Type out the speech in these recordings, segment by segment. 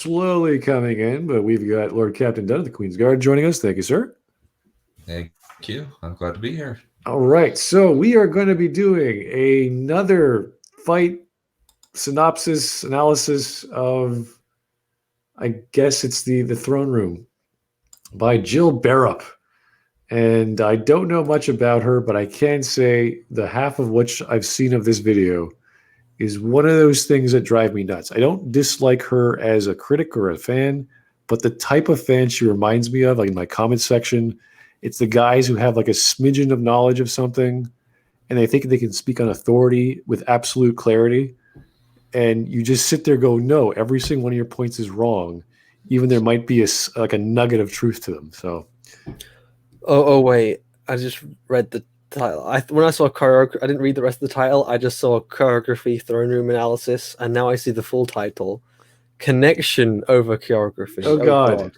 slowly coming in, but we've got Lord Captain Dunn of the Queen's Guard joining us. Thank you, sir. Thank you. I'm glad to be here. All right, so we are going to be doing another fight synopsis analysis of, I guess it's the Throne Room by Jill Bearup. And I don't know much about her, but I can say the half of which I've seen of this video is one of those things that drive me nuts. I don't dislike her as a critic or a fan, but the type of fan she reminds me of, like in my comment section, it's the guys who have like a smidgen of knowledge of something and they think they can speak on authority with absolute clarity. And you just sit there go, no, every single one of your points is wrong. Even there might be like a nugget of truth to them. So, oh wait, I just read the title. When I saw choreography, I didn't read the rest of the title. I just saw choreography, throne room analysis, and now I see the full title: connection over choreography. Oh God.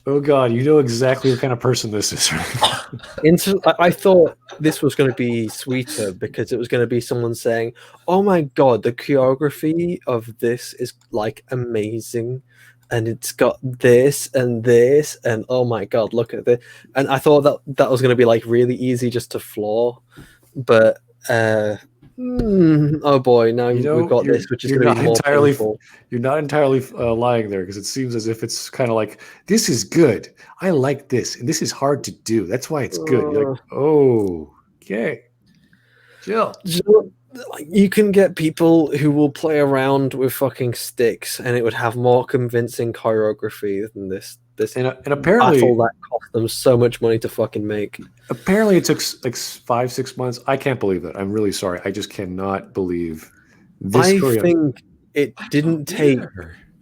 Oh God, you know exactly what kind of person this is. I thought this was going to be sweeter because it was going to be someone saying, "Oh my God, the choreography of this is like amazing, and it's got this, and oh my God, look at this." And I thought that was going to be like really easy just to floor, but oh boy, now we've got this, which is going to be more painful. You're not entirely lying there, because it seems as if it's kind of like, this is good. I like this, and this is hard to do. That's why it's good. You're like, oh, okay. Jill. You can get people who will play around with fucking sticks, and it would have more convincing choreography than this. And apparently battle that cost them so much money to fucking make. Apparently it took like 5-6 months. I can't believe that. I'm really sorry. I just cannot believe this. I think it didn't take.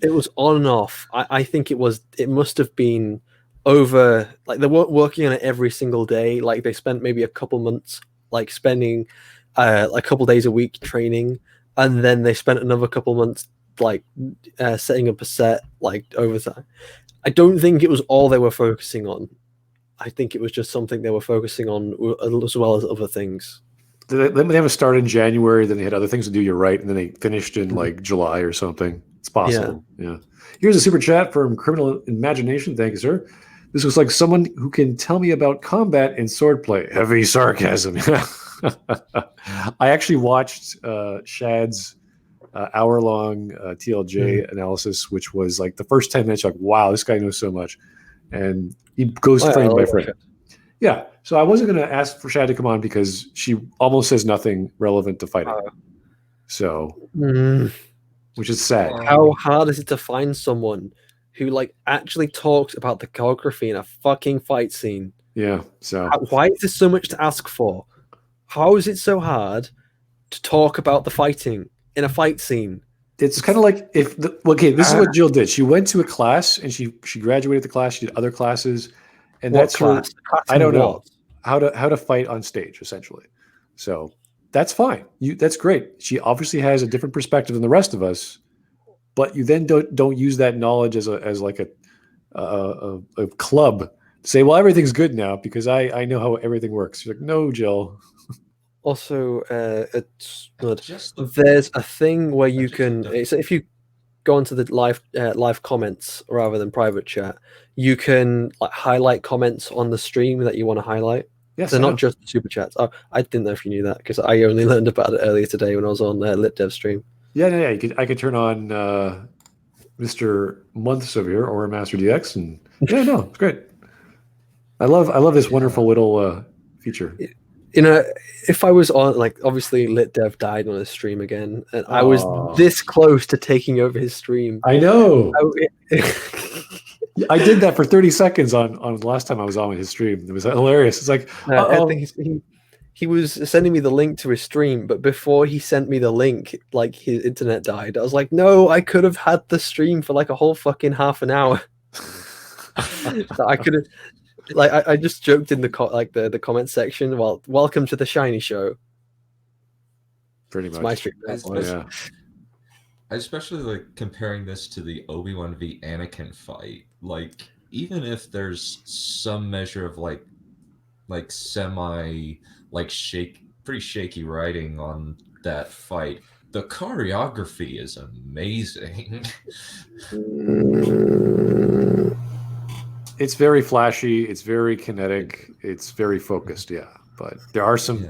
It was on and off. I think it must have been over. Like they weren't working on it every single day. Like they spent maybe a couple months, like spending a couple days a week training, and then they spent another couple months like setting up a set like overtime. I don't think it was all they were focusing on. I think it was just something they were focusing on as well as other things. They have a start in January, then they had other things to do, you're right, and then they finished in like July or something. It's possible. Yeah. Here's a super chat from Criminal Imagination. Thank you, sir. This was like someone who can tell me about combat and swordplay. Heavy sarcasm. I actually watched Shad's hour-long TLJ analysis, which was like the first 10 minutes, like, wow, this guy knows so much. And he goes frame by frame. Yeah. So I wasn't going to ask for Shad to come on because she almost says nothing relevant to fighting. Which is sad. How hard is it to find someone who like actually talks about the choreography in a fucking fight scene? Yeah. So why is there so much to ask for? How is it so hard to talk about the fighting in a fight scene? It's kind of like this is what Jill did. She went to a class and she graduated the class. She did other classes, and that's class? I don't know how to fight on stage, essentially. So that's fine. That's great. She obviously has a different perspective than the rest of us, but you then don't use that knowledge as like a club to say, well, everything's good now because I know how everything works. She's like, no, Jill. Also, it's good. There's a thing where you can. So if you go into the live comments rather than private chat, you can like highlight comments on the stream that you want to highlight. Yes, they're not just super chats. Oh, I didn't know if you knew that because I only learned about it earlier today when I was on LitDev stream. Yeah. I could turn on Mr. Months over here or Master DX, and it's great. I love this wonderful little feature. You know, if I was on, like, obviously LitDev died on his stream again, and I was this close to taking over his stream. I know. I did that for 30 seconds on the last time I was on his stream. It was hilarious. It's like, I think he was sending me the link to his stream, but before he sent me the link, like, his internet died. I was like, no, I could have had the stream for like a whole fucking half an hour. So I could have. Like I just joked in the comment section. Well, welcome to the Shiny Show. Pretty much. My stream. I especially like comparing this to the Obi-Wan v Anakin fight. Like, even if there's some measure of like semi like pretty shaky writing on that fight, the choreography is amazing. It's very flashy. It's very kinetic. It's very focused. Yeah, but there are some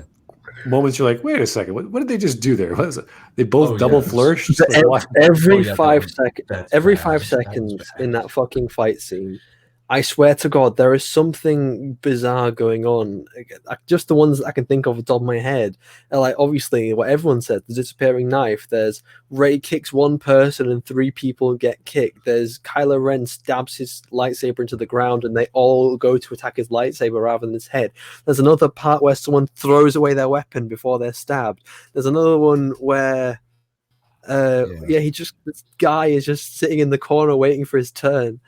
moments you're like, wait a second, what did they just do there? What is it? They both double flourished. Like, every 5 seconds, every 5 seconds in that fucking fight scene, I swear to God, there is something bizarre going on. Just the ones that I can think of off the top of my head. And like, obviously, what everyone said, the disappearing knife. There's Rey kicks one person and 3 people get kicked. There's Kylo Ren stabs his lightsaber into the ground and they all go to attack his lightsaber rather than his head. There's another part where someone throws away their weapon before they're stabbed. There's another one where this guy is just sitting in the corner waiting for his turn.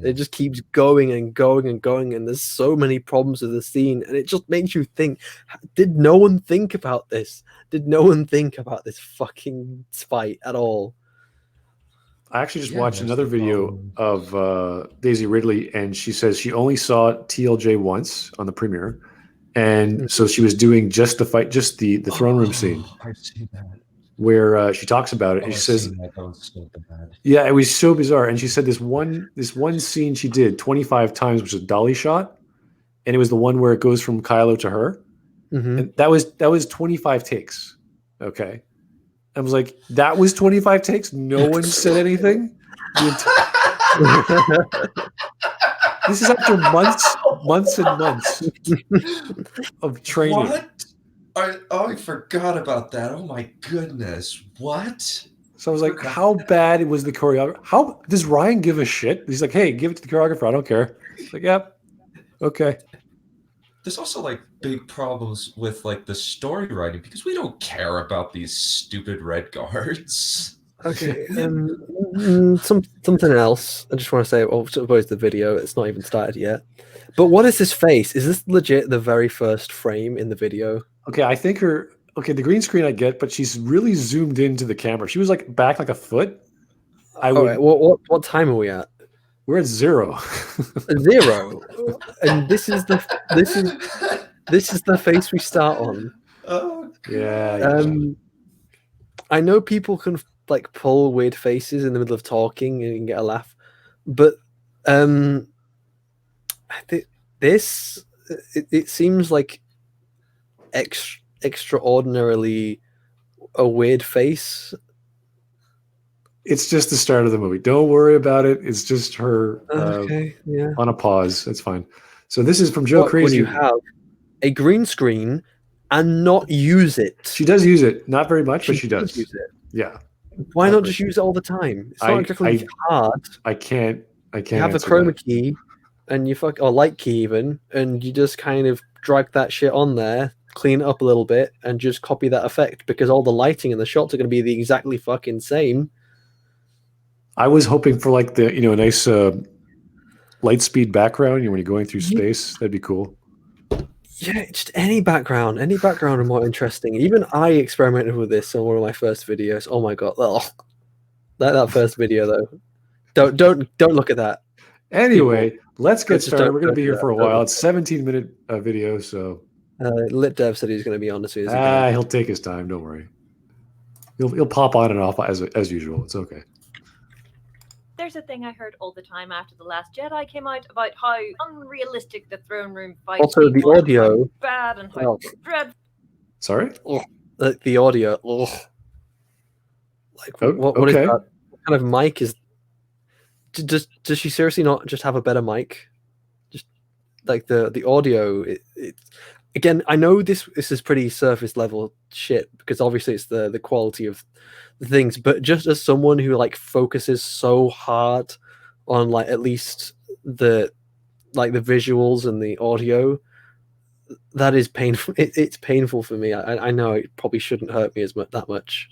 It just keeps going and going and going, and there's so many problems with the scene, and it just makes you think, did no one think about this? Did no one think about this fucking fight at all? I actually just watched another video of Daisy Ridley, and she says she only saw TLJ once on the premiere, and so she was doing just the fight, just the throne room scene. I've seen that. Where she talks about it, and she says, "Yeah, it was so bizarre." And she said this one scene she did 25 times, which was a dolly shot, and it was the one where it goes from Kylo to her, and that was 25 takes. Okay, I was like, that was 25 takes. No one said anything. This is after months and months of training. What? I forgot about that. Oh my goodness. What? So I was like, how bad was the choreography? How does Ryan give a shit? He's like, hey, give it to the choreographer. I don't care. It's like, yep. Okay. There's also like big problems with like the story writing because we don't care about these stupid red guards. Okay. Something else. I just want to say, I suppose the video, it's not even started yet. But what is this face? Is this legit the very first frame in the video? Okay, I think the green screen I get, but she's really zoomed into the camera. She was like back like a foot. Right, what time are we at? We're at 0. 0. And this is the face we start on. Oh, yeah. I know people can like pull weird faces in the middle of talking and get a laugh, but it seems like extraordinarily a weird face. It's just the start of the movie. Don't worry about it. It's just her on a pause. That's fine. So this is from Joe Crazy. When you have a green screen and not use it. She does use it. Not very much, but she does. Use it. Yeah. Why not just use it all the time? It's not exactly hard. I can't. You have a chroma key and or light key even, and you just kind of drag that shit on there, clean it up a little bit, and just copy that effect because all the lighting and the shots are going to be the exactly fucking same. I was hoping for like a nice light speed background. When you're going through space, that'd be cool. Yeah, just any background are more interesting. Even I experimented with this on one of my first videos. Oh my god, that first video though. Don't look at that. Anyway, let's get started. We're going to be here for a while. It's a 17-minute video, so. LitDev said he's going to be on as soon as he can. He'll take his time. Don't worry. He'll pop on and off as usual. It's okay. There's a thing I heard all the time after The Last Jedi came out about how unrealistic the throne room fight also the audio bad and how dreadful. Sorry? The audio. Like what is that? What kind of mic is? Does she seriously not just have a better mic? Just like the audio. Again, I know this is pretty surface level shit because obviously it's the quality of the things, but just as someone who like focuses so hard on like at least the visuals and the audio, that is painful. It's painful for me. I know it probably shouldn't hurt me that much.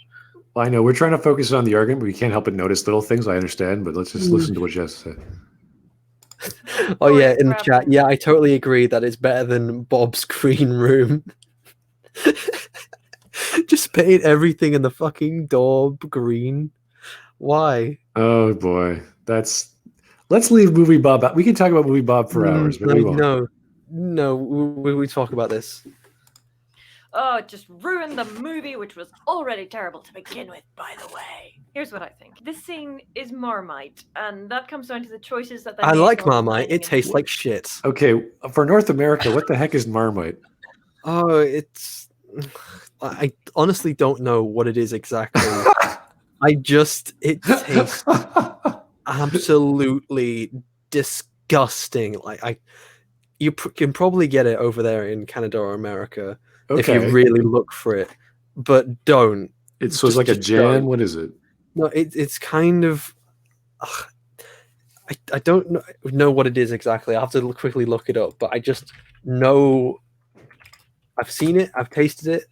Well, I know we're trying to focus on the argument, but we can't help but notice little things. I understand, but let's just listen to what Jess said. Oh yeah, in the chat. Yeah, I totally agree that it's better than Bob's green room. Just paint everything in the fucking door green. Why? Oh boy, let's leave Movie Bob out. We can talk about Movie Bob for hours, but we won't. No, we talk about this. Oh, it just ruined the movie, which was already terrible to begin with, by the way. Here's what I think. This scene is Marmite, and that comes down to the choices that they I make like while Marmite. designing It tastes and- like shit. Okay, for North America, what the heck is Marmite? Oh, it's. I honestly don't know what it is exactly. It tastes absolutely disgusting. You can probably get it over there in Canada or America if you Okay. really look for it, but don't. So it's like a just jam. don't. What is it? No, it's kind of. I don't know what it is exactly. I have to quickly look it up, but I just know. I've seen it. I've tasted it.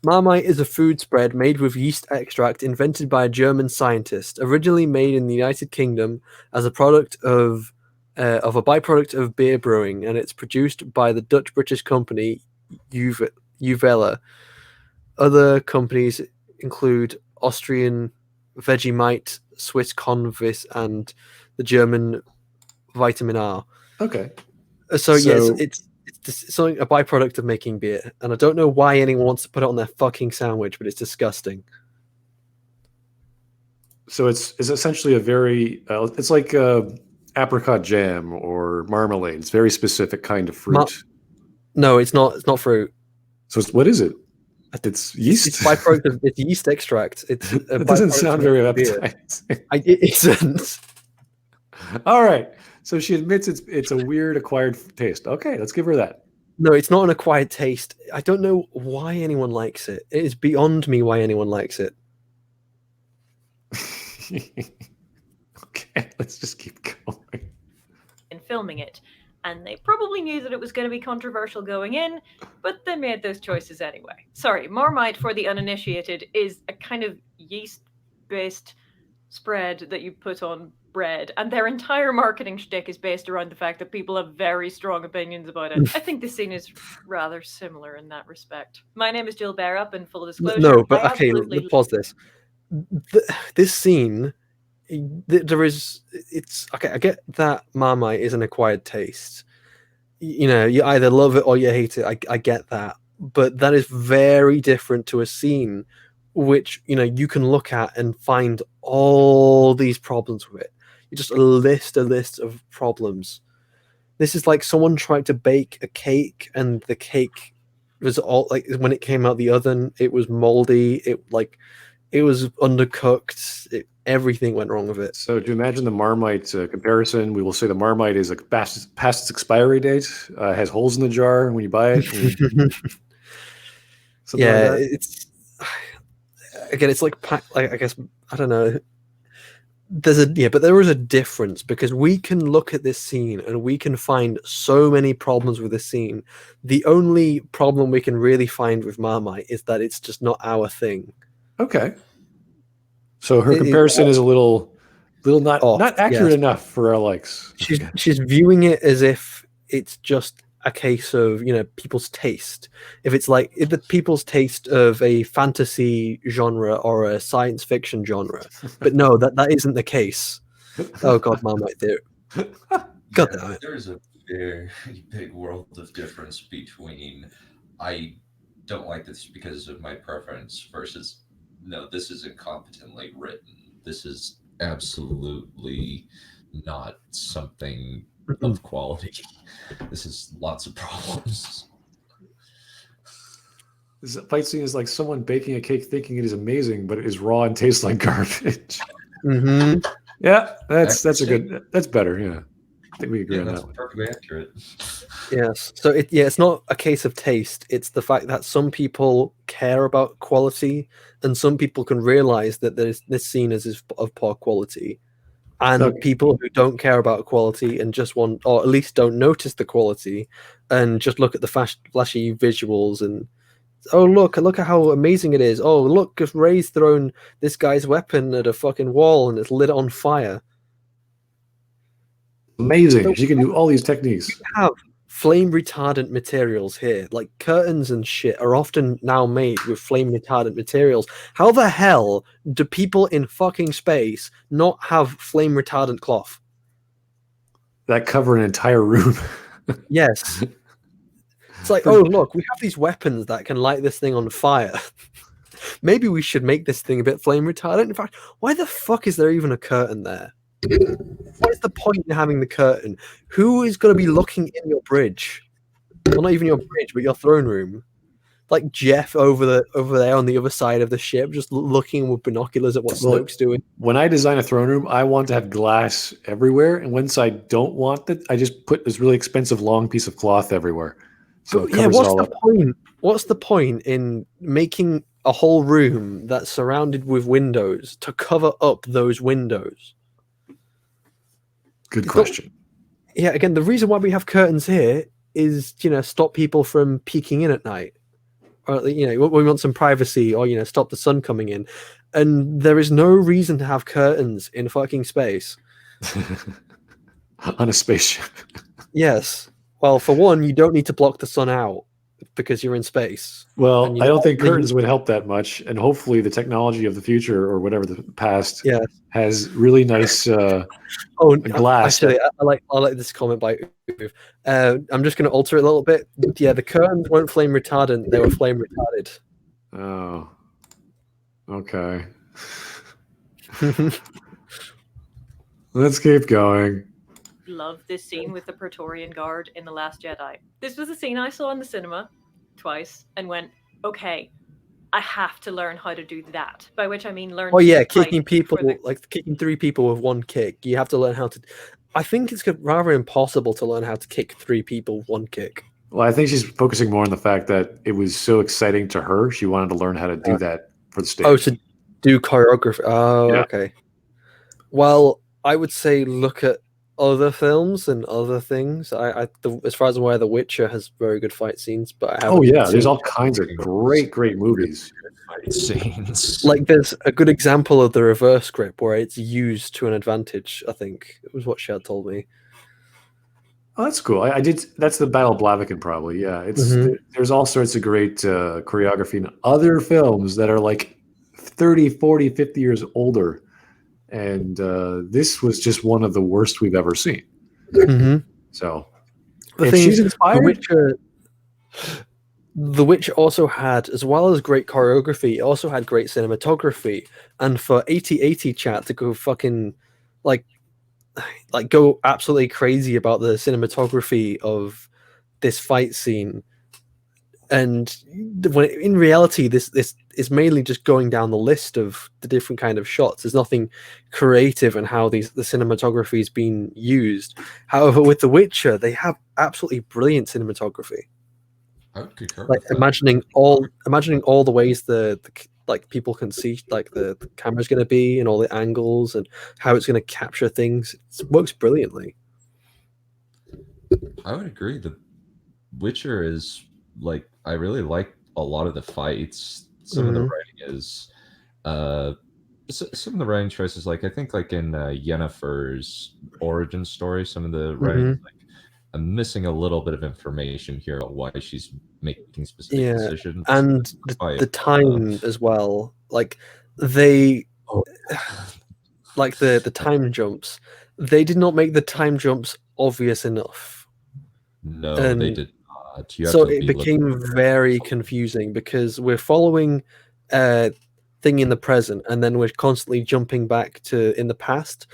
Marmite is a food spread made with yeast extract invented by a German scientist, originally made in the United Kingdom as a product of a byproduct of beer brewing, and it's produced by the Dutch-British company Uvela. Other companies include Austrian Vegemite, Swiss Convis, and the German Vitamin R. Okay. So yes, it's something a byproduct of making beer, and I don't know why anyone wants to put it on their fucking sandwich, but it's disgusting. So it's essentially a very it's like apricot jam or marmalade. It's a very specific kind of fruit. No, it's not. It's not fruit. So what is it? It's yeast. It's byproduct of it's yeast extract. It's it doesn't sound very appetizing. It isn't. All right. So she admits it's a weird acquired taste. Okay, let's give her that. No, it's not an acquired taste. I don't know why anyone likes it. It is beyond me why anyone likes it. Okay, let's just keep going. In filming it, and they probably knew that it was going to be controversial going in, but they made those choices anyway. Sorry, Marmite, for the uninitiated, is a kind of yeast-based spread that you put on bread, and their entire marketing shtick is based around the fact that people have very strong opinions about it. I think this scene is rather similar in that respect. My name is Jill Bearup, and full disclosure, No, but I okay, absolutely let's pause this. This scene, it's okay. I get that Marmite is an acquired taste. You know, you either love it or you hate it. I get that, but that is very different to a scene which you can look at and find all these problems with it. You just a list of problems. This is like someone tried to bake a cake, and the cake was all like when it came out the oven, it was moldy. It was undercooked. Everything went wrong with it. So to imagine the Marmite comparison, we will say the Marmite is past its expiry date, has holes in the jar when you buy it. Yeah, like it's again, it's like I guess I don't know. But there is a difference because we can look at this scene and we can find so many problems with this scene. The only problem we can really find with Marmite is that it's just not our thing. Okay. So her comparison is a little not accurate enough for our likes. She's viewing it as if it's just a case of people's taste. If it's like the people's taste of a fantasy genre or a science fiction genre, but no, that isn't the case. Oh God, Marmite there. God damn it. There's a very big world of difference between I don't like this because of my preference versus no, this is incompetently written. This is absolutely not something of quality. This is lots of problems. This fight scene is like someone baking a cake thinking it is amazing, but it is raw and tastes like garbage. Mm-hmm. Yeah, that's better. Yeah, I think we agree on that one. Perfectly accurate. Yes. So it's not a case of taste. It's the fact that some people care about quality, and some people can realize that this scene is of poor quality. And people who don't care about quality and just want, or at least don't notice the quality, and just look at the flashy visuals and, oh look at how amazing it is. Oh look, if Rey's thrown this guy's weapon at a fucking wall and it's lit on fire. Amazing. So she can do all these techniques. We have flame retardant materials here, like curtains and shit are often now made with flame retardant materials. How the hell do people in fucking space not have flame retardant cloth that cover an entire room? Yes. It's like, oh look, we have these weapons that can light this thing on fire. Maybe we should make this thing a bit flame retardant. In fact, why the fuck is there even a curtain there? What is the point in having the curtain? Who is going to be looking in your bridge? Well, not even your bridge, but your throne room. Like Jeff over there on the other side of the ship, just looking with binoculars at what Snoke's doing. When I design a throne room, I want to have glass everywhere, and once I don't want it, I just put this really expensive long piece of cloth everywhere. So yeah, what's the point? What's the point in making a whole room that's surrounded with windows to cover up those windows? Good question. Yeah, again, the reason why we have curtains here is, stop people from peeking in at night. Or, we want some privacy, or, stop the sun coming in. And there is no reason to have curtains in fucking space. On a spaceship. Yes. Well, for one, you don't need to block the sun out because you're in space. Well, I don't think curtains would help that much. And hopefully the technology of the future, or whatever the past, has really nice glass. Actually, I like this comment by Uv. I'm just going to alter it a little bit. Yeah, the curtains weren't flame retardant; they were flame retarded. Oh, okay. Let's keep going. Love this scene with the Praetorian Guard in The Last Jedi. This was a scene I saw in the cinema twice and went, okay, I have to learn how to do that. By which I mean learn. Oh yeah, kicking people, like kicking 3 people with 1 kick. You have to learn how to. I think it's rather impossible to learn how to kick 3 people with 1 kick. Well, I think she's focusing more on the fact that it was so exciting to her. She wanted to learn how to do that for the stage. Oh, to do choreography. Oh, yeah. Okay. Well, I would say look at other films and other things. As far as I'm aware, The Witcher has very good fight scenes, but I haven't there's all kinds of great movies. Fight scenes. Like there's a good example of the reverse grip where it's used to an advantage. I think it was what she had told me. Oh, that's cool. I did. That's the Battle of Blaviken, probably. Yeah, it's there's all sorts of great choreography in other films that are like 30, 40, 50 years older. And this was just one of the worst we've ever seen. So, if she's inspired, The Witcher also had, as well as great choreography, it also had great cinematography. And for 8080 chat to go fucking like go absolutely crazy about the cinematography of this fight scene. And when in reality, this is mainly just going down the list of the different kind of shots. There's nothing creative in how the cinematography is being used. However, with The Witcher, they have absolutely brilliant cinematography. I would concur. Like imagining all the ways the people can see the camera's going to be and all the angles and how it's going to capture things. It works brilliantly. I would agree. The Witcher is I really like a lot of the fights. Some of the writing is some of the writing choices, I think in Yennefer's origin story, some of the writing I'm missing a little bit of information here on why she's making specific decisions. And the time as well. The time jumps. They did not make the time jumps obvious enough. No, they did not. So it became very confusing because we're following thing in the present and then we're constantly jumping back to in the past.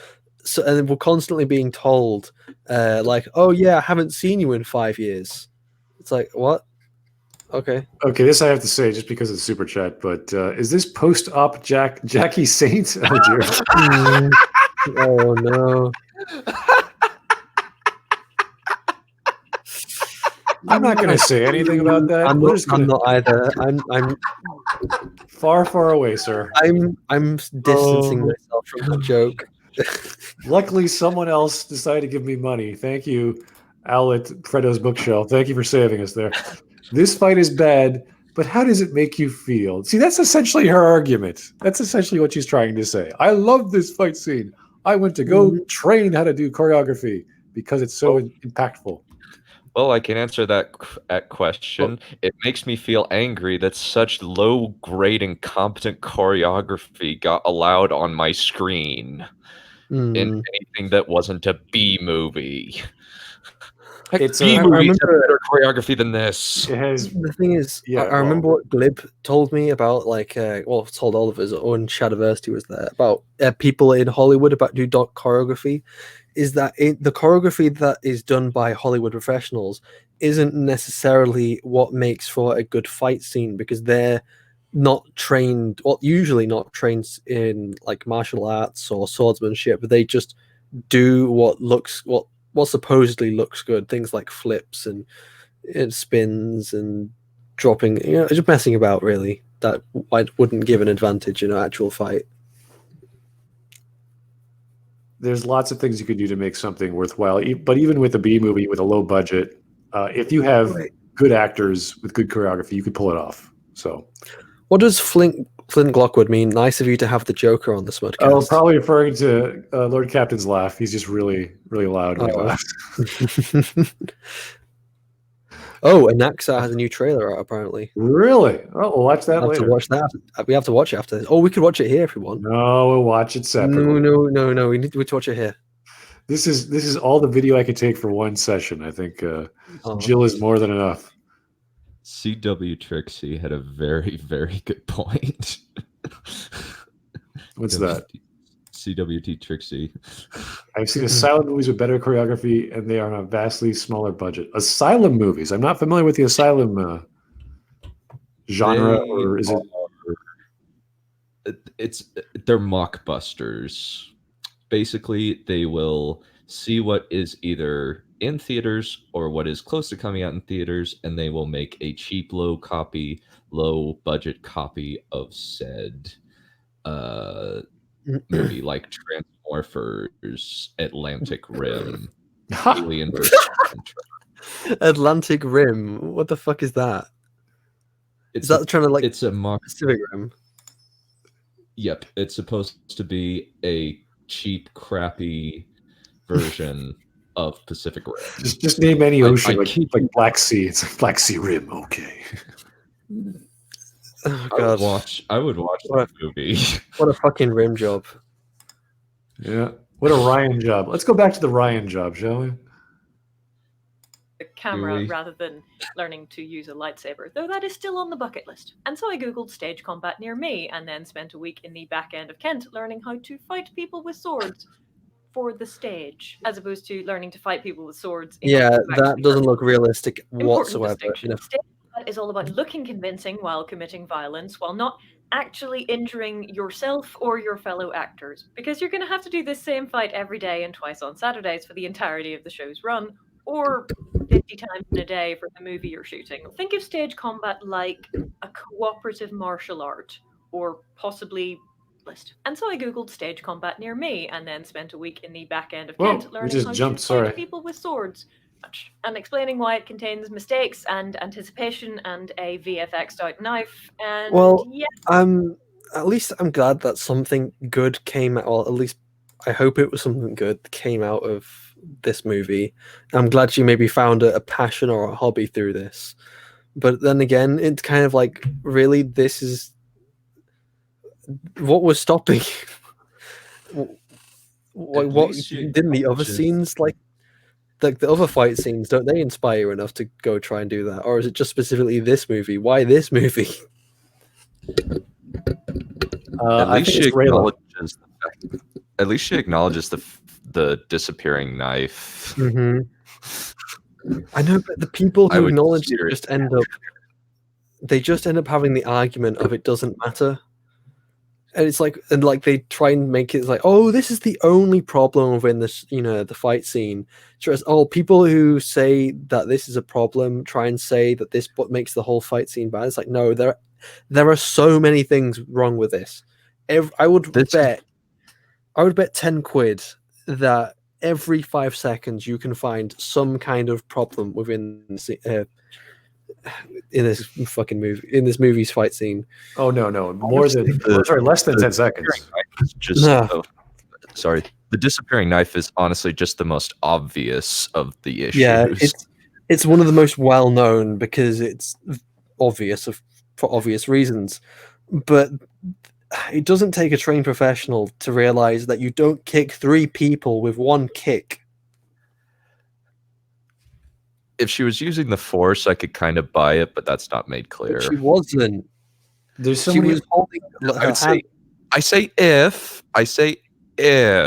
So and we're constantly being told oh yeah, I haven't seen you in 5 years. It's like, what? Okay, this I have to say just because it's super chat, but is this post-op Jackie Saint? Oh dear. Oh no. I'm not going to say anything about that. I'm not either. I'm far away, sir. I'm distancing myself from the joke. Luckily, someone else decided to give me money. Thank you, Al at Fredo's Bookshelf. Thank you for saving us there. This fight is bad, but how does it make you feel? See, that's essentially her argument. That's essentially what she's trying to say. I love this fight scene. I went to go train how to do choreography because it's so impactful. Well, I can answer that question. It makes me feel angry that such low-grade, incompetent choreography got allowed on my screen in anything that wasn't a B movie. It's B a, movies have remember- better choreography than this. it has The thing is, Yeah, I remember what Glib told me about, like, told all of us when Shadiversity was there, about people in Hollywood about do choreography, is that the choreography that is done by Hollywood professionals isn't necessarily what makes for a good fight scene, because they're not trained, well, usually not trained in like martial arts or swordsmanship. They just do what supposedly looks good, things like flips and spins and dropping, just messing about, really, that wouldn't give an advantage in an actual fight. there's lots of things you could do to make something worthwhile. But even with a B movie with a low budget, if you have good actors with good choreography, you could pull it off. So, what does Flint Glockwood mean? Nice of you to have the Joker on the Smudcast. Oh, probably referring to Lord Captain's laugh. He's just really, really loud when he laughs. Oh, and Naxa has a new trailer out, apparently. Really? Oh, we'll watch that We have later. to watch that. We have to watch it after this. Oh, we could watch it here if we want. No, we'll watch it separately. No. We need to watch it here. This is all the video I could take for one session. I think Oh. Jill is more than enough. CW Trixie had a very, very good point. What's that? CWT Trixie. I've seen Asylum movies with better choreography, and they are on a vastly smaller budget. Asylum movies. I'm not familiar with the Asylum genre, or is it? They're mockbusters. Basically, they will see what is either in theaters or what is close to coming out in theaters, and they will make a cheap, low budget copy of said movie, like Transmorphers, Atlantic Rim, Alien vs. Atlantic Rim. What the fuck is that? Is that trying to like? It's a mock Pacific Rim. Yep, it's supposed to be a cheap, crappy version of Pacific Rim. Just name any ocean, I like Black Sea. It's like Black Sea Rim. Okay. Oh god! I would watch that movie. What a fucking rim job! Yeah. What a Ryan job. Let's go back to the Ryan job, shall we? The camera rather than learning to use a lightsaber, though that is still on the bucket list. And so I googled stage combat near me and then spent a week in the back end of Kent learning how to fight people with swords for the stage, as opposed to learning to fight people with swords. Yeah, that doesn't look realistic Important whatsoever. distinction. Stage combat is all about looking convincing while committing violence, while not actually injuring yourself or your fellow actors, because you're going to have to do this same fight every day and twice on Saturdays for the entirety of the show's run, or 50 times in a day for the movie you're shooting. Think of stage combat like a cooperative martial art, or possibly list. And so I googled stage combat near me and then spent a week in the back end of Kent learning how to fight people with swords and explaining why it contains mistakes and anticipation and a VFX'd out knife. And at least I'm glad that something good came out, or at least I hope it was something good that came out of this movie. I'm glad you maybe found a passion or a hobby through this. But then again, it's kind of like, really, this is what was stopping. What didn't the other scenes, like the other fight scenes, don't they inspire you enough to go try and do that? Or is it just specifically this movie? Why this movie? At least she acknowledges the disappearing knife. Mm-hmm. I know, but the people who acknowledge it just end up having the argument of it doesn't matter. And it's like, they try and make it like, oh, this is the only problem within this, the fight scene. Just, people who say that this is a problem try and say that this what makes the whole fight scene bad. It's like, no, there are so many things wrong with this. I would bet 10 quid that every 5 seconds you can find some kind of problem within in this fucking movie, in this movie's fight scene. Oh no, less than 10 seconds. Sorry, the disappearing knife is honestly just the most obvious of the issues. Yeah, it's one of the most well known because it's obvious for obvious reasons, but it doesn't take a trained professional to realize that you don't kick 3 people with one kick. if she was using the Force, I could kind of buy it, but that's not made clear. But she wasn't. There's so She many. was holding I her would hand. say if.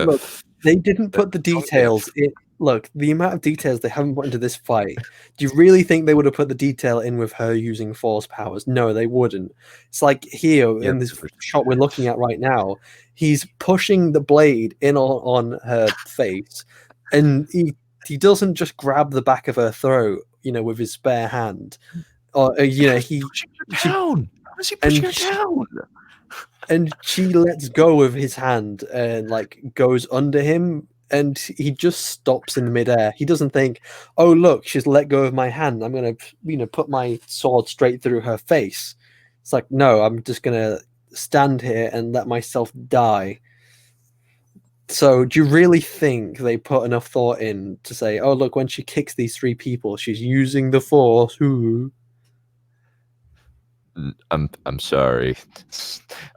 Look, they didn't put the Don't if. details in. Look, the amount of details they haven't put into this fight. Do you really think they would have put the detail in with her using Force powers? No, they wouldn't. It's like here in this shot we're looking at right now. He's pushing the blade in on her face, and he doesn't just grab the back of her throat, with his spare hand, or he pushing her down. How is he pushing her down? And she lets go of his hand and goes under him, and he just stops in midair. He doesn't think, "Oh, look, she's let go of my hand. I'm gonna, put my sword straight through her face." It's like, no, I'm just gonna stand here and let myself die. So, do you really think they put enough thought in to say, "Oh, look, when she kicks these 3 people, she's using the Force"? Ooh. I'm sorry.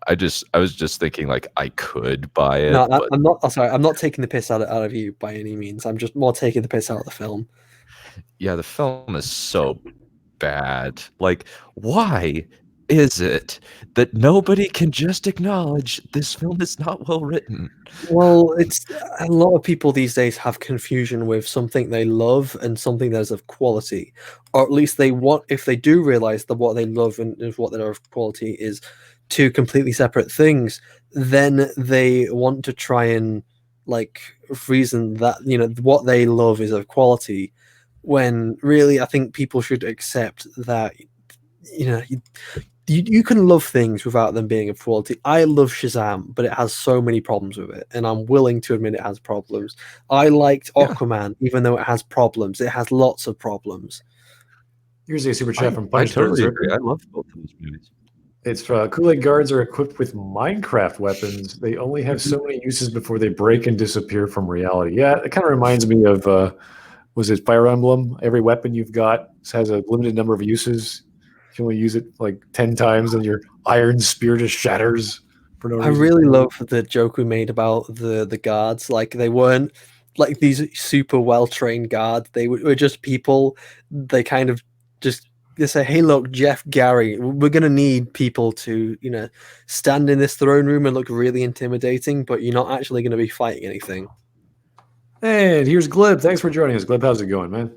I was just thinking I could buy it. No, but... I'm not. Sorry, I'm not taking the piss out of you by any means. I'm just more taking the piss out of the film. Yeah, the film is so bad. Why is it that nobody can just acknowledge this film is not well written? Well, it's a lot of people these days have confusion with something they love and something that is of quality, or at least they want. If they do realize that what they love and what that are of quality is 2 completely separate things, then they want to try and reason that what they love is of quality, when really I think people should accept that you can love things without them being of quality. I love Shazam, but it has so many problems with it, and I'm willing to admit it has problems. I liked Aquaman, even though it has problems. It has lots of problems. Here's a super chat from I Punch. totally agree. I love both of those movies. It's Kool-Aid guards are equipped with Minecraft weapons. They only have so many uses before they break and disappear from reality. Yeah, it kind of reminds me of was it Fire Emblem? Every weapon you've got has a limited number of uses. You can only use it 10 times, and your iron spear just shatters for no reason. I really love the joke we made about the guards. They weren't these super well-trained guards. They were just people. They kind of just they say, "Hey, look, Jeff, Gary, we're gonna need people to stand in this throne room and look really intimidating, but you're not actually going to be fighting anything." And here's Glib. Thanks for joining us, Glib. How's it going, man?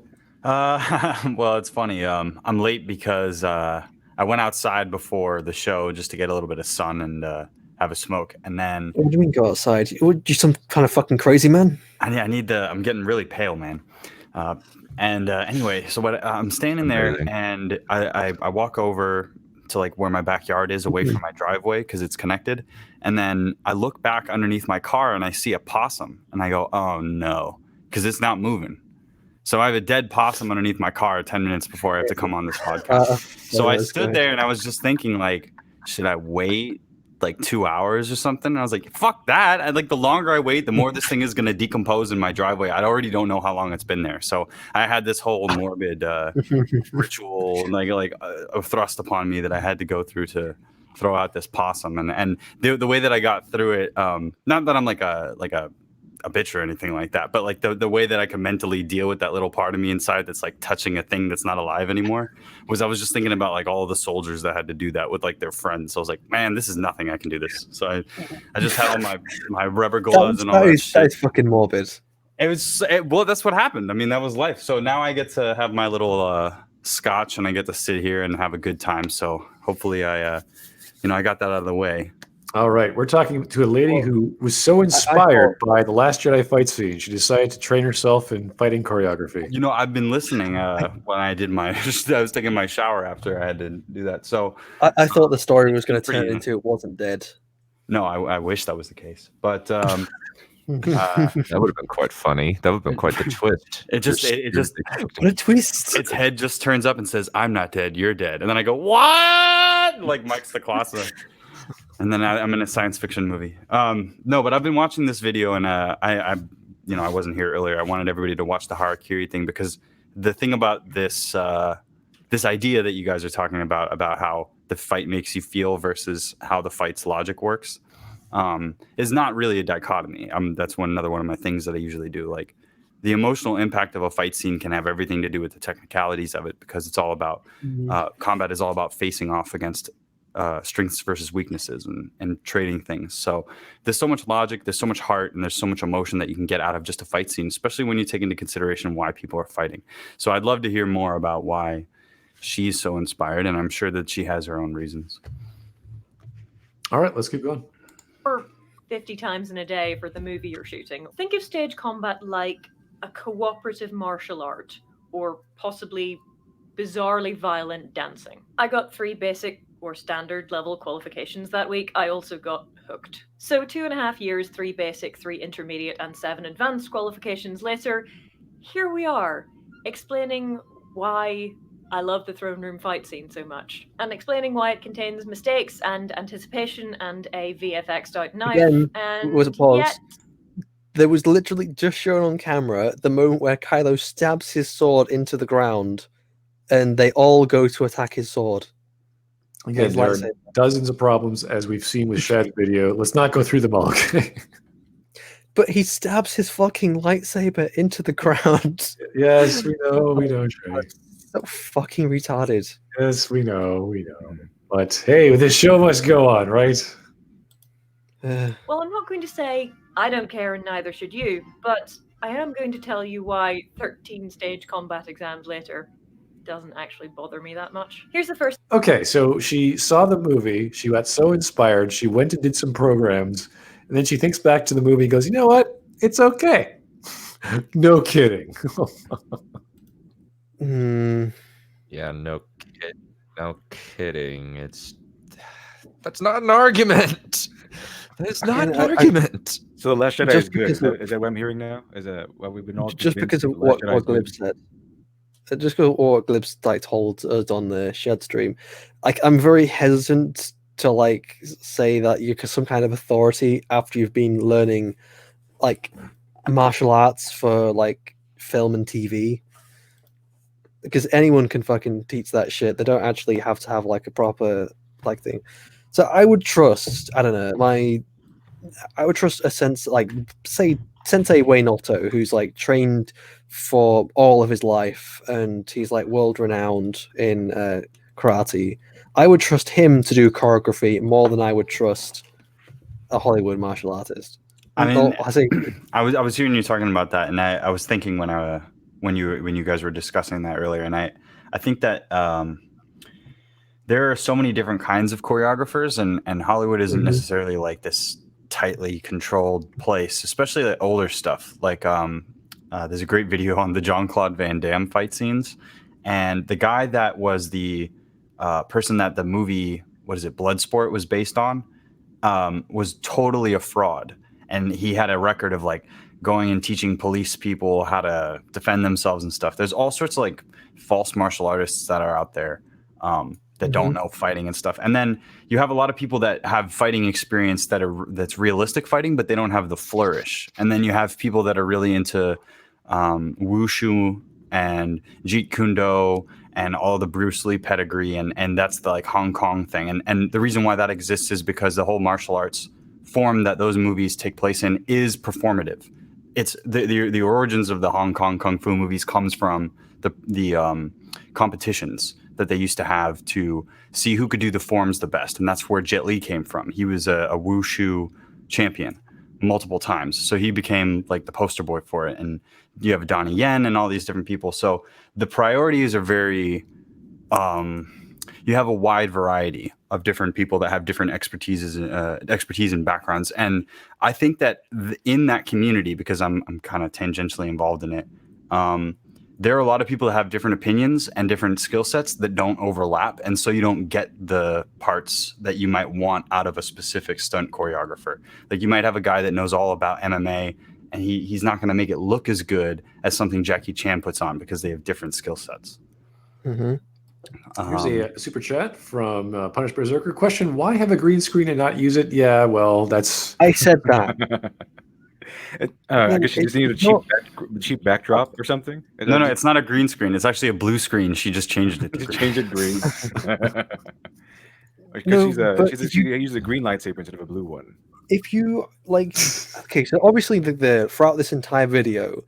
Well, it's funny. I'm late because I went outside before the show just to get a little bit of sun and have a smoke, and then. What do you mean go outside? You some kind of fucking crazy man? I need the. I'm getting really pale, man. Anyway, so I'm standing there, and I walk over to where my backyard is, away from my driveway because it's connected, and then I look back underneath my car and I see a possum, and I go, "Oh no," because it's not moving. So I have a dead possum underneath my car 10 minutes before I have to come on this podcast. So I stood there and I was just thinking, should I wait 2 hours or something? And I was like, fuck that. The longer I wait, the more this thing is going to decompose in my driveway. I already don't know how long it's been there. So I had this whole morbid ritual thrust upon me that I had to go through to throw out this possum. And the way that I got through it, not that I'm like a bitch or anything like that, but the way that I can mentally deal with that little part of me inside that's touching a thing that's not alive anymore was I was just thinking about all the soldiers that had to do that with their friends. So I was like, man, this is nothing. I can do this. So I just had all my rubber gloves and all that shit. That is fucking morbid. Well, that's what happened. I mean, that was life. So now I get to have my little scotch and I get to sit here and have a good time. So hopefully I got that out of the way. All right, we're talking to a lady who was so inspired by the Last Jedi fight scene, she decided to train herself in fighting choreography. I've been listening when I did I was taking my shower after I had to do that. So I thought the story was going to turn into it wasn't dead. No, I wish that was the case, but that would have been quite funny. That would have been quite the twist. It just what a twist! Its head just turns up and says, "I'm not dead, you're dead," and then I go, "What?" Like Mike Stacklasa. And then I'm in a science fiction movie. No, but I've been watching this video, and I wasn't here earlier. I wanted everybody to watch the harakiri thing because the thing about this this idea that you guys are talking about how the fight makes you feel versus how the fight's logic works is not really a dichotomy. That's another one of my things that I usually do. the emotional impact of a fight scene can have everything to do with the technicalities of it, because it's all about combat is all about facing off against strengths versus weaknesses and trading things. So there's so much logic, there's so much heart, and there's so much emotion that you can get out of just a fight scene, especially when you take into consideration why people are fighting. So I'd love to hear more about why she's so inspired, and I'm sure that she has her own reasons. All right, let's keep going. Or 50 times in a day for the movie you're shooting. Think of stage combat like a cooperative martial art, or possibly bizarrely violent dancing. I got 3 basic or standard level qualifications that week. I also got hooked. So 2.5 years, 3 basic, 3 intermediate, and 7 advanced qualifications later, here we are, explaining why I love the throne room fight scene so much, and explaining why it contains mistakes and anticipation and a VFX'd out knife. Again, and was a pause. yet There was literally just shown on camera the moment where Kylo stabs his sword into the ground, and they all go to attack his sword. Again, His there are lightsaber. dozens of problems, as we've seen with Shad's video. Let's not go through them all, okay? But he stabs his fucking lightsaber into the ground. Yes, we know, Trey. So fucking retarded. Yes, we know. But hey, this show must go on, right? Well, I'm not going to say I don't care and neither should you, but I am going to tell you why 13 stage combat exams later doesn't actually bother me that much. Here's the first. Okay, so she saw the movie. She got so inspired. She went and did some programs. And then she thinks back to the movie and goes, you know what? It's okay. No kidding. Yeah, no kidding. That's not an argument. That is not an argument. So the Last Jedi Just is good. because Is that what I'm hearing now? Is that what we've been all just convinced because of the Last what Jedi is Glib good? said. Just because of what Glib's like told us on the Shed stream, like I'm very hesitant to like say that you're some kind of authority after you've been learning like martial arts for like film and TV, because anyone can fucking teach that shit. They don't actually have to have like a proper like thing. So I would trust, I don't know, I would trust a sense like say Sensei Wainoto, who's like trained for all of his life and he's like world renowned in karate. I would trust him to do choreography more than I would trust a Hollywood martial artist. I mean, I think I was hearing you talking about that, and I was thinking when you guys were discussing that earlier, and I think that there are so many different kinds of choreographers, and Hollywood isn't necessarily like this tightly controlled place, especially like older stuff. Like there's a great video on the Jean-Claude Van Damme fight scenes, and the guy that was the person that the movie, Bloodsport was based on, was totally a fraud. And he had a record of like going and teaching police people how to defend themselves and stuff. There's all sorts of like false martial artists that are out there that don't know fighting and stuff. And then you have a lot of people that have fighting experience that's realistic fighting, but they don't have the flourish. And then you have people that are really into wushu and jeet kune do and all the Bruce Lee pedigree, and that's the like Hong Kong thing. And the reason why that exists is because the whole martial arts form that those movies take place in is performative. It's the origins of the Hong Kong kung fu movies comes from the competitions that they used to have to see who could do the forms the best, and that's where Jet Li came from. He was a wushu champion multiple times, so he became like the poster boy for it. And you have Donnie Yen and all these different people. So the priorities are very you have a wide variety of different people that have different expertise and backgrounds. And I think that in that community, because I'm kind of tangentially involved in it, there are a lot of people that have different opinions and different skill sets that don't overlap. And so you don't get the parts that you might want out of a specific stunt choreographer. Like you might have a guy that knows all about MMA, and he's not going to make it look as good as something Jackie Chan puts on because they have different skill sets. Here's a super chat from Punished Berserker. Question: why have a green screen and not use it? Yeah, well, that's. I said that. I guess she just needed a cheap backdrop or something. No, it's not a green screen. It's actually a blue screen. She just changed it. Just changed it green. Because she uses a green lightsaber instead of a blue one. If you like, okay, so obviously throughout this entire video,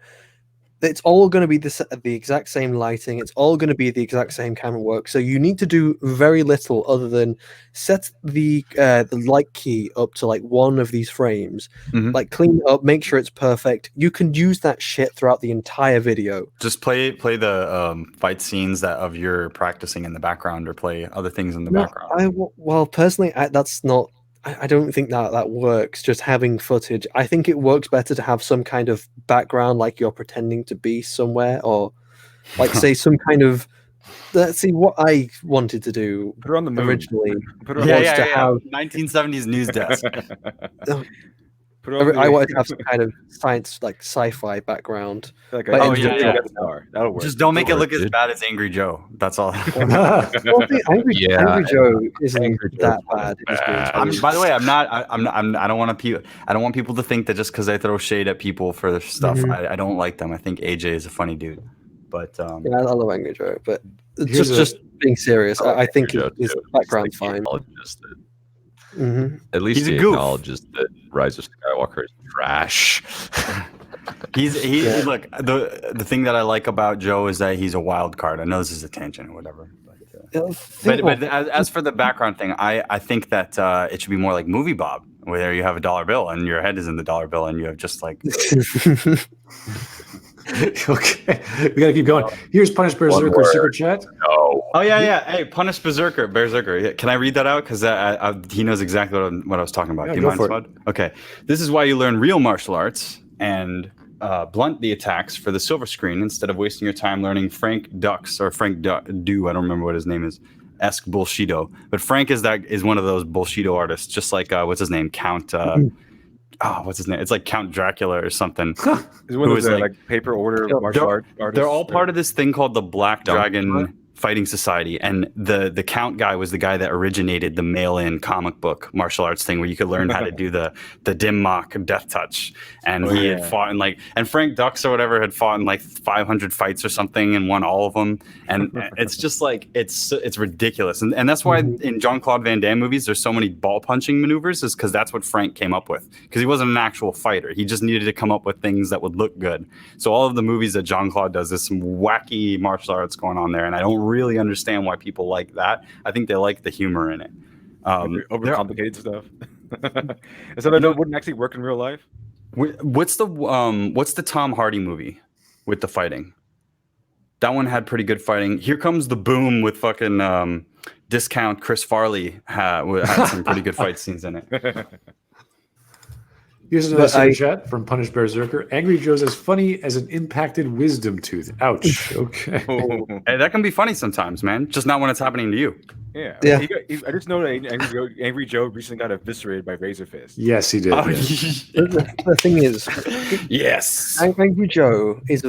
it's all going to be the exact same lighting. It's all going to be the exact same camera work. So you need to do very little other than set the light key up to like one of these frames, like clean it up, make sure it's perfect. You can use that shit throughout the entire video. Just play the fight scenes that of your practicing in the background, or play other things in the background. Well, personally, that's not. I don't think that works, just having footage. I think it works better to have some kind of background, like you're pretending to be somewhere, or like say some kind of. Let's see what I wanted to do Put her on the moon. originally. Put her on have 1970s news desk. Put her on I wanted to have some kind of science, like sci-fi background. like but oh, in yeah, the- yeah. Star. That'll work. Just don't make it That'll look work, as dude. bad as Angry Joe. That's all. Well, Angry Joe isn't Angry Joe's that not bad. in his green bad. screen. By the way, I don't want people to think that just because I throw shade at people for their stuff, I don't like them. I think AJ is a funny dude, but Yeah, I love Angry Joe, but Here's just being serious, I think Joe, his too. background's He's like, fine. acknowledges that- Mm-hmm. At least He's a he goof. acknowledges that Rise of Skywalker is trash. look, the thing that I like about Joe is that he's a wild card. I know this is a tangent or whatever, but as for the background thing, I think that it should be more like Movie Bob, where you have a dollar bill and your head is in the dollar bill, and you have just like Okay, we gotta keep going. Here's Punish Berserker word. super chat. No. Oh yeah. Hey, Punish Berserker. Can I read that out? Because he knows exactly what I was talking about. Yeah, Do you go mind, for it. Spud? Okay. This is why you learn real martial arts and blunt the attacks for the silver screen instead of wasting your time learning Frank Dux or Frank Do. I don't remember what his name is. Esque bullshido. But Frank is one of those bullshido artists, just like what's his name, Count. What's his name? It's like Count Dracula or something. Is one Who of is those like- like paper order martial artists? They're all part of this thing called the Black Dumb. Dragon Fighting Society, and the Count guy was the guy that originated the mail-in comic book martial arts thing, where you could learn how to do the dim mock death touch, and he had fought in and Frank Dux or whatever had fought in like 500 fights or something and won all of them, and it's just like it's ridiculous, and that's why in Jean-Claude Van Damme movies there's so many ball punching maneuvers, is because that's what Frank came up with, because he wasn't an actual fighter. He just needed to come up with things that would look good. So all of the movies that Jean-Claude does, there's some wacky martial arts going on there, and I don't really understand why people like that. I think they like the humor in it. Overcomplicated stuff. So that wouldn't actually work in real life. What's the Tom Hardy movie with the fighting? That one had pretty good fighting. Here Comes the Boom with fucking discount Chris Farley had some pretty good fight scenes in it. Here's another super chat from Punish Berserker. Angry Joe's as funny as an impacted wisdom tooth. Ouch. Okay. Hey, that can be funny sometimes, man. Just not when it's happening to you. Yeah. Yeah. I just know that Angry Joe recently got eviscerated by Razor Fist. Yes, he did. Oh, yes. The thing is, yes. Angry Joe is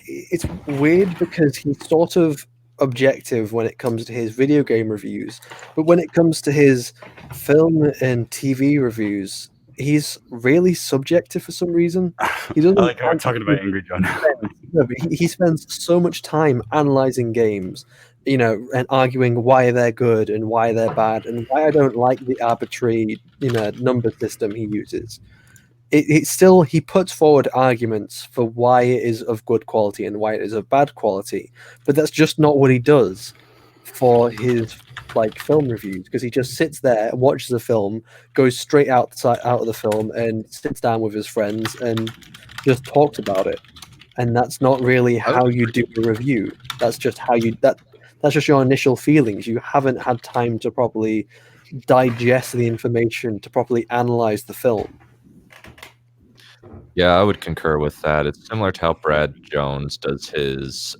it's weird because he's sort of objective when it comes to his video game reviews, but when it comes to his film and TV reviews, he's really subjective for some reason. He doesn't. I like how we're talking about Angry Joe now. No, but he spends so much time analyzing games, and arguing why they're good and why they're bad and why I don't like the arbitrary, number system he uses. He puts forward arguments for why it is of good quality and why it is of bad quality, but that's just not what he does for his film reviews, because he just sits there and watches a film, goes straight out of the film and sits down with his friends and just talks about it. And that's not really how you do a review. That's just that's just your initial feelings. You haven't had time to properly digest the information, to properly analyze the film. Yeah, I would concur with that. It's similar to how Brad Jones does his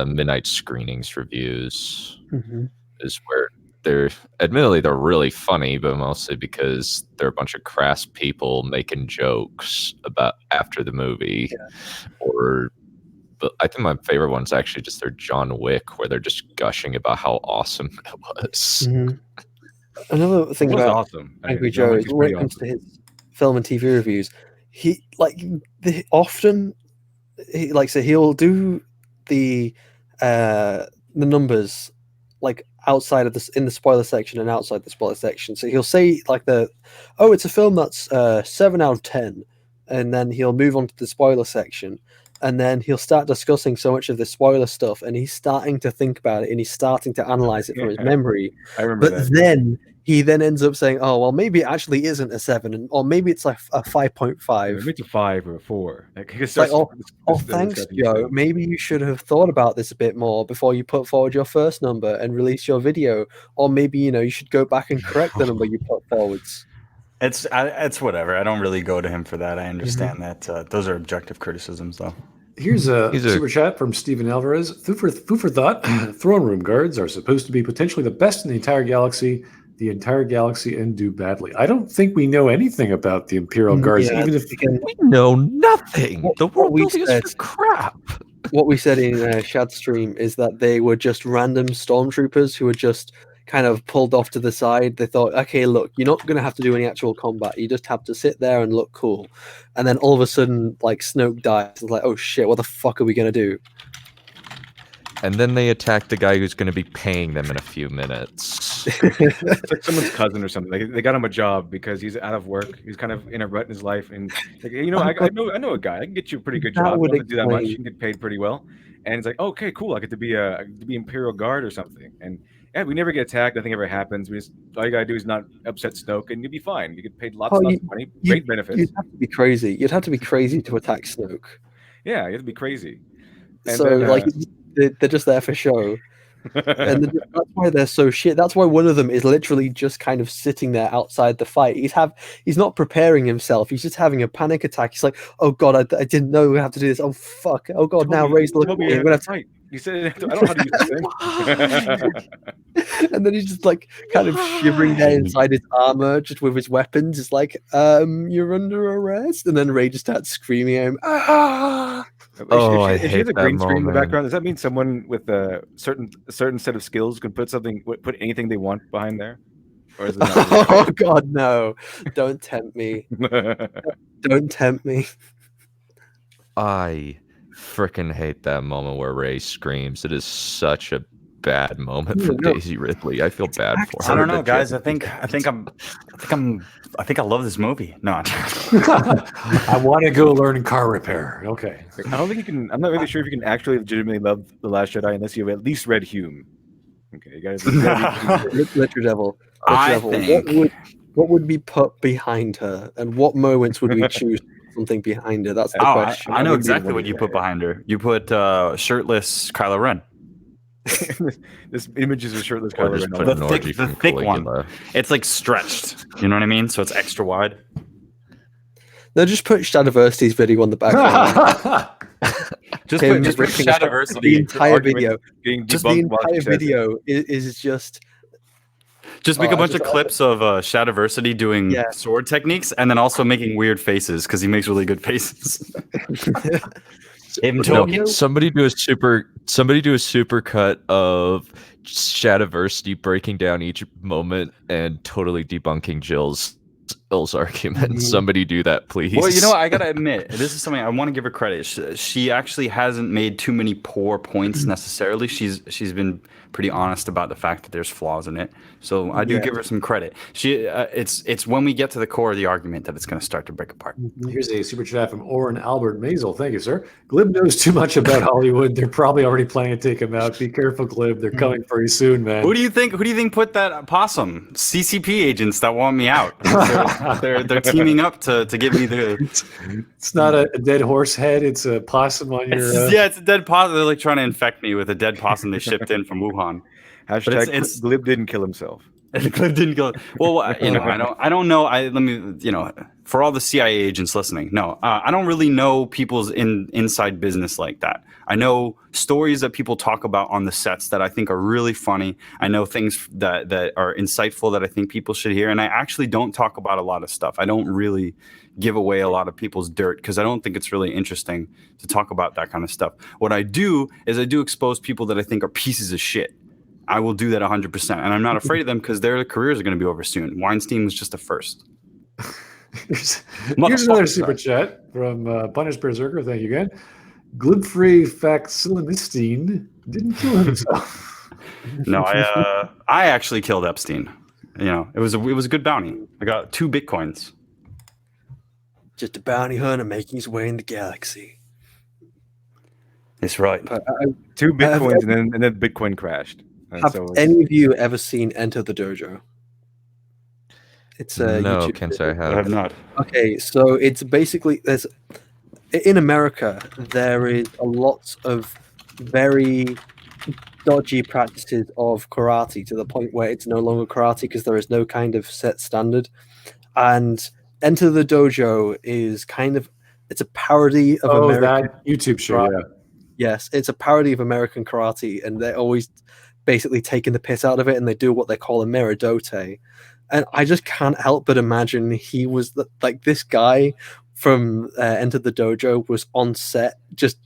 midnight screenings reviews. Mm-hmm. Is where they're really funny, but mostly because they're a bunch of crass people making jokes about after the movie. But I think my favorite one's actually just their John Wick, where they're just gushing about how awesome it was. Mm-hmm. Another thing It was about awesome. Angry Joe is when it comes to his film and TV reviews, he'll do the numbers outside of this in the spoiler section and outside the spoiler section. So he'll say it's a film that's 7 out of 10, and then he'll move on to the spoiler section, and then he'll start discussing so much of the spoiler stuff, and he's starting to think about it, and he's starting to analyze it from his memory. I remember But that. then he then ends up saying, "Oh, well, maybe it actually isn't a 7, or maybe it's like a 5.5." Maybe it's a 5 or a 4. Like, It's like, thanks, Joe. Maybe you should have thought about this a bit more before you put forward your first number and release your video. Or maybe, you should go back and correct the number you put forwards. It's whatever. I don't really go to him for that. I understand that those are objective criticisms, though. Here's a super chat from Stephen Alvarez. Food for thought. Throne room guards are supposed to be potentially the best in the entire galaxy. The entire galaxy and do badly. I don't think we know anything about the Imperial Guards, even if we know nothing. The world building is for crap. What we said in Shad's stream is that they were just random stormtroopers who were just kind of pulled off to the side. They thought, okay, look, you're not going to have to do any actual combat. You just have to sit there and look cool. And then all of a sudden, like, Snoke dies. It's like, oh shit, what the fuck are we going to do? And then they attack the guy who's going to be paying them in a few minutes. It's like someone's cousin or something. Like, they got him a job because he's out of work. He's kind of in a rut in his life, and like, I know a guy. I can get you a pretty good job. You don't have to do that much. You can get paid pretty well. And it's like, okay, cool. I get to be Imperial Guard or something. And yeah, we never get attacked. Nothing ever happens. All you gotta do is not upset Snoke, and you'll be fine. You get paid lots of money, great benefits. You'd have to be crazy. You'd have to be crazy to attack Snoke. Yeah, you have to be crazy. And so, then, they're just there for show. And that's why they're so shit. That's why one of them is literally just kind of sitting there outside the fight. He's not preparing himself. He's just having a panic attack. He's like, oh god, I didn't know we have to do this. Oh fuck. Oh god, now Rey's looking at me. I'm gonna have to fight. You said I don't know how to use this thing. And then he's just like kind of shivering there inside his armor, just with his weapons. It's like, you're under arrest. And then Rey just starts screaming at him. Ah! I hate the that green screen in the moment. background. Does that mean someone with a certain set of skills can put anything they want behind there? Or is it not oh god, no! Don't tempt me. Don't tempt me. I freaking hate that moment where Rey screams. It is such a bad moment for Daisy Ridley. I feel bad for her. I don't know, guys. I think I love this movie. No, I want to go learn car repair. Okay. I don't think you can. I'm not really sure if you can actually legitimately love The Last Jedi unless you've at least read Hume. Okay, you guys. LiteratureDevil. What would be put behind her, and what moments would we choose something behind her? That's the question. I know exactly what you put behind her. You put shirtless Kylo Ren. This image is a shirtless Or Kylo just Ren. put an orgy the from thick Caligula. one. It's like stretched. You know what I mean? So it's extra wide. No, just put Shadiversity's video on the background. Just Him put ripping Shadiversity. the entire video. Being Just the debunked while she entire says it. video is just. Just make a bunch of clips of Shadiversity doing sword techniques, and then also making weird faces because he makes really good faces. Him talking. No, somebody do a super cut of Shadiversity breaking down each moment and totally debunking Jill's argument. Somebody do that, please. Well, you know what? I gotta admit, this is something I want to give her credit. She actually hasn't made too many poor points necessarily. She's been pretty honest about the fact that there's flaws in it. So I do give her some credit. It's when we get to the core of the argument that it's going to start to break apart. Here's a super chat from Oren Albert Mazel. Thank you, sir. Glib knows too much about Hollywood. They're probably already planning to take him out. Be careful, Glib. They're coming for you soon, man. Who do you think put that possum? CCP agents that want me out. They're teaming up to give me the. It's not a dead horse head. It's a possum on your. Yeah, it's a dead possum. They're like trying to infect me with a dead possum they shipped in from Wuhan. Hashtag it's Glib didn't kill himself. Glib didn't go. Well, I don't know. Let me, for all the CIA agents listening, no, I don't really know people's inside business like that. I know stories that people talk about on the sets that I think are really funny. I know things that are insightful that I think people should hear. And I actually don't talk about a lot of stuff. I don't really give away a lot of people's dirt because I don't think it's really interesting to talk about that kind of stuff. What I do is I do expose people that I think are pieces of shit. I will do that 100%. And I'm not afraid of them because their careers are going to be over soon. Weinstein was just the first. Here's another super chat from Punished Berserker. Thank you again. Glib-free Facsimile didn't kill himself. No, I actually killed Epstein. It was a good bounty. I got 2 Bitcoins. just a bounty hunter making his way in the galaxy. That's right. But, 2 Bitcoins and then Bitcoin crashed. And have so it's- any of you ever seen Enter the Dojo? It's a No, YouTube can't say I video. I have not. Okay, so it's basically in America there is a lot of very dodgy practices of karate to the point where it's no longer karate because there is no kind of set standard. And Enter the Dojo is it's a parody of American that YouTube show, karate. yeah. Yes, it's a parody of American karate, and they're always basically taking the piss out of it, and they do what they call a miradote. And I just can't help but imagine he was like this guy from Enter the Dojo was on set just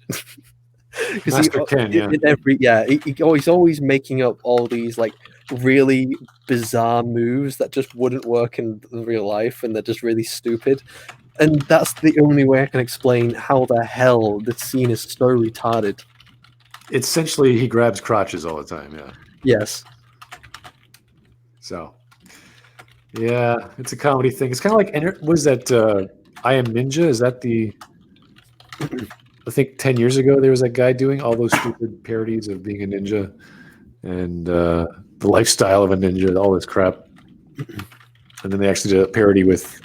because Master Ken, yeah. he's always making up all these like really bizarre moves that just wouldn't work in real life, and they're just really stupid. And that's the only way I can explain how the hell the scene is so retarded. Essentially, he grabs crotches all the time, yeah. Yes. So, yeah, it's a comedy thing. It's kind of like, was that I Am Ninja? Is that I think 10 years ago, there was that guy doing all those stupid parodies of being a ninja and the lifestyle of a ninja, all this crap. And then they actually did a parody with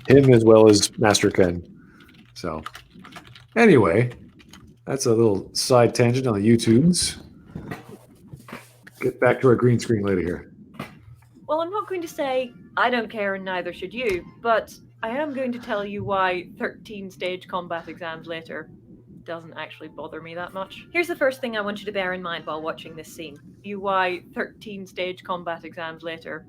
him as well as Master Ken. So, anyway, that's a little side tangent on the YouTubes. Get back to our green screen later here. Well, I'm not going to say I don't care and neither should you, but I am going to tell you why 13 stage combat exams later doesn't actually bother me that much. Here's the first thing I want you to bear in mind while watching this scene. Why 13 stage combat exams later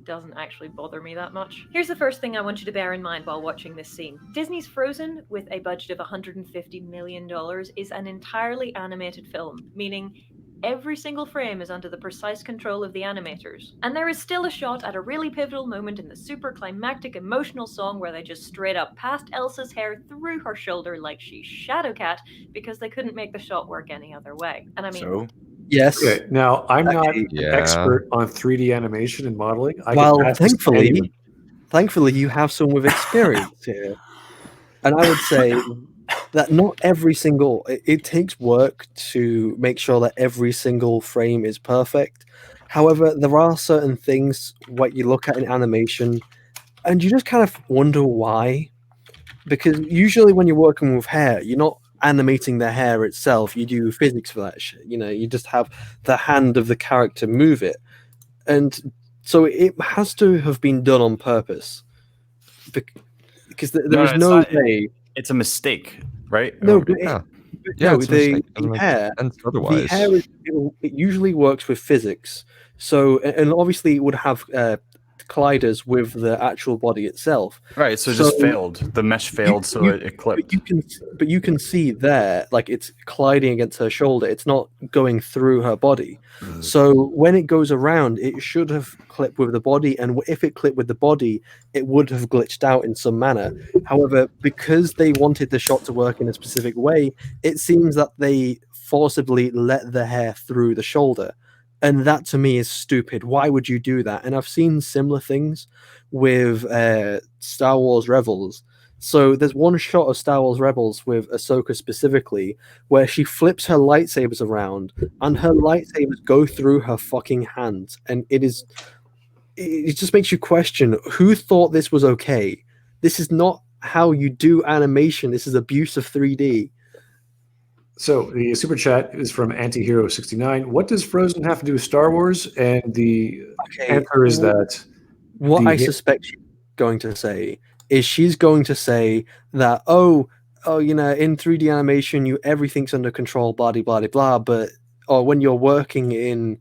doesn't actually bother me that much. Here's the first thing I want you to bear in mind while watching this scene. Disney's Frozen, with a budget of $150 million, is an entirely animated film, meaning every single frame is under the precise control of the animators. And there is still a shot at a really pivotal moment in the super climactic emotional song where they just straight up passed Elsa's hair through her shoulder like she's Shadowcat because they couldn't make the shot work any other way. And I mean, So Yes. Okay, now I'm not an Yeah. expert on 3D animation and modeling. I can Well, ask this to anyone. thankfully, you have some with experience here. And I would say that not every single it takes work to make sure that every single frame is perfect. However, there are certain things what you look at in animation and you just kind of wonder why. Because usually when you're working with hair, you're not animating the hair itself, you do physics for that shit. You just have the hand of the character move it. And so it has to have been done on purpose. Because there is no way. It's a mistake, right? No, Or- but Yeah. no, it's a mistake. Doesn't make hair. sense The otherwise. hair it usually works with physics. So, and obviously it would have colliders with the actual body itself. Right, so it just failed. The mesh failed, so it clipped. But you can see there, like it's colliding against her shoulder. It's not going through her body. So when it goes around, it should have clipped with the body. And if it clipped with the body, it would have glitched out in some manner. However, because they wanted the shot to work in a specific way, it seems that they forcibly let the hair through the shoulder. And that to me is stupid. Why would you do that? And I've seen similar things with Star Wars Rebels. So there's one shot of Star Wars Rebels with Ahsoka specifically where she flips her lightsabers around and her lightsabers go through her fucking hands. And it just makes you question who thought this was okay. This is not how you do animation. This is abuse of 3D. So the super chat is from Antihero69. What does Frozen have to do with Star Wars? And the answer is that what I suspect she's going to say is she's going to say that in 3D animation everything's under control, blah blah blah, but when you're working in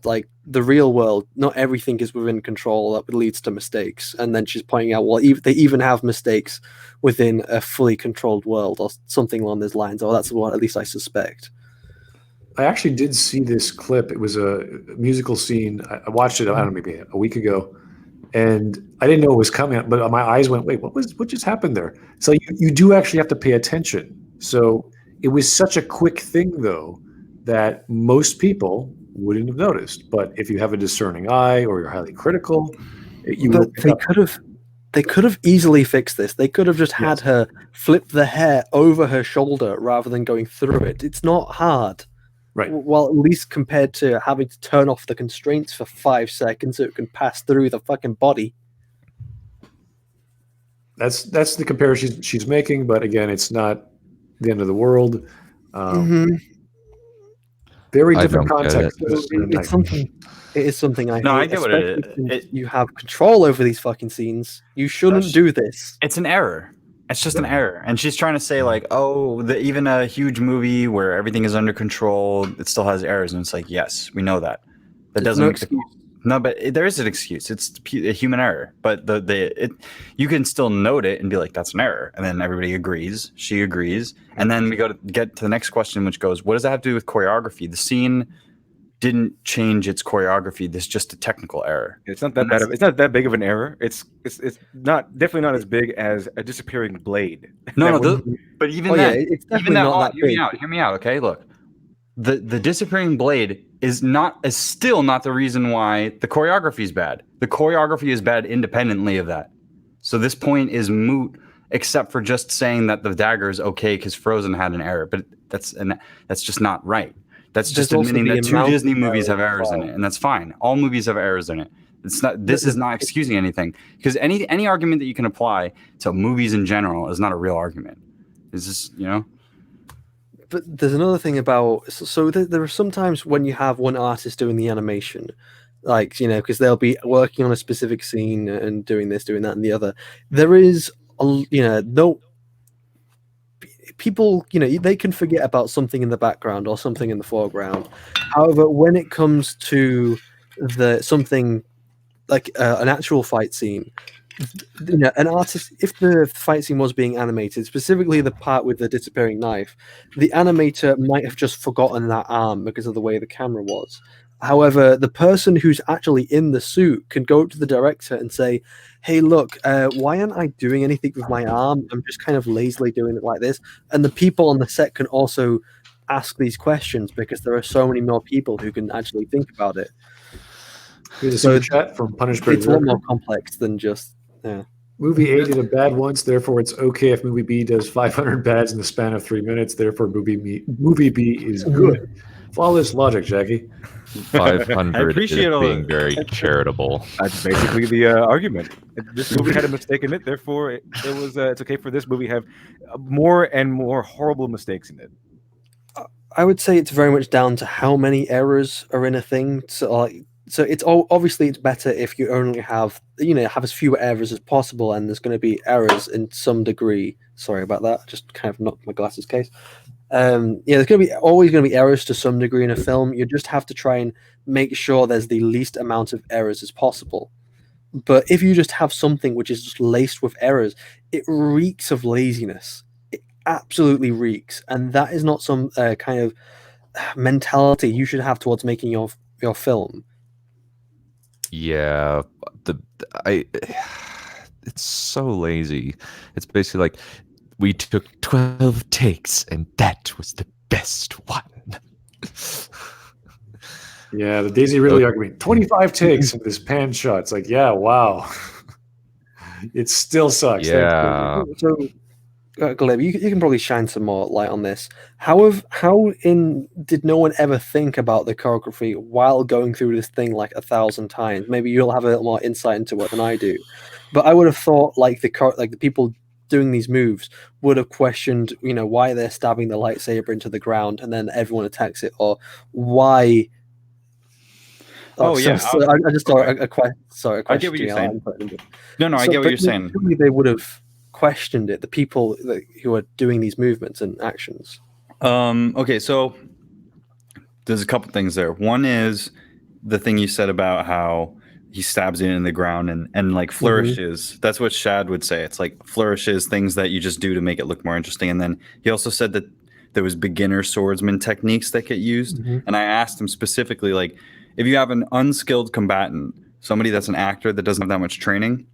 like the real world, not everything is within control. That leads to mistakes. And then she's pointing out, they even have mistakes within a fully controlled world, or something along those lines. Or that's what at least I suspect. I actually did see this clip. It was a musical scene. I watched it, I don't know, maybe a week ago, and I didn't know it was coming, but my eyes went, wait, what just happened there? So you do actually have to pay attention. So it was such a quick thing, though, that most people wouldn't have noticed. But if you have a discerning eye or you're highly critical, they could have easily fixed this. They could have just had her flip the hair over her shoulder rather than going through it. It's not hard. Right. Well, at least compared to having to turn off the constraints for 5 seconds so it can pass through the fucking body. That's the comparison she's making, but again, it's not the end of the world. Very different context. It's something. It is something I hate. I get what it is. You have control over these fucking scenes. You shouldn't do this. It's an error. It's just an error. And she's trying to say, like, oh, even a huge movie where everything is under control, it still has errors. And it's like, yes, we know that. That doesn't make no, but there is an excuse. It's a human error. But you can still note it and be like, that's an error. And then everybody agrees. She agrees. And then we get to the next question, which goes, what does that have to do with choreography? The scene didn't change its choreography. This is just a technical error. It's not that bad. It's not that big of an error. It's definitely not as big as a disappearing blade. But even that, it's definitely not that big. Hear me out. Okay, look, the disappearing blade is still not the reason why the choreography is bad. The choreography is bad independently of that. So this point is moot, except for just saying that the dagger is okay because Frozen had an error. But that's just not right. That's just admitting that 2 Disney movies have errors in it, and that's fine. All movies have errors in it. It's not. This is not excusing anything, because any argument that you can apply to movies in general is not a real argument. It's just, But there's another thing about there are sometimes when you have one artist doing the animation, like because they'll be working on a specific scene and doing this, doing that, and the other. There is people, they can forget about something in the background or something in the foreground. However, when it comes to something like an actual fight scene, an artist, if the fight scene was being animated, specifically the part with the disappearing knife, the animator might have just forgotten that arm because of the way the camera was. However, the person who's actually in the suit can go up to the director and say, hey, look, why aren't I doing anything with my arm? I'm just kind of lazily doing it like this. And the people on the set can also ask these questions because there are so many more people who can actually think about it. Here's a super chat from Punished by It's a lot more complex than just... Movie A did a bad once, therefore it's okay if movie B does 500 bads in the span of 3 minutes, therefore movie B is good. Flawless logic, Jackie. 500 is being very charitable. That's basically the argument. This movie had a mistake in it, therefore it's okay for this movie to have more and more horrible mistakes in it. I would say it's very much down to how many errors are in a thing. So it's obviously it's better if you only have as few errors as possible, and there's going to be errors in some degree. Sorry about that. Just kind of knocked my glasses case. There's always going to be errors to some degree in a film. You just have to try and make sure there's the least amount of errors as possible. But if you just have something which is just laced with errors, it reeks of laziness. It absolutely reeks, and that is not some kind of mentality you should have towards making your film. Yeah, it's so lazy. It's basically like, we took 12 takes and that was the best one. Yeah, the Daisy Ridley argument. 25 takes in this pan shot. It's like, yeah, wow. It still sucks. Yeah. So, Glib, you can probably shine some more light on this. Did no one ever think about the choreography while going through this thing like 1,000 times? Maybe you'll have a little more insight into it than I do. But I would have thought the people doing these moves would have questioned, why they're stabbing the lightsaber into the ground and then everyone attacks it, or why. I just saw a question. I get what you're saying. I get what you're saying. They would have questioned it, the people who are doing these movements and actions. Okay, so there's a couple things there. One is the thing you said about how he stabs it in the ground and like flourishes. That's what Shad would say. It's like flourishes, things that you just do to make it look more interesting. And then he also said that there was beginner swordsman techniques that get used. And I asked him specifically, like, if you have an unskilled combatant, somebody that's an actor that doesn't have that much training,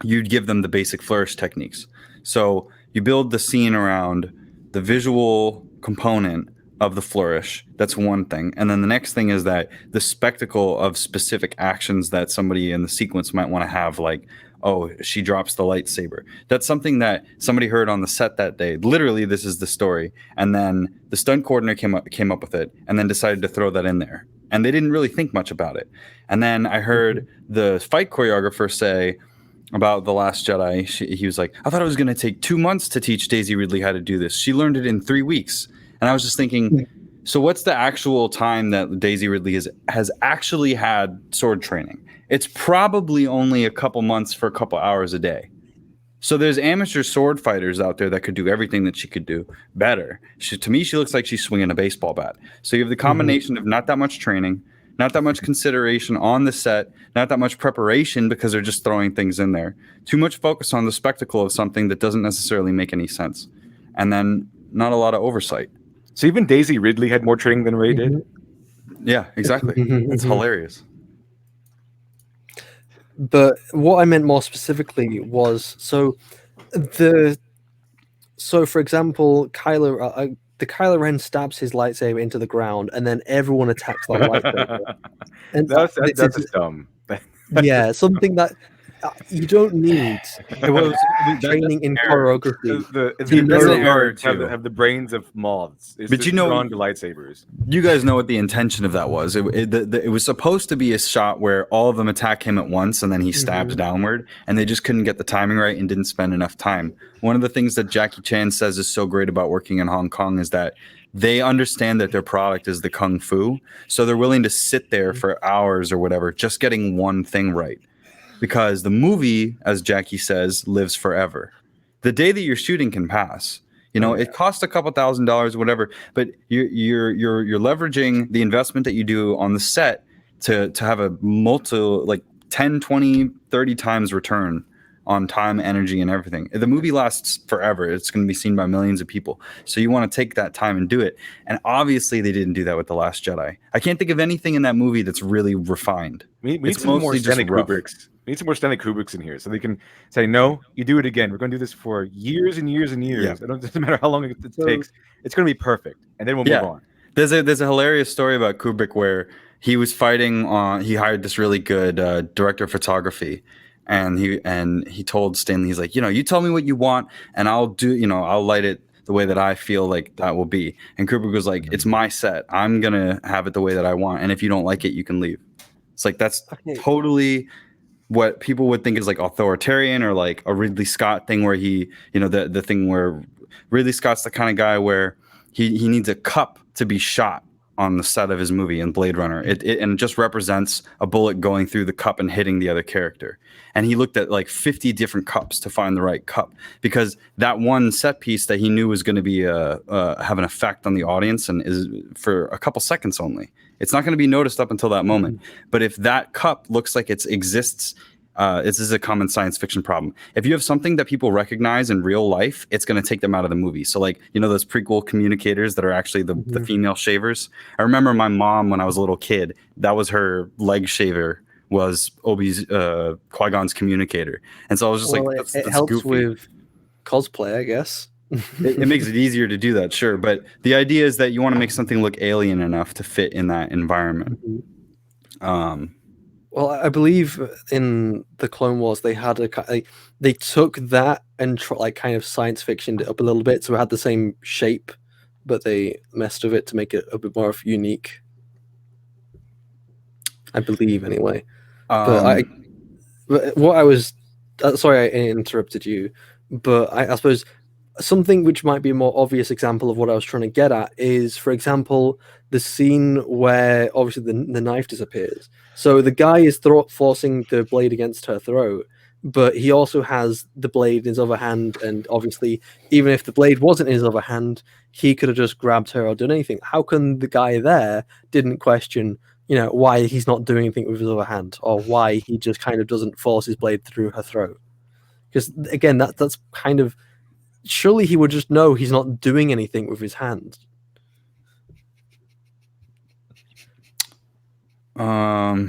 you'd give them the basic flourish techniques. So you build the scene around the visual component of the flourish. That's one thing. And then the next thing is that the spectacle of specific actions that somebody in the sequence might want to have, like, oh, she drops the lightsaber. That's something that somebody heard on the set that day. Literally, this is the story. And then the stunt coordinator came up with it and then decided to throw that in there. And they didn't really think much about it. And then I heard the fight choreographer say about The Last Jedi, he was like, I thought it was going to take 2 months to teach Daisy Ridley how to do this. She learned it in 3 weeks. And I was just thinking, so what's the actual time that Daisy Ridley has actually had sword training? It's probably only a couple months for a couple hours a day. So there's amateur sword fighters out there that could do everything that she could do better. To me, she looks like she's swinging a baseball bat. So you have the combination of not that much training, not that much consideration on the set, not that much preparation because they're just throwing things in there. Too much focus on the spectacle of something that doesn't necessarily make any sense. And then not a lot of oversight. So even Daisy Ridley had more training than Rey did? Yeah, exactly. It's hilarious. But what I meant more specifically was, so for example, the Kylo Ren stabs his lightsaber into the ground, and then everyone attacks that lightsaber. And That's just dumb. Yeah, something that you don't need. It was training in choreography. It's an error to have the brains of moths. It's but just drawn to lightsabers. You guys know what the intention of that was. It was supposed to be a shot where all of them attack him at once, and then he stabs downward, and they just couldn't get the timing right and didn't spend enough time. One of the things that Jackie Chan says is so great about working in Hong Kong is that they understand that their product is the kung fu, so they're willing to sit there for hours or whatever, just getting one thing right. Because the movie, as Jackie says, lives forever. The day that you're shooting can pass. You know, it costs a couple $1,000s or whatever, but you're leveraging the investment that you do on the set to have a 10, 20, 30 times return on time, energy, and everything. The movie lasts forever. It's going to be seen by millions of people. So you want to take that time and do it. And obviously they didn't do that with The Last Jedi. I can't think of anything in that movie that's really refined. We need some more Stanley Kubricks. We need some more Stanley Kubricks in here so they can say, no, you do it again. We're going to do this for years and years and years. Yeah. It doesn't matter how long it takes. It's going to be perfect. And then we'll move on. There's a hilarious story about Kubrick where he was fighting on, he hired this really good director of photography. And he told Stanley, he's like, you tell me what you want and I'll light it the way that I feel like that will be. And Kubrick was like, it's my set. I'm going to have it the way that I want. And if you don't like it, you can leave. It's like, that's totally what people would think is like authoritarian or like a Ridley Scott thing where he, the thing where Ridley Scott's the kind of guy where he needs a cup to be shot on the set of his movie in Blade Runner. It just represents a bullet going through the cup and hitting the other character. And he looked at like 50 different cups to find the right cup because that one set piece that he knew was going to be have an effect on the audience and is for a couple seconds only. It's not going to be noticed up until that moment. But if that cup looks like it exists, this is a common science fiction problem. If you have something that people recognize in real life, it's going to take them out of the movie. So like, those prequel communicators that are actually the female shavers. I remember my mom when I was a little kid, that was her leg shaver was Qui-Gon's communicator. And so I was just that's it helps goofy. With cosplay, I guess. It makes it easier to do that, sure. But the idea is that you want to make something look alien enough to fit in that environment. Well, I believe in the Clone Wars they had they took that and kind of science fictioned it up a little bit, so it had the same shape, but they messed with it to make it a bit more unique. I believe, anyway. But what I was sorry I interrupted you, but I suppose something which might be a more obvious example of what I was trying to get at is, for example, the scene where obviously the knife disappears. So the guy is forcing the blade against her throat, but he also has the blade in his other hand, and obviously, even if the blade wasn't in his other hand, he could have just grabbed her or done anything. How come the guy there didn't question, why he's not doing anything with his other hand, or why he just kind of doesn't force his blade through her throat? Because again, that's kind of, surely he would just know he's not doing anything with his hand. I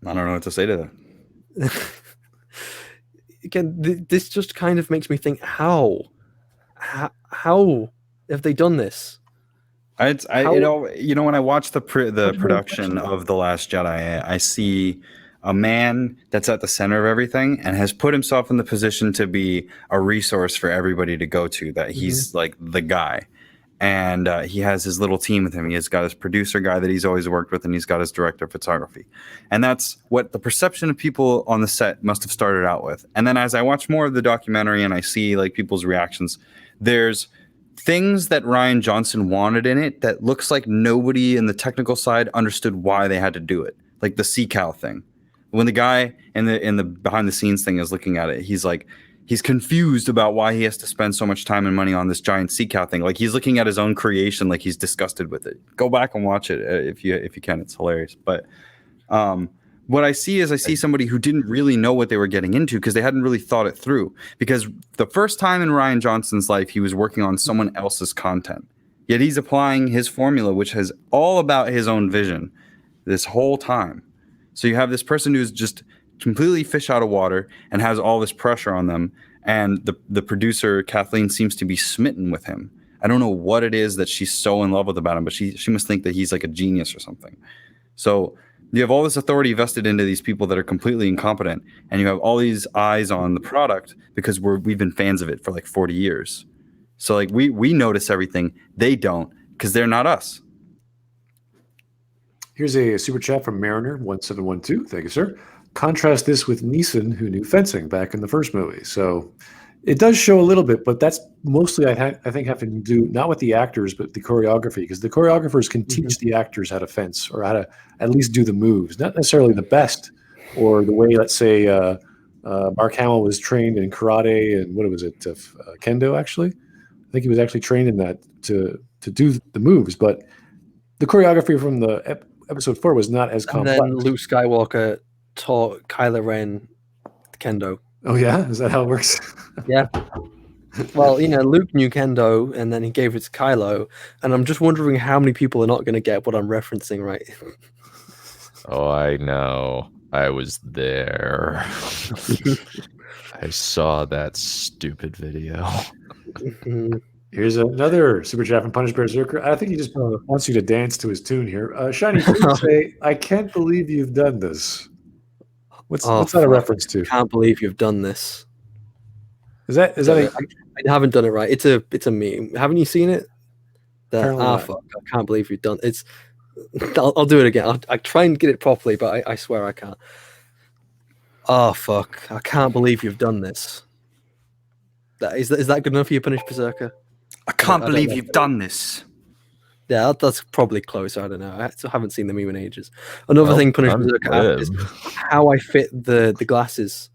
don't know what to say to that. Again, this just kind of makes me think, how have they done this? When I watch the production of The Last Jedi, I see a man that's at the center of everything and has put himself in the position to be a resource for everybody to go to, that he's like the guy. And he has his little team with him. He has got his producer guy that he's always worked with, and he's got his director of photography. And that's what the perception of people on the set must have started out with. And then as I watch more of the documentary and I see like people's reactions, there's things that Rian Johnson wanted in it that looks like nobody in the technical side understood why they had to do it. Like the sea cow thing. When the guy in the behind the scenes thing is looking at it, he's like, he's confused about why he has to spend so much time and money on this giant sea cow thing. Like he's looking at his own creation, like he's disgusted with it. Go back and watch it if you can. It's hilarious. But what I see is somebody who didn't really know what they were getting into because they hadn't really thought it through. Because the first time in Rian Johnson's life, he was working on someone else's content. Yet he's applying his formula, which is all about his own vision this whole time. So you have this person who's just completely fish out of water and has all this pressure on them. And the producer, Kathleen, seems to be smitten with him. I don't know what it is that she's so in love with about him, but she must think that he's like a genius or something. So you have all this authority vested into these people that are completely incompetent. And you have all these eyes on the product because we've been fans of it for like 40 years. So like we notice everything. They don't because they're not us. Here's a super chat from Mariner1712. Thank you, sir. Contrast this with Neeson, who knew fencing back in the first movie. So it does show a little bit, but that's mostly, I think, have to do not with the actors, but the choreography, because the choreographers can teach the actors how to fence or how to at least do the moves, not necessarily the best or the way, let's say, Mark Hamill was trained in karate and what was it, kendo, actually? I think he was actually trained in that to do the moves, but the choreography from the episode 4 was not as complex. And then Luke Skywalker taught Kylo Ren kendo. Oh yeah, is that how it works? Yeah. Well, Luke knew kendo, and then he gave it to Kylo, and I'm just wondering how many people are not going to get what I'm referencing, right? Oh, I know. I was there. I saw that stupid video. Here's another super chat from Punished Berserker. I think he just wants you to dance to his tune here. Shiny, please say, "I can't believe you've done this." What's that a reference to? Can't believe you've done this. Is that I haven't done it right. It's a meme. Haven't you seen it? Fuck! I can't believe you've done it. I'll do it again. I try and get it properly, but I swear I can't. Oh fuck! I can't believe you've done this. Is that good enough for you, Punished Berserker? I can't believe you've done this. Yeah, that's probably close. I don't know. I haven't seen the meme in ages. Another thing Punished Berserker is how I fit the glasses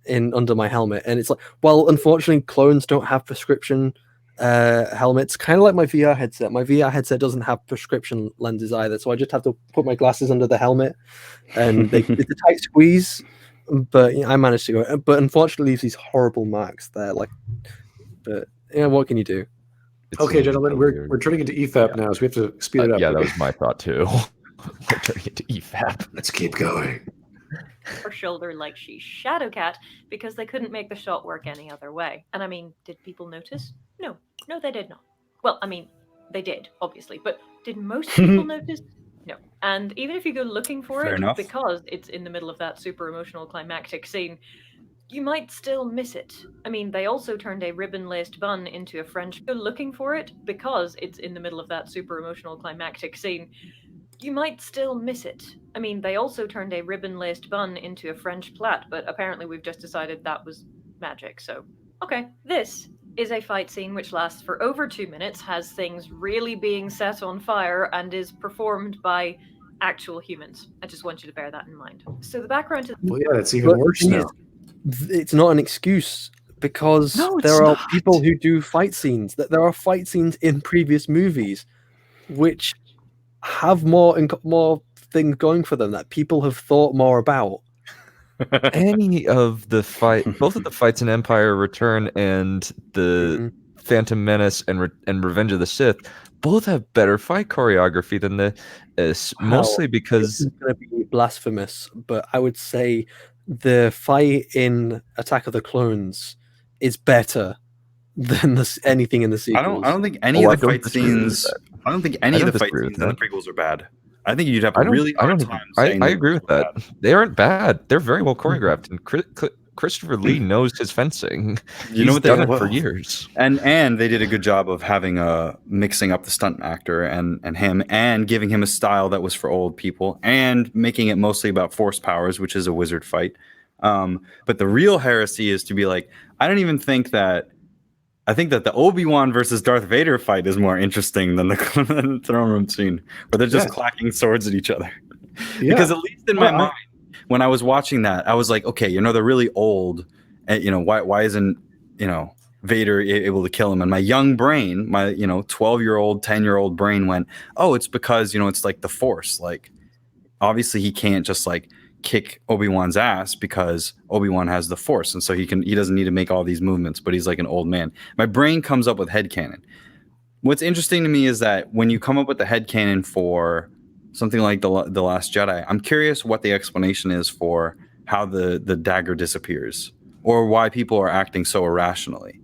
in under my helmet. And it's like, well, unfortunately, clones don't have prescription helmets. Kind of like my VR headset. My VR headset doesn't have prescription lenses either. So I just have to put my glasses under the helmet. And it's a tight squeeze. But I managed to go. But unfortunately, leaves these horrible marks there. But what can you do? Okay, gentlemen, we're turning into EFAP now, so we have to speed it up. Yeah, that was my thought too. We're turning into EFAP. Let's keep going. Her shoulder like she's Shadowcat because they couldn't make the shot work any other way. And I mean, did people notice? No, they did not. Well, I mean, they did, obviously, but did most people notice? No. And even if you go looking for Fair it, enough. because it's in the middle of that super emotional climactic scene, you might still miss it. I mean, they also turned a ribbon-laced bun into a French... Go looking for it, because it's in the middle of that super emotional climactic scene, you might still miss it. I mean, they also turned a ribbon-laced bun into a French plat, but apparently we've just decided that was magic, so... Okay, this is a fight scene which lasts for over 2 minutes, has things really being set on fire, and is performed by actual humans. I just want you to bear that in mind. So the background to... Well, yeah, that's even worse now. It's not an excuse because there are people who do fight scenes. There are fight scenes in previous movies which have more things going for them that people have thought more about. Any of the both of the fights in Empire Return and the Phantom Menace and Revenge of the Sith, both have better fight choreography than mostly because it's going to be blasphemous, but I would say the fight in Attack of the Clones is better than anything in the sequels. I don't think any of the fight scenes. I don't think any of the fight scenes in the prequels are bad. I think you'd have a really hard time saying I agree with that. They aren't bad. They're very well choreographed, and Christopher Lee knows his fencing. He's done it for years. And they did a good job of having mixing up the stunt actor and him, and giving him a style that was for old people, and making it mostly about force powers, which is a wizard fight. But the real heresy is to be like, I think that the Obi-Wan versus Darth Vader fight is more interesting than the throne room scene, where they're just clacking swords at each other. Because at least in my mind, when I was watching that, I was like, okay, they're really old. And, why isn't, Vader able to kill him? And my young brain, my, 12-year-old, 10-year-old brain went, oh, it's because, it's like the Force. Like, obviously he can't just like kick Obi-Wan's ass because Obi-Wan has the Force, and so he doesn't need to make all these movements, but he's like an old man. My brain comes up with headcanon. What's interesting to me is that when you come up with the headcanon for something like the Last Jedi, I'm curious what the explanation is for how the dagger disappears, or why people are acting so irrationally.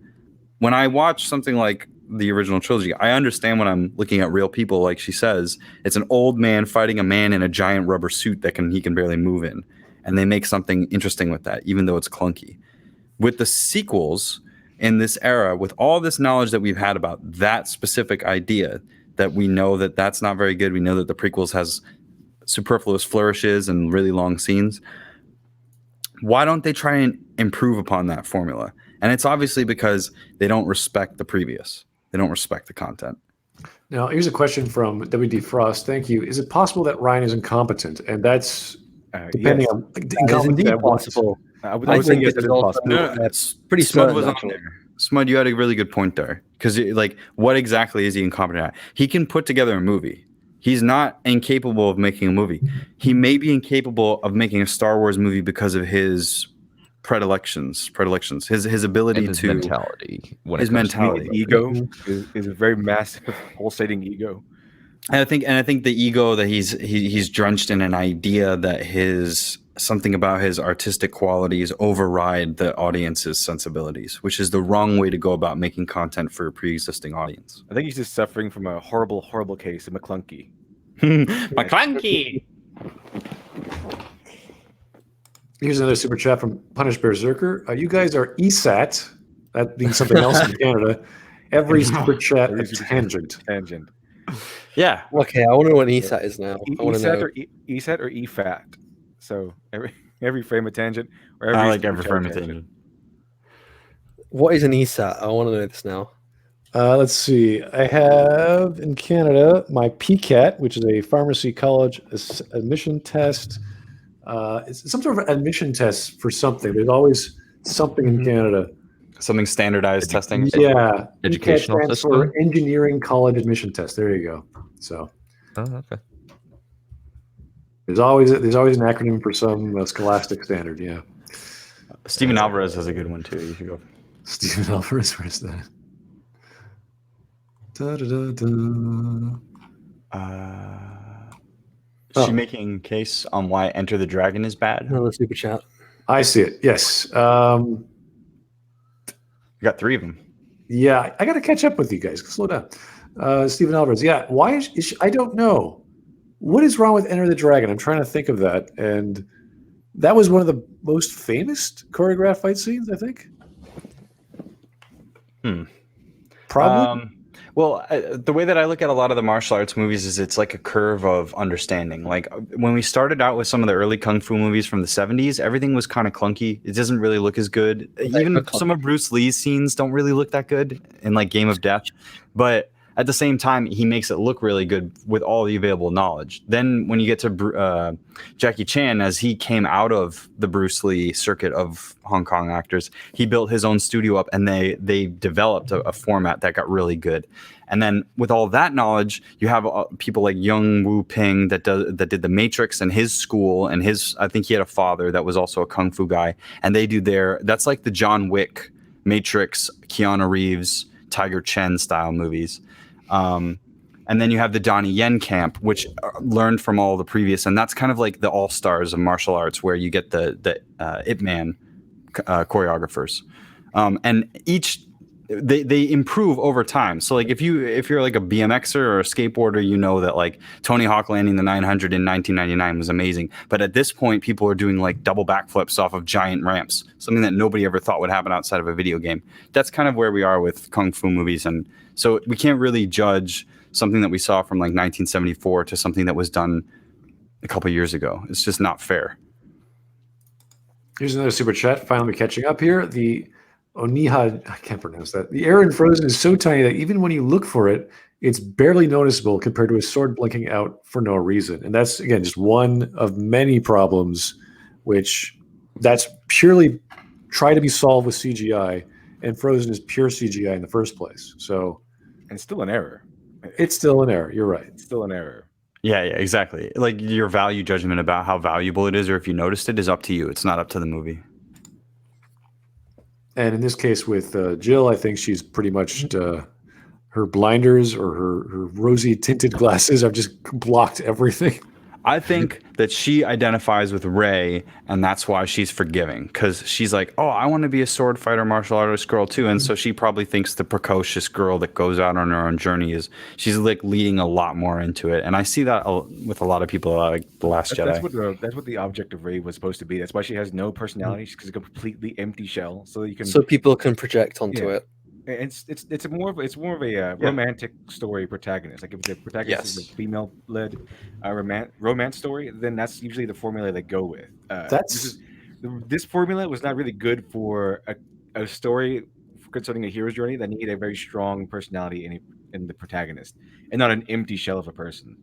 When I watch something like the original trilogy, I understand when I'm looking at real people, like she says, it's an old man fighting a man in a giant rubber suit that he can barely move in, and they make something interesting with that, even though it's clunky. With the sequels in this era, with all this knowledge that we've had about that specific idea, that we know that that's not very good, we know that the prequels has superfluous flourishes and really long scenes, why don't they try and improve upon that formula? And it's obviously because they don't respect the previous. They don't respect the content. Now, here's a question from WD Frost. Thank you. Is it possible that Ryan is incompetent? And that's depending on incompetent at what? Possible. I would say yes, it is possible. No, that's pretty Smud was on there. Smud, you had a really good point there. Because, like, what exactly is he incompetent at? He can put together a movie. He's not incapable of making a movie. He may be incapable of making a Star Wars movie because of his predilections, his ability and his mentality, ego is a very massive, pulsating ego. And I think the ego that he's drenched in an idea that something about his artistic qualities override the audience's sensibilities, which is the wrong way to go about making content for a pre-existing audience. I think he's just suffering from a horrible case of McClunky. McClunky. Here's another super chat from Punished Berserker. You guys are ESAT, that being something else in Canada. Every super chat a tangent. Yeah. Okay, I want to know what ESAT is now. ESAT or EFAT. So every frame a tangent. Or every frame a tangent. What is an ESAT? I want to know this now. Let's see. I have in Canada my PCAT, which is a pharmacy college admission test. It's some sort of admission test for something. There's always something in Canada. Something standardized testing. Yeah. Educational system. For engineering college admission test. There you go. So. Oh, okay. There's always an acronym for some scholastic standard. Yeah. Stephen Alvarez has a good one too. You should go. Stephen Alvarez, where's that? Is she making a case on why Enter the Dragon is bad? Another super chat. I see it. Yes. You got 3 of them. Yeah, I got to catch up with you guys. Slow down. Stephen Alvarez. Yeah. Why is she, I don't know. What is wrong with Enter the Dragon? I'm trying to think of that. And that was one of the most famous choreographed fight scenes, I think. Probably. Well, the way that I look at a lot of the martial arts movies is it's like a curve of understanding. Like when we started out with some of the early kung fu movies from the 70s, everything was kind of clunky. It doesn't really look as good. Even some of Bruce Lee's scenes don't really look that good in like Game of Death. But at the same time, he makes it look really good with all the available knowledge. Then when you get to Jackie Chan, as he came out of the Bruce Lee circuit of Hong Kong actors, he built his own studio up, and they developed a format that got really good. And then with all that knowledge, you have people like Yung Wu Ping that did The Matrix and his school, and I think he had a father that was also a kung fu guy, and they do that's like the John Wick, Matrix, Keanu Reeves, Tiger Chen style movies. And then you have the Donnie Yen camp, which learned from all the previous, and that's kind of like the all-stars of martial arts, where you get the Ip Man choreographers. And each they improve over time. So like if you're like a BMXer or a skateboarder, you know that like Tony Hawk landing the 900 in 1999 was amazing. But at this point, people are doing like double backflips off of giant ramps, something that nobody ever thought would happen outside of a video game. That's kind of where we are with kung fu movies, and so we can't really judge something that we saw from like 1974 to something that was done a couple of years ago. It's just not fair. Here's another super chat. Finally catching up here. The Oniha, I can't pronounce that. The air in Frozen is so tiny that even when you look for it, it's barely noticeable compared to a sword blinking out for no reason. And that's, again, just one of many problems, which that's purely try to be solved with CGI. And Frozen is pure CGI in the first place. So, and it's still an error. It's still an error. You're right. It's still an error. Yeah, exactly. Like your value judgment about how valuable it is or if you noticed it is up to you. It's not up to the movie. And in this case with Jill, I think she's pretty much her blinders or her rosy tinted glasses have just blocked everything. I think that she identifies with Rey, and that's why she's forgiving, because she's like, oh, I want to be a sword fighter, martial artist girl too. And so she probably thinks the precocious girl that goes out on her own journey she's like leading a lot more into it. And I see that with a lot of people like The Last Jedi. That's what the object of Rey was supposed to be. That's why she has no personality. She's a completely empty shell. So people can project onto it. It's more of a romantic story protagonist. Like if the protagonist is a female-led romance story, then that's usually the formula they go with. This formula was not really good for a story concerning a hero's journey that needed a very strong personality in the protagonist, and not an empty shell of a person.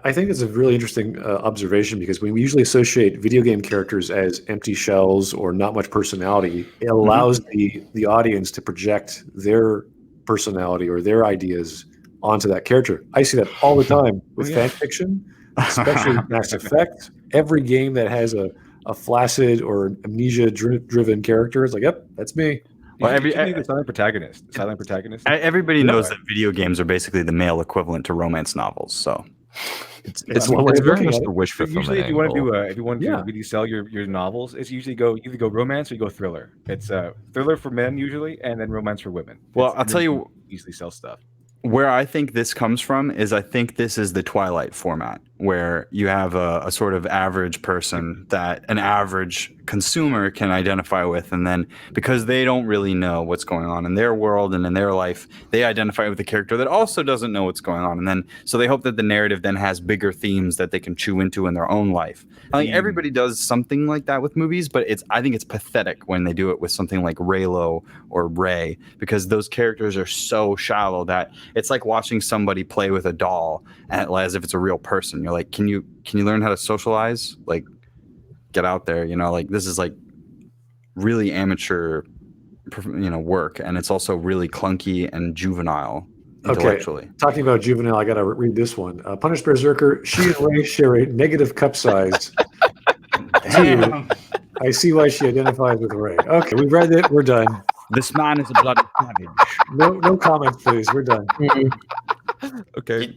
I think it's a really interesting observation, because when we usually associate video game characters as empty shells or not much personality, it allows the audience to project their personality or their ideas onto that character. I see that all the time with fan fiction, especially Mass Effect. Every game that has a flaccid or amnesia-driven character, it's like, yep, that's me. Well, the silent protagonist. Everybody knows that video games are basically the male equivalent to romance novels, so... It's very much the wish fulfillment. Usually, if you want to really sell your novels, it's usually either go romance or you go thriller. It's thriller for men usually, and then romance for women. Well, I'll tell you, easily sell stuff. Where I think this comes from is I think this is the Twilight format, where you have a sort of average person that an average consumer can identify with, and then because they don't really know what's going on in their world and in their life, they identify with a character that also doesn't know what's going on, and then so they hope that the narrative then has bigger themes that they can chew into in their own life. I think everybody does something like that with movies, but I think it's pathetic when they do it with something like Reylo or Rey, because those characters are so shallow that it's like watching somebody play with a doll as if it's a real person. You're like, can you learn how to socialize? Like, get out there, like this is like really amateur, work, and it's also really clunky and juvenile intellectually. Okay, talking about juvenile, I gotta read this one. Punished Berserker, she and Rey share a negative cup size. Damn. I see why she identifies with Rey. Okay, we've read it. We're done. This man is a bloody savage. No comments, please. We're done. Okay.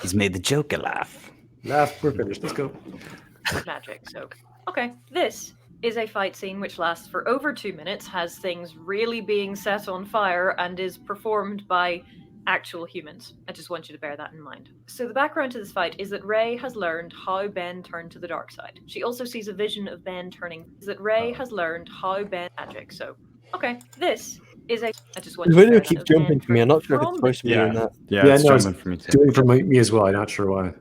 He's made the Joker laugh. We're finished. Let's go. Magic. So, okay, this is a fight scene which lasts for over 2 minutes, has things really being set on fire, and is performed by actual humans. I just want you to bear that in mind. So the background to this fight is that Rey has learned how Ben turned to the dark side. She also sees a vision of Ben turning. Magic. So, okay, this is a. I just want. The video keeps jumping for me. I'm not sure if it's supposed to be doing that. Yeah, it's jumping for me too. Doing for me as well. I'm not sure why.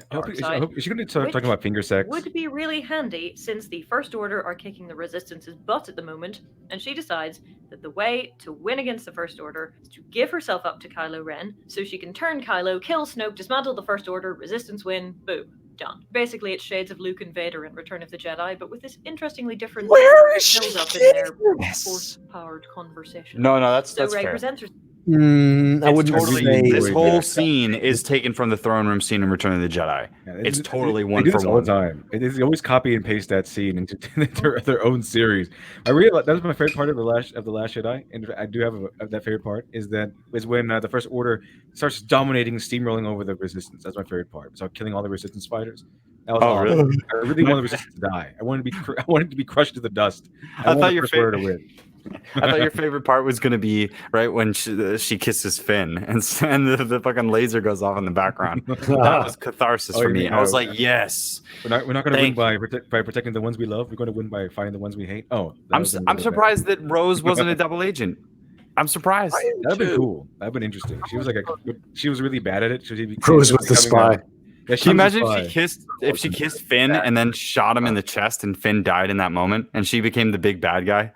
Is she going to start talking about finger sex? Would be really handy, since the First Order are kicking the Resistance's butt at the moment, and she decides that the way to win against the First Order is to give herself up to Kylo Ren, so she can turn Kylo, kill Snoke, dismantle the First Order, Resistance win, boom, done. Basically, it's shades of Luke and Vader in Return of the Jedi, but with this interestingly different build-up in their force-powered conversation. No, that's Rey fair. presents herself. I wouldn't say this whole scene is taken from the throne room scene in Return of the Jedi. Yeah, it's totally one for one. All the time. They always copy and paste that scene into their own series. I really that was my favorite part of the Last Jedi, and I do have that favorite part is when the First Order starts dominating, steamrolling over the Resistance. That's my favorite part. So killing all the Resistance fighters. That was Oh, awesome. really? I really wanted Resistance to die. I wanted to be crushed to the dust. I thought your favorite to win. I thought your favorite part was gonna be right when she kisses Finn and the fucking laser goes off in the background. That was catharsis for you me. mean, I was like, yes. We're not going to win Thank by protecting the ones we love. We're going to win by fighting the ones we hate. Oh, I'm surprised that Rose wasn't a double agent. I'm surprised. That'd been cool. That'd been interesting. She was she was really bad at it. Rose was the spy. Yeah, Can you imagine if if she kissed Finn and then shot him in the chest and Finn died in that moment and she became the big bad guy?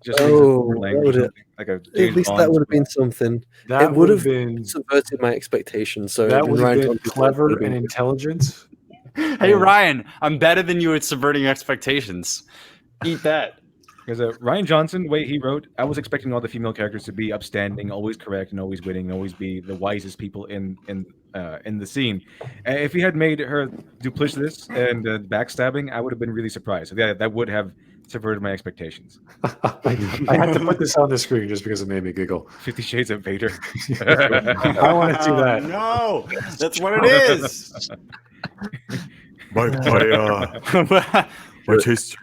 Just that at least that would have been something. That it would have been subverted my expectations. So that would have been Johnson clever would have and been intelligent. Hey Ryan, I'm better than you at subverting expectations. Eat that. Because Ryan Johnson, the way he wrote, I was expecting all the female characters to be upstanding, always correct, and always winning, and always be the wisest people in the scene. If he had made her duplicitous and backstabbing, I would have been really surprised. So yeah, that would have subverted my expectations. I had to put this on the screen just because it made me giggle. 50 Shades of Vader. I want to see that. No, that's what it is. My taste.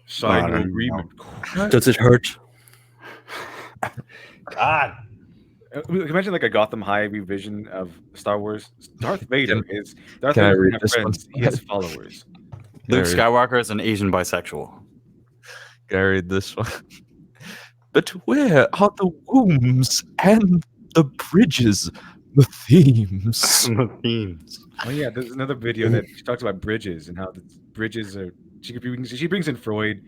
Sign agreement. Does it hurt? God. Imagine like a Gotham High revision of Star Wars. Darth Vader is Darth can I Vader read have this friends. one? He has followers. Luke Skywalker is an Asian bisexual. Can I read this one? But where are the wombs and the bridges, the themes? The themes. Oh yeah, there's another video that she talks about bridges and how the bridges are. She brings in Freud,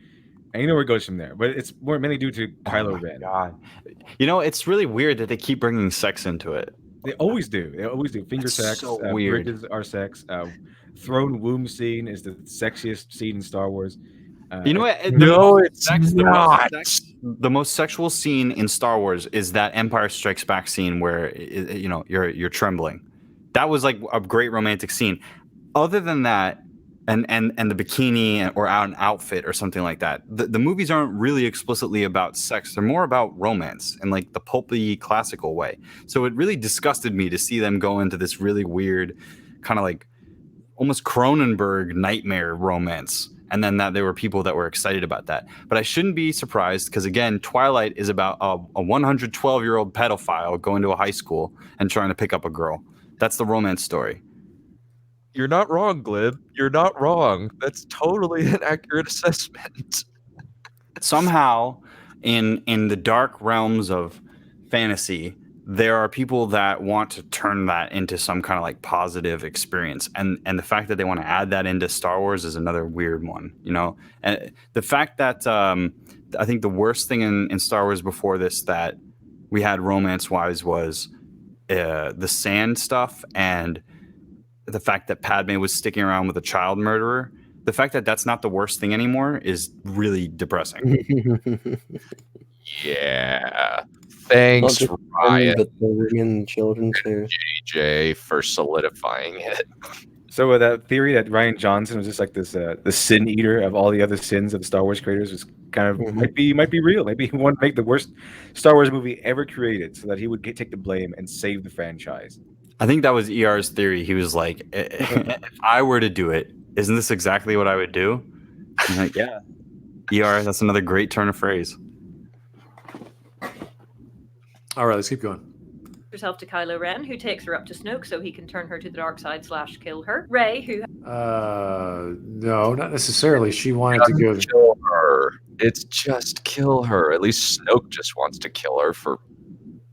and you know where it goes from there. But it's mainly due to Kylo Ren. God, you know it's really weird that they keep bringing sex into it. They always do. They always do. Finger It's sex. so weird. Bridges are sex. Throne womb scene is the sexiest scene in Star Wars. You know what? The most sexual scene in Star Wars is that Empire Strikes Back scene where you're trembling. That was like a great romantic scene. Other than that, and the bikini or an outfit or something like that, the movies aren't really explicitly about sex. They're more about romance in like the pulpy classical way. So it really disgusted me to see them go into this really weird kind of like almost Cronenberg nightmare romance. And then that there were people that were excited about that. But I shouldn't be surprised because, again, Twilight is about a 112-year-old pedophile going to a high school and trying to pick up a girl. That's the romance story. You're not wrong, Glib. You're not wrong. That's totally an accurate assessment. Somehow, in the dark realms of fantasy, there are people that want to turn that into some kind of like positive experience, and the fact that they want to add that into Star Wars is another weird one, you know. And the fact that I think the worst thing in Star Wars before this that we had romance wise was the sand stuff, and the fact that Padme was sticking around with a child murderer. The fact that that's not the worst thing anymore is really depressing. Yeah. Thanks, Ryan, but the women, children too. JJ, for solidifying it. So that theory that Ryan Johnson was just like this the sin eater of all the other sins of the Star Wars creators was kind of might be real. Maybe he wanted to make the worst Star Wars movie ever created so that he would take the blame and save the franchise. I think that was ER's theory. He was like, if I were to do it, isn't this exactly what I would do? I'm like, yeah. ER, that's another great turn of phrase. All right, let's keep going. Herself to Kylo Ren, who takes her up to Snoke so he can turn her to the dark side / kill her. Rey, who No, not necessarily. She wanted to go. Kill her. It's just kill her. At least Snoke just wants to kill her for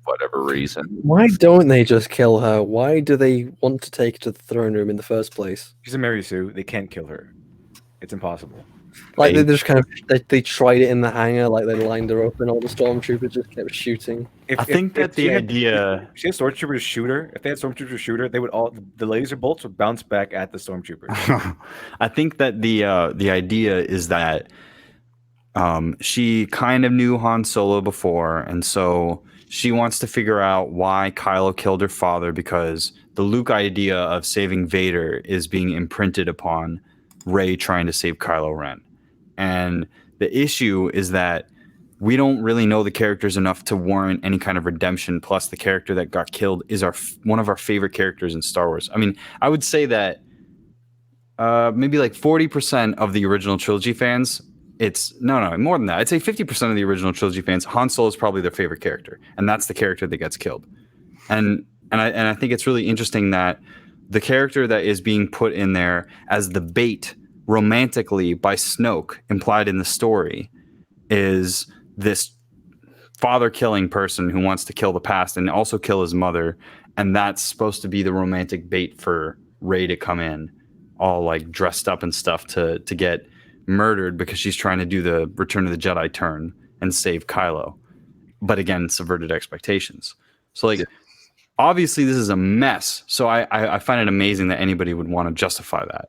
whatever reason. Why don't they just kill her? Why do they want to take her to the throne room in the first place? She's a Mary Sue. They can't kill her. It's impossible. Like they just kind of they tried it in the hangar, like they lined her up, and all the stormtroopers just kept shooting. I think that the idea. If she had stormtroopers shoot her, if they had stormtroopers shoot her, they would all the laser bolts would bounce back at the stormtroopers. I think that the idea is that she kind of knew Han Solo before, and so she wants to figure out why Kylo killed her father, because the Luke idea of saving Vader is being imprinted upon Rey trying to save Kylo Ren. And the issue is that we don't really know the characters enough to warrant any kind of redemption. Plus, the character that got killed is one of our favorite characters in Star Wars. I mean, I would say that maybe like 40% of the original trilogy fans. It's no more than that. I'd say 50% of the original trilogy fans. Han Solo is probably their favorite character, and that's the character that gets killed. And I think it's really interesting that the character that is being put in there as the bait romantically by Snoke, implied in the story, is this father-killing person who wants to kill the past and also kill his mother, and that's supposed to be the romantic bait for Rey to come in, all like dressed up and stuff to get murdered because she's trying to do the Return of the Jedi turn and save Kylo, but again, subverted expectations. So like, obviously this is a mess. So I find it amazing that anybody would want to justify that.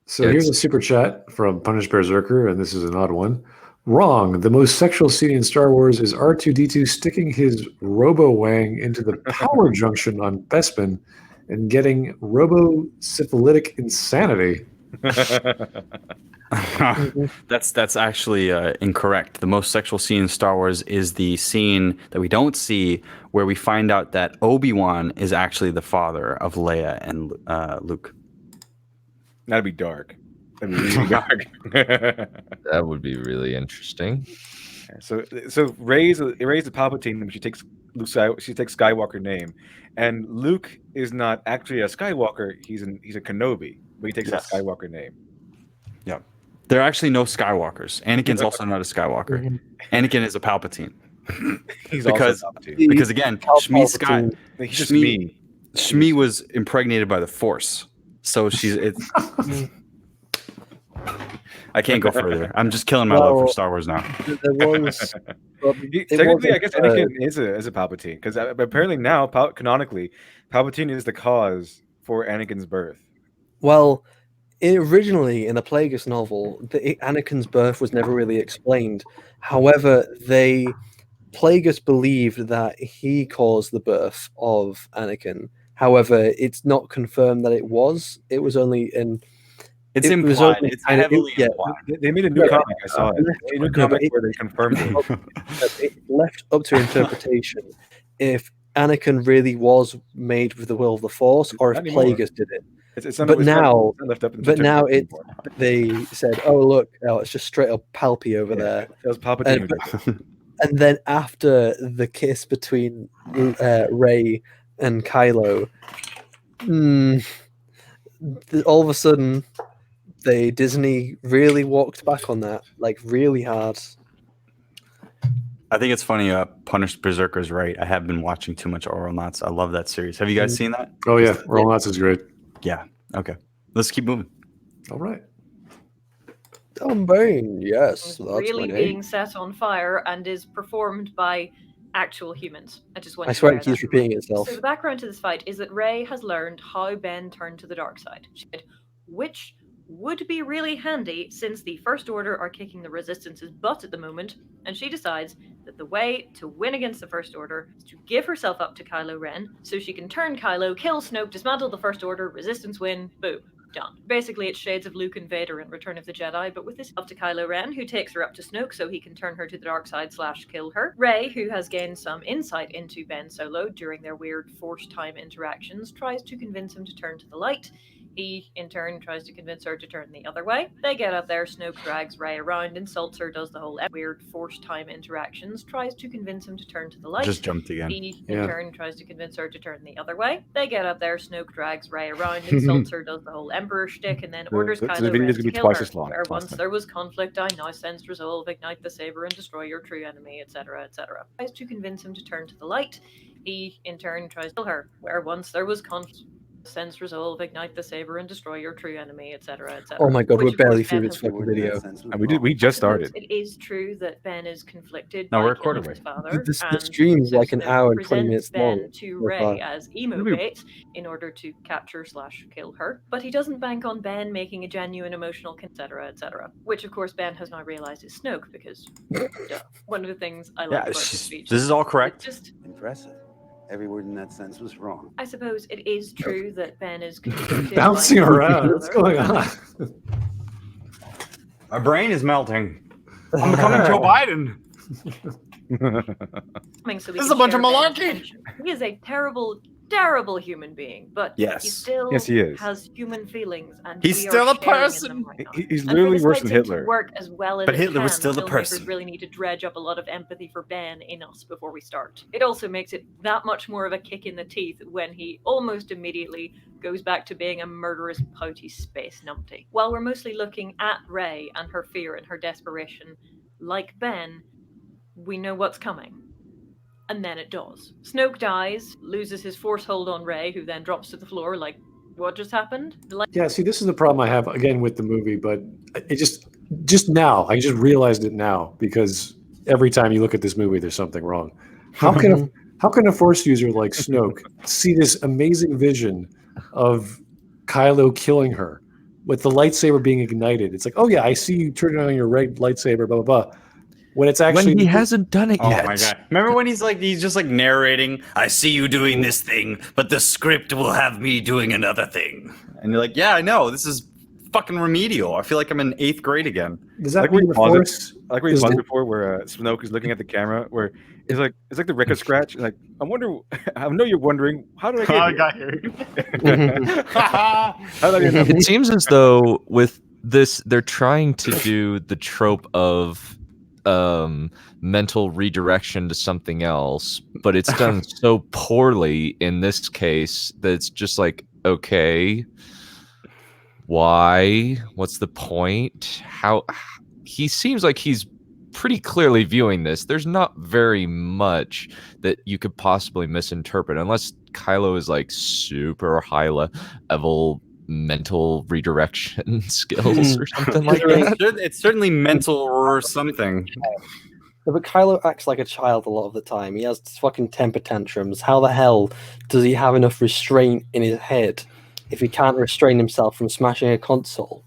So here's a super chat from Punished Berserker, and this is an odd one. Wrong. The most sexual scene in Star Wars is R2-D2 sticking his Robo-Wang into the power junction on Bespin and getting robo-syphilitic insanity. That's actually incorrect. The most sexual scene in Star Wars is the scene that we don't see, where we find out that Obi-Wan is actually the father of Leia and Luke. That'd be dark. That'd be really dark. That would be really interesting. So Rey's the Palpatine, but she takes Skywalker name, and Luke is not actually a Skywalker. He's a Kenobi, but he takes a Skywalker name. Yeah, there are actually no Skywalkers. Anakin's also not a Skywalker. Anakin is a Palpatine. He's because also Palpatine. because again, Shmi was impregnated by the Force, so it's. I can't go further. I'm just killing my love for Star Wars now. Technically, I guess Anakin is a Palpatine, because apparently now, canonically, Palpatine is the cause for Anakin's birth. Well, originally in the Plagueis novel, Anakin's birth was never really explained. However, Plagueis believed that he caused the birth of Anakin. However, it's not confirmed that it was. It was only in. It's implied. It's heavily implied. They made a new comic. I saw it. They made a new comic where they confirmed it. It left up to interpretation if Anakin really was made with the will of the Force, or if Plagueis did it. They said, "Oh look, it's just straight up Palpy over there." That was Palpatine. And then after the kiss between Rey and Kylo, all of a sudden. Disney really walked back on that, like really hard. I think it's funny. Punished Berserker's right. I have been watching too much Oral Knots. I love that series. Have you guys seen that? Oh yeah, Oral Knots is great. Yeah. Okay. Let's keep moving. All right. Bane, yes. That's really being set on fire and is performed by actual humans. I swear it keeps repeating itself. So the background to this fight is that Rey has learned how Ben turned to the dark side. She said, which would be really handy since the First Order are kicking the Resistance's butt at the moment, and she decides that the way to win against the First Order is to give herself up to Kylo Ren so she can turn Kylo, kill Snoke, dismantle the First Order, Resistance win, boom, done. Basically, it's shades of Luke and Vader in Return of the Jedi, but with this up to Kylo Ren, who takes her up to Snoke so he can turn her to the dark side / kill her. Rey, who has gained some insight into Ben Solo during their weird Force time interactions, tries to convince him to turn to the light. He, in turn, tries to convince her to turn the other way. They get up there, Snoke drags Rey around, insults her, does the whole weird Force time interactions, tries to convince him to turn to the light. Just jumped again. He, in turn, tries to convince her to turn the other way. They get up there, Snoke drags Rey around, insults her, does the whole Emperor shtick, and then orders Kylo Ren to kill her. Where once there was conflict, I now sense resolve, ignite the saber, and destroy your true enemy, etc., etc. Tries to convince him to turn to the light. He, in turn, tries to kill her. Where once there was conflict, sense resolve, ignite the saber, and destroy your true enemy, etc., etc. Oh my god, we're barely through this fucking video. We just started. It is true that Ben is conflicted No, by we're recording his father. The stream is like an hour and 20 minutes Ben long. to Rey as emo bait in order to capture / kill her, but he doesn't bank on Ben making a genuine emotional, etc., etc. Which, of course, Ben has now realized is Snoke because one of the things I love about this speech. This is all correct. Just impressive. Every word in that sentence was wrong. I suppose it is true that Ben is bouncing around. What's going on? My brain is melting. I'm becoming Joe Biden. So this is a bunch of malarkey. He is a terrible terrible human being, but Yes. he still Yes, he is. has human feelings, and He's we still are a sharing in person. them right now. He's And literally for worse this than fight scene Hitler. to work as well as But it Hitler was can, still the filmmakers person. really need to dredge up a lot of empathy for Ben in us before we start. It also makes it that much more of a kick in the teeth when he almost immediately goes back to being a murderous, pouty space numpty. While we're mostly looking at Rey and her fear and her desperation, like Ben, we know what's coming. And then it does. Snoke dies, loses his force hold on Rey, who then drops to the floor like, what just happened? Yeah, see, this is the problem I have again with the movie, but it just now, I just realized it now because every time you look at this movie, there's something wrong. How can a Force user like Snoke see this amazing vision of Kylo killing her with the lightsaber being ignited? It's like, oh yeah, I see you turning on your right lightsaber, blah blah blah. When it's actually when he hasn't done it Oh yet. my god! Remember when he's just like narrating, "I see you doing this thing, but the script will have me doing another thing," and you're like, "Yeah, I know. This is fucking remedial. I feel like I'm in 8th grade again." Does that Like mean we the paused Force? Like we is paused the- before, where Snoke is looking at the camera, where it's like the record scratch. Like I know you're wondering, how did I get here? How did I end up It seems as though with this, they're trying to do the trope of mental redirection to something else, but it's done so poorly in this case that it's just like, okay, why? What's the point? How? He seems like he's pretty clearly viewing this. There's not very much that you could possibly misinterpret unless Kylo is like super high level mental redirection skills or something like that. It's certainly mental or something. But Kylo acts like a child a lot of the time. He has fucking temper tantrums. How the hell does he have enough restraint in his head if he can't restrain himself from smashing a console?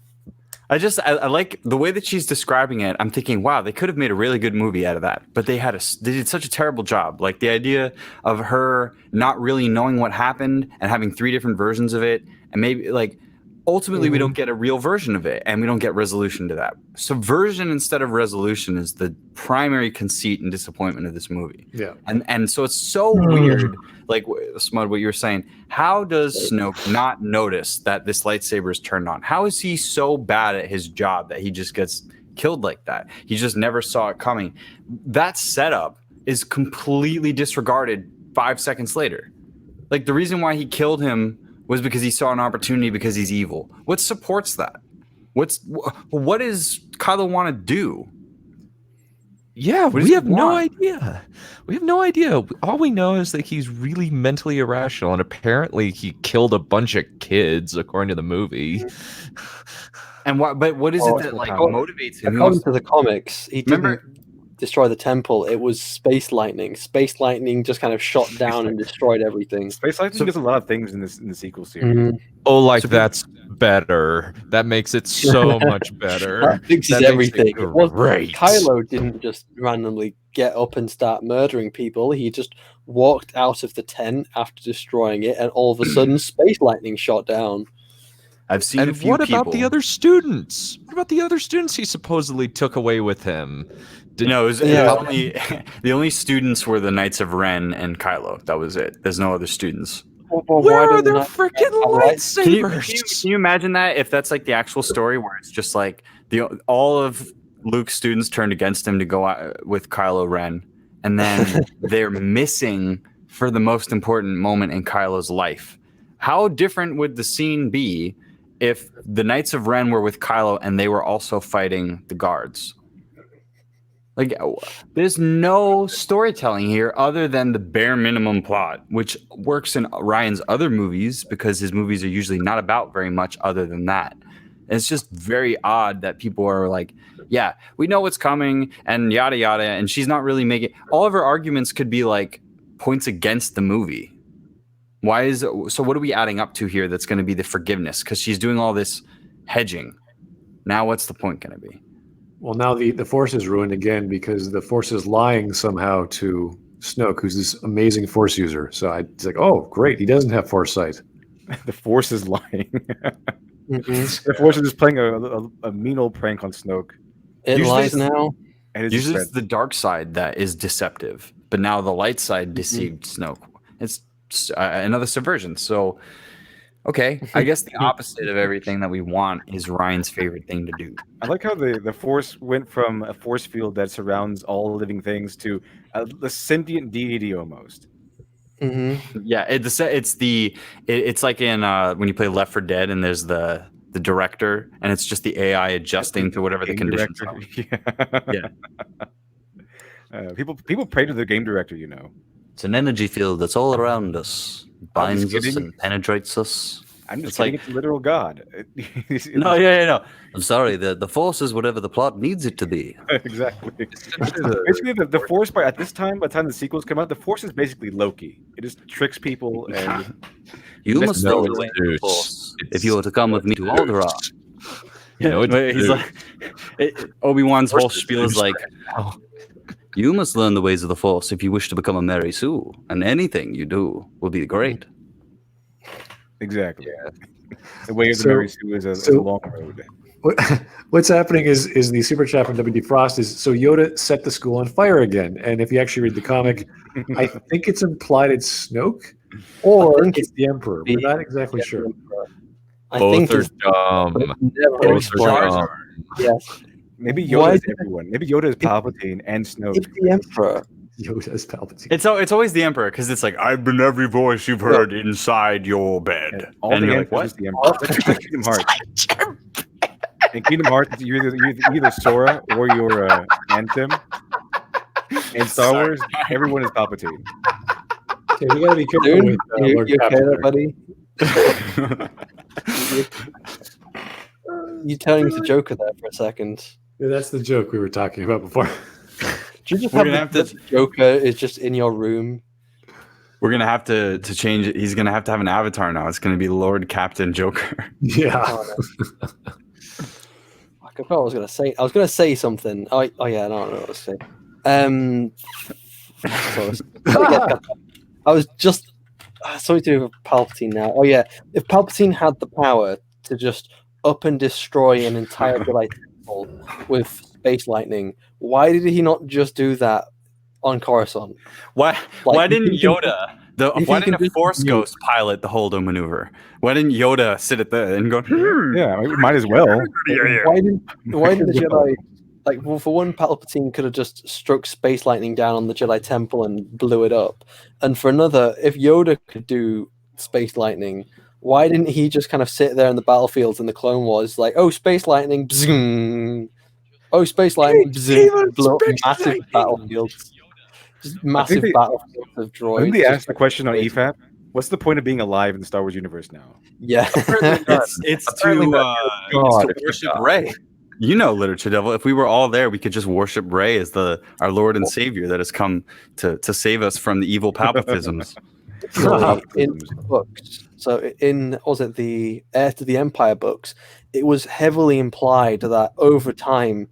I like the way that she's describing it. I'm thinking, wow, they could have made a really good movie out of that, but they did such a terrible job. Like the idea of her not really knowing what happened and having 3 different versions of it, and maybe like ultimately we don't get a real version of it, and we don't get resolution to that. Subversion instead of resolution is the primary conceit and disappointment of this movie. Yeah, and so it's so weird. Like Smud, what you were saying, how does Snoke not notice that this lightsaber is turned on? How is he so bad at his job that he just gets killed like that? He just never saw it coming. That setup is completely disregarded 5 seconds later. Like the reason why he killed him was because he saw an opportunity because he's evil. What supports that? What does Kylo want to do? Yeah, What does we he have no want? idea. We have no idea. All we know is that he's really mentally irrational, and apparently he killed a bunch of kids, according to the movie. And what is it that like motivates him? He wants- According to the comics, he didn't destroy the temple. It was space lightning. Space lightning just kind of shot down and destroyed everything. Space Lightning does a lot of things in the sequel series. Mhm. Oh, like So that's better. That makes it so much better. That fixes That makes it everything. It was great. Kylo didn't just randomly get up and start murdering people. He just walked out of the tent after destroying it, and all of a sudden, space lightning shot down. I've seen a And few what people. about the other students? What about the other students he supposedly took away with him? No, it was only the only students were the Knights of Ren and Kylo. That was it. There's no other students. Where are their freaking Can you, lightsabers? can you imagine that if that's like the actual story where it's just like all of Luke's students turned against him to go out with Kylo Ren, and then they're missing for the most important moment in Kylo's life? How different would the scene be if the Knights of Ren were with Kylo and they were also fighting the guards? Like, there's no storytelling here other than the bare minimum plot, which works in Ryan's other movies because his movies are usually not about very much other than that. And it's just very odd that people are like, yeah, we know what's coming and yada yada, and she's not really making all of her arguments could be like points against the movie. So what are we adding up to here that's going to be the forgiveness? Because she's doing all this hedging. Now what's the point going to be? well, now the Force is ruined again because the Force is lying somehow to Snoke, who's this amazing Force user. So it's like, oh, great, he doesn't have foresight. The Force is lying. Mhm. The Force is just playing a mean old prank on Snoke. It Usually lies it's- now. And it's Usually just it's the dark side that is deceptive, but now the light side deceived Snoke. It's another subversion. So, okay, I guess the opposite of everything that we want is Ryan's favorite thing to do. I like how the Force went from a force field that surrounds all living things to a sentient deity almost. Mm-hmm. Yeah, it's like in when you play Left 4 Dead and there's the director and it's just the AI adjusting to whatever the Game conditions director. are. Yeah. People pray to the game director, you know. It's an energy field that's all around us, binds us kidding. and penetrates us. I'm just It's kidding. like- It's a literal god. No. I'm sorry. The force is whatever the plot needs it to be. Exactly. Basically, the Force by the time the sequels come out, the Force is basically Loki. It just tricks people and You That's must no, know it's the way of Zeus. the force if It's- you were to come with me to Alderaan. No, it's He's Zeus. like Obi-Wan's whole Force spiel is Zeus like, now. you must learn the ways of the force if you wish to become a Mary Sue, and anything you do will be great. exactly. The way of the So- Mary Sue is a so- long road. What's happening is the super chat from WD Frost is so Yoda set the school on fire again. And if you actually read the comic, I think it's implied it's Snoke or I think it's the Emperor. We're not exactly sure. I Both think are it's dumb. never Both are explained. dumb. Yes, Maybe Why Yoda is did- everyone. Maybe Yoda is Palpatine and Snoke. it's the Emperor. Yoda's Palpatine. It's always the Emperor because it's like I've been every voice you've heard inside your bed, All and the you're like, answers what? is the Emperor. That's like Kingdom Hearts. In Kingdom Hearts, you're either Sora or you're Anthem. In Star Sorry. Wars, everyone is Palpatine. Okay, we gotta be careful Dude, with you Lord okay Captain there, there. buddy? You turning into Joker there for a second. Yeah, that's the joke we were talking about before. Do you just We're have, gonna the, have to- the Joker is just in your room? We're gonna have to change it. He's gonna have to have an avatar now. It's gonna be Lord Captain Joker. Yeah. Oh, no. I forgot what I was gonna say. I was gonna say something. Oh yeah, I don't know what to say. So I was just something to do with Palpatine now. Oh yeah, if Palpatine had the power to just up and destroy an entire Jedi temple with space lightning, why did he not just do that on Coruscant? Why Like, didn't if he can- Yoda if why he can didn't a just Force use- Ghost pilot the Holdo maneuver? Why didn't Yoda sit at the and go? Yeah, we might as well. Why didn't the Jedi, like, well, for one, Palpatine could have just struck space lightning down on the Jedi Temple and blew it up, and for another, if Yoda could do space lightning, why didn't he just kind of sit there in the battlefields in the Clone Wars, like, oh, space lightning, bzzing. Oh, space lightning, bzzing, blow up massive battlefields, just massive they- battlefields of droids. When they just asked the question on EFAP, what's the point of being alive in the Star Wars universe now? yeah, It's Apparently to not your God, if you're worship God. Rey. You know, Literature Devil. If we were all there, we could just worship Rey as our Lord and Savior that has come to save us from the evil Palpatisms. in books. So in was it the Heir to the Empire books, it was heavily implied that over time,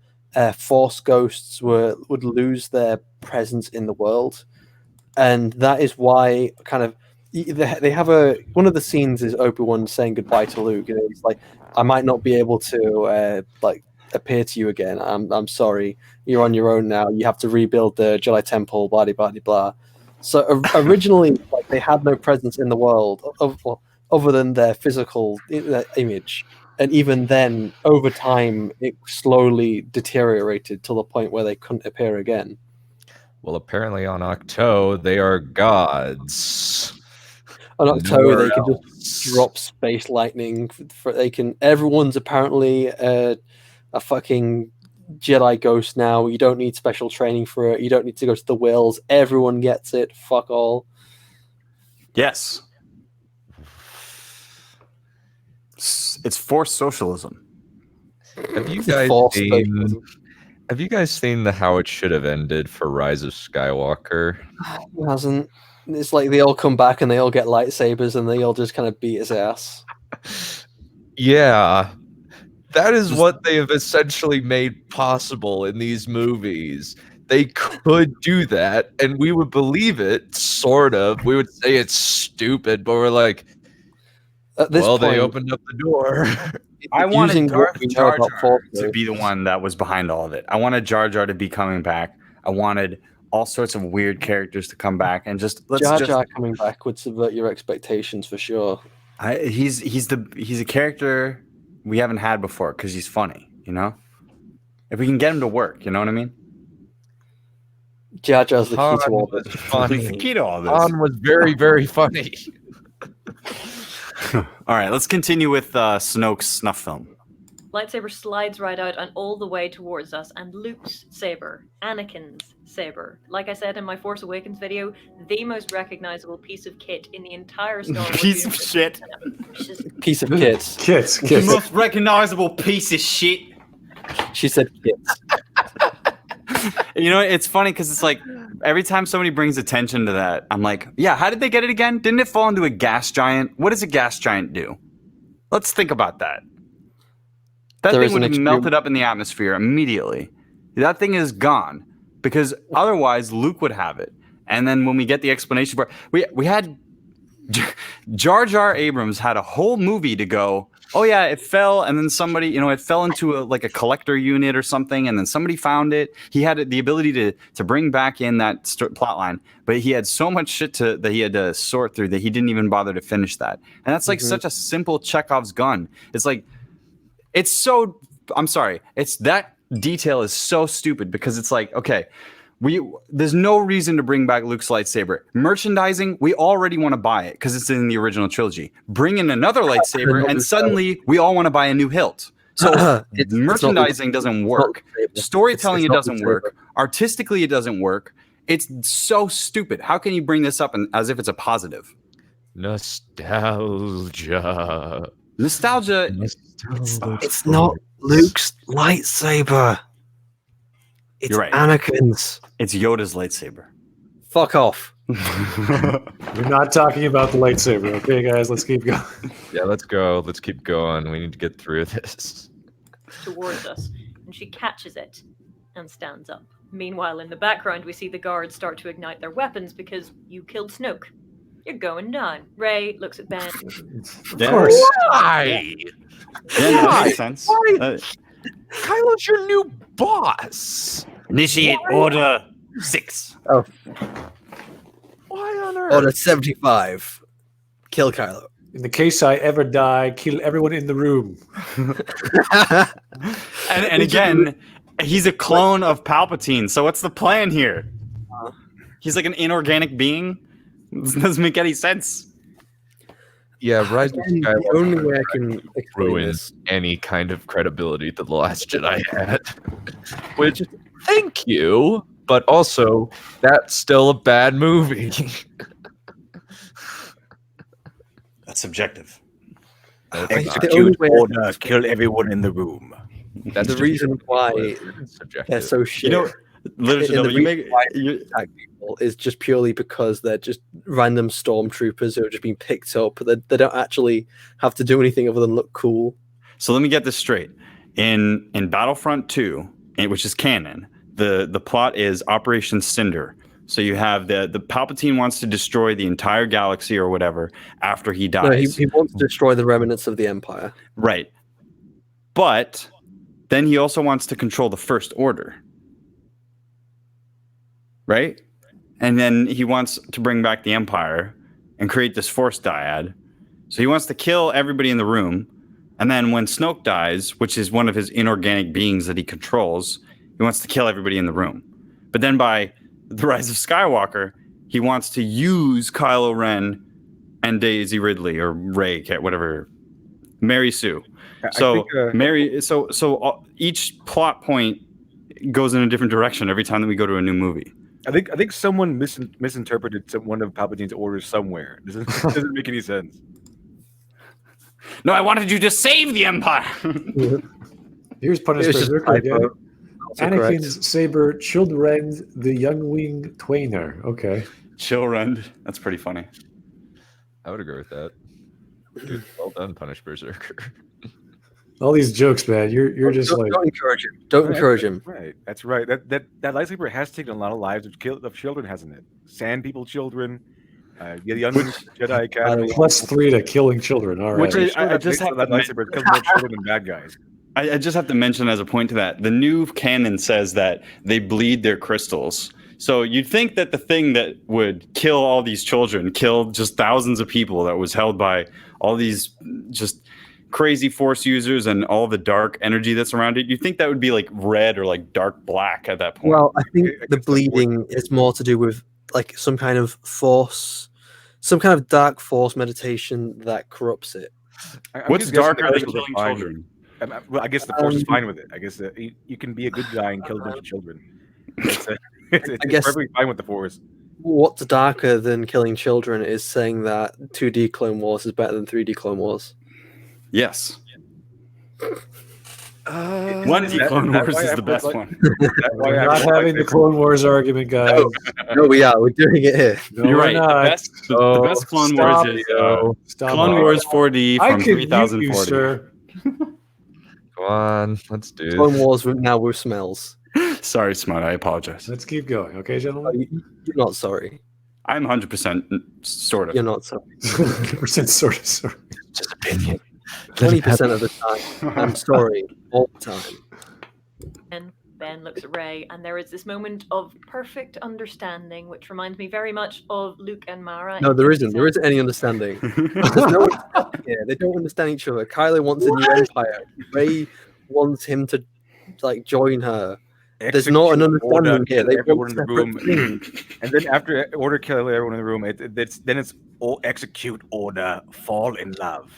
Force ghosts would lose their presence in the world, and that is why kind of they have one of the scenes is Obi-Wan saying goodbye to Luke, and it's like, I might not be able to like appear to you again. I'm sorry. You're on your own now. You have to rebuild the Jedi Temple. Blah blah blah. So originally, like, they had no presence in the world other than their physical image, and even then, over time, it slowly deteriorated to the point where they couldn't appear again. Well, apparently on Octo, they are gods. On October, Nowhere they can just else. drop space lightning. Everyone's apparently a fucking Jedi ghost now. You don't need special training for it. You don't need to go to the Wills. Everyone gets it. Fuck all. Yes. It's forced socialism. Have you guys False seen? socialism. Have you guys seen the How It Should Have Ended for Rise of Skywalker? It hasn't. It's like they all come back and they all get lightsabers and they all just kind of beat his ass. Yeah, that is what they have essentially made possible in these movies. They could do that, and we would believe it, sort of. We would say it's stupid, but we're like, At this well, point, they opened up the door. I wanted using what Darth we know Jar about Jar Force to be the one that was behind all of it. I wanted Jar Jar to be coming back. I wanted all sorts of weird characters to come back and just Jar Jar coming back would subvert your expectations for sure. He's a character we haven't had before because he's funny, you know. If we can get him to work, you know what I mean. Jar Jar's the key to all was this. funny. The key to all this. Han was very, very funny. All right, let's continue with Snoke's snuff film. Lightsaber slides right out and all the way towards us, and Luke's saber, Anakin's saber. Like I said in my Force Awakens video, the most recognizable piece of kit in the entire Star Wars Piece of universe. shit. Piece of kits. Kits. The most recognizable piece of shit. She said kits. You know, it's funny because it's like every time somebody brings attention to that, I'm like, yeah, how did they get it again? Didn't it fall into a gas giant? What does a gas giant do? Let's think about that. That thing would be melted up in the atmosphere immediately. That thing is gone because otherwise Luke would have it. And then when we get the explanation for it, we had Jar Jar Abrams had a whole movie to go, oh yeah, it fell, and then somebody, you know, it fell into a collector unit or something, and then somebody found it. He had the ability to bring back in that plot line, but he had so much shit that he had to sort through that he didn't even bother to finish that. And that's like such a simple Chekhov's gun. It's like, it's so, I'm sorry, it's that detail is so stupid because it's like, okay, there's no reason to bring back Luke's lightsaber. Merchandising, we already want to buy it because it's in the original trilogy. Bring in another lightsaber, and suddenly we all want to buy a new hilt. So merchandising doesn't work. Storytelling, it doesn't work. Artistically, it doesn't work. It's so stupid. How can you bring this up as if it's a positive? Nostalgia. It's not Luke's lightsaber. It's You're right. Anakin's. It's Yoda's lightsaber. Fuck off. We're not talking about the lightsaber, okay, guys? Let's keep going. Yeah, let's go. Let's keep going. We need to get through this. Towards us, and she catches it and stands up. Meanwhile, in the background, we see the guards start to ignite their weapons because you killed Snoke. You're going down. Rey looks at Ben. Of course. Why? Yeah, no, that makes sense. Kylo's your new boss. Initiate Order 6. Oh, Why on earth? Order 75. Kill Kylo. In the case I ever die, kill everyone in the room. And again, he's a clone of Palpatine. So what's the plan here? He's like an inorganic being. This doesn't make any sense. Yeah, Rise of The Skywalker only way I can explain ruins this. any kind of credibility that The Last Jedi had. Which, thank you, but also, that's still a bad movie. That's subjective. The only way I can kill everyone in the room. That's the just reason why subjective. they're so shit. You know, LiteratureDevil, you make attack people is just purely because they're just random stormtroopers who have just been picked up. They don't actually have to do anything other than look cool. So let me get this straight. In Battlefront 2, which is canon, the plot is Operation Cinder. So you have the Palpatine wants to destroy the entire galaxy or whatever after he dies. No, he wants to destroy the remnants of the Empire. Right. But then he also wants to control the First Order. Right? And then he wants to bring back the Empire and create this Force dyad. So he wants to kill everybody in the room. And then when Snoke dies, which is one of his inorganic beings that he controls, he wants to kill everybody in the room. But then by The Rise of Skywalker, he wants to use Kylo Ren and Daisy Ridley or Rey, whatever, Mary Sue. Each plot point goes in a different direction every time that we go to a new movie. I think someone misinterpreted one of Palpatine's orders somewhere. It doesn't make any sense. No, I wanted you to save the Empire. Here's Punished It was just Berserker again. typo. Also Anakin's correct. saber, Children, the Young Wing Twainer. Okay. Chillrend. That's pretty funny. I would agree with that. Dude, well done, Punished Berserker. All these jokes, man. You're just don't, like don't encourage him. Don't encourage him. Right. That's right. That lightsaber has taken a lot of lives of children, hasn't it? Sand people, children, young Jedi Academy. +3 to killing children. All right. Which I just have that to lightsaber kills more children than bad guys. I just have to mention as a point to that, the new canon says that they bleed their crystals So you'd think that the thing that would kill all these children, kill just thousands of people, that was held by all these just crazy Force users and all the dark energy that's around it, you'd think that would be like red or like dark black at that point. Well, I think the bleeding is more to do with like some kind of force, some kind of dark force meditation that corrupts it. What's darker than killing children? Well, I guess the Force is fine with it. I guess you can be a good guy and kill a bunch of children. It's perfectly fine with the Force. What's darker than killing children is saying that 2D Clone Wars is better than 3D Clone Wars. Yes. 1D Clone Wars is the best one. We're not having the Clone Wars argument, guys. No, we are. We're doing it here. No, You're right. not. The best Clone Wars is Clone Wars 4D from 3040. Sir. Come on, let's do Clone Wars now with smells. Sorry, Smut. I apologize. Let's keep going, okay, gentlemen? You're not sorry. I'm 100% sort of. You're not sorry. 100% sort of sorry. Just opinion. 20% of the time, I'm sorry all the time. And Ben looks at Rey, and there is this moment of perfect understanding, which reminds me very much of Luke and Mara. No, there isn't. There isn't any understanding. There's no understanding here. They don't understand each other. Kylo wants a new empire. Rey wants him to like join her. There's not an understanding here. They everyone want in the room, separate things. and then after order kill everyone in the room, it's all execute order, fall in love.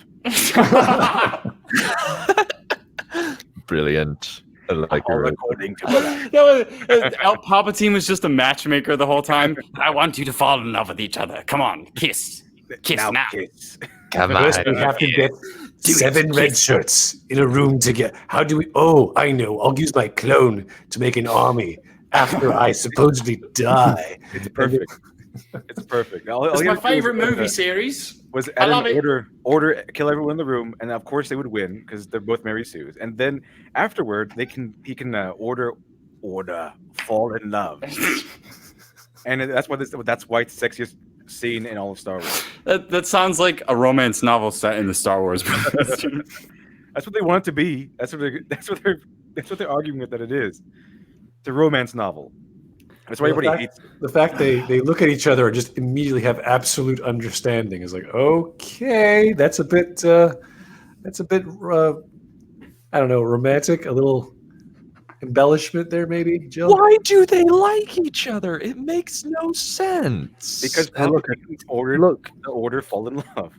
Brilliant. I like All your according to plan. Palpatine was just a matchmaker the whole time. I want you to fall in love with each other. Come on, kiss. Kiss now. Kiss. Come First, on. we have to get 7 red shirts in a room to get. How do we? Oh, I know. I'll use my clone to make an army after I supposedly die. It's perfect. It's perfect. It's my favorite movie series. Was I love it. order kill everyone in the room, and of course they would win because they're both Mary Sue's. And then afterward, he can order fall in love, and that's why it's the sexiest scene in all of Star Wars. That sounds like a romance novel set in the Star Wars. That's what they want it to be. That's what they're arguing with that it is. It's a romance novel. That's why everybody hates it. The fact they look at each other and just immediately have absolute understanding is like, okay, that's a bit I don't know, romantic, a little embellishment there, maybe, Jill. Why do they like each other? It makes no sense. Because the order fall in love.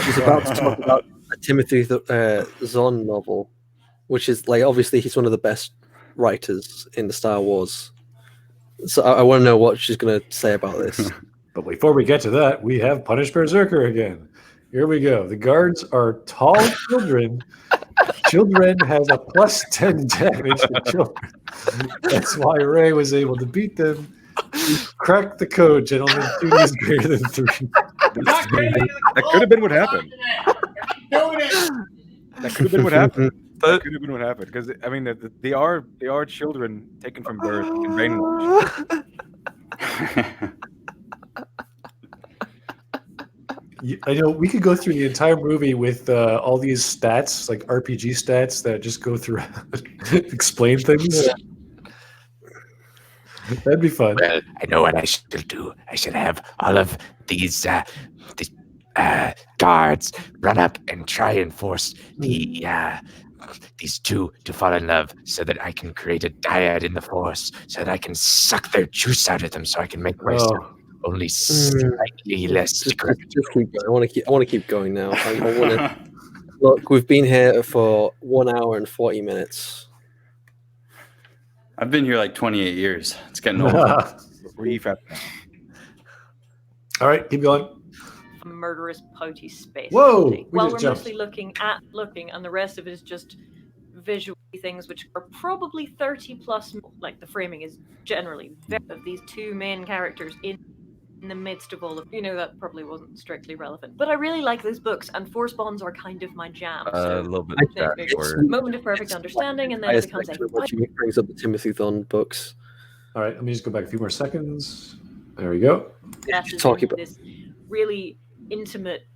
He's about to talk about a Timothy Zahn novel, which is like obviously he's one of the best writers in the Star Wars. So I want to know what she's going to say about this. But before we get to that, we have Punish Berserker again. Here we go. The guards are tall children. Children has a plus 10 damage to children. That's why Rey was able to beat them. We cracked the code, gentlemen. 2 is greater than 3. That could have been what happened. That could have been what happened. That could have been what happened. Because I mean, they are children taken from birth and brainwashed. I know we could go through the entire movie with all these stats, like RPG stats, that just go through explain things. That'd be fun. Well, I know what I should do. I should have all of these guards run up and try and force these two to fall in love so that I can create a dyad in the Force so that I can suck their juice out of them so I can make myself only slightly less Just keep going. I want to keep going now. I want to look. We've been here for 1 hour and 40 minutes. I've been here like 28 years. It's getting old. All right, keep going. A murderous pouty space. Whoa, we Well, just we're jumped. mostly looking, and the rest of it is just visual things, which are probably 30 plus. Like the framing is generally of these 2 main characters in the midst of all of, that probably wasn't strictly relevant. But I really like those books, and Force bonds are kind of my jam. So a little bit I of that. think it's moment of perfect understanding, and then it becomes She brings up the Timothy Zahn books. All right, let me just go back a few more seconds. There we go. Talking about this really intimate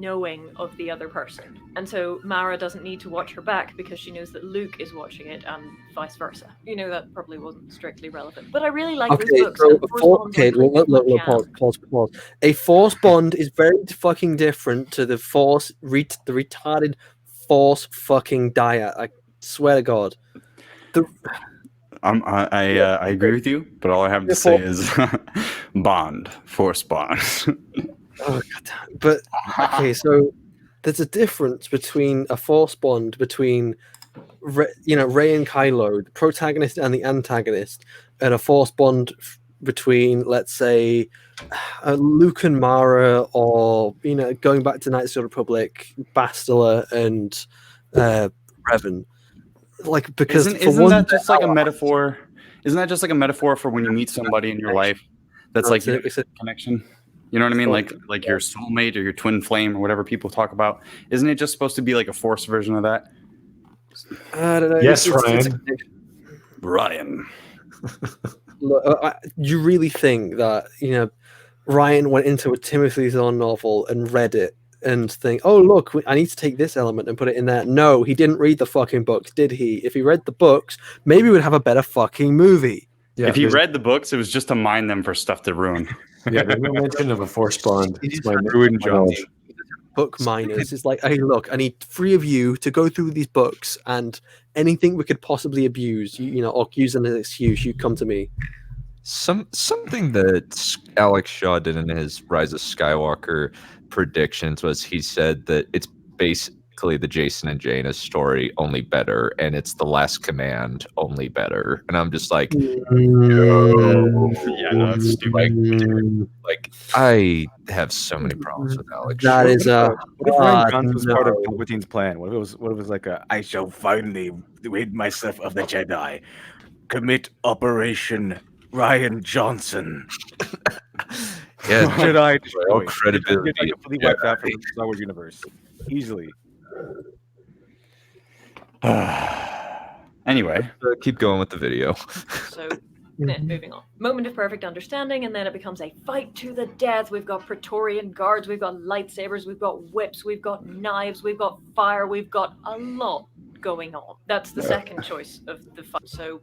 knowing of the other person. And so Mara doesn't need to watch her back because she knows that Luke is watching it and vice versa. You know, that probably wasn't strictly relevent. But I really like those books. So and pause. A force bond is very fucking different to the force, the retarded force fucking dyad. I swear to God. I agree with you, but all I have to say is bond, force bond. Oh, God. But okay, so there's a difference between a force bond between Rey and Kylo, the protagonist and the antagonist, and a force bond between, let's say, Luke and Mara, or going back to Knights of the Republic, Bastila and Revan. Like, because isn't that just like a metaphor? Isn't that just like a metaphor for when you meet somebody in your life that's like your connection? You know what I mean? Like your soulmate or your twin flame or whatever people talk about. Isn't it just supposed to be like a forced version of that? I don't know. Yes, Ryan. Ryan. Look, you really think that Ryan went into a Timothy Zahn novel and read it and think, oh look, I need to take this element and put it in there? No, he didn't read the fucking books, did he? If he read the books, maybe we'd have a better fucking movie. Yeah, if he read the books, it was just to mine them for stuff to ruin. Yeah, there's no mention of a force bond. It's book miners. It's like, hey, look, I need 3 of you to go through these books, and anything we could possibly abuse, or use as an excuse, you come to me. Something that Alex Shaw did in his Rise of Skywalker predictions was he said that it's basically the Jason and Jaina story, only better, and it's the Last Command, only better. And I'm just like, no. Yeah, no, that's stupid. Like, I have so many problems with Alex Shaw. That is what if Rian Johnson was part of Palpatine's plan? What if it was like I shall finally rid myself of the Jedi, commit Operation Rian Johnson. Yeah, Jedi all credibility. Get completely wiped out from the Star Wars universe easily. Anyway, keep going with the video. So, moving on. Moment of perfect understanding, and then it becomes a fight to the death. We've got Praetorian guards, we've got lightsabers, we've got whips, we've got knives, we've got fire, we've got a lot going on. That's the second choice of the fight. So,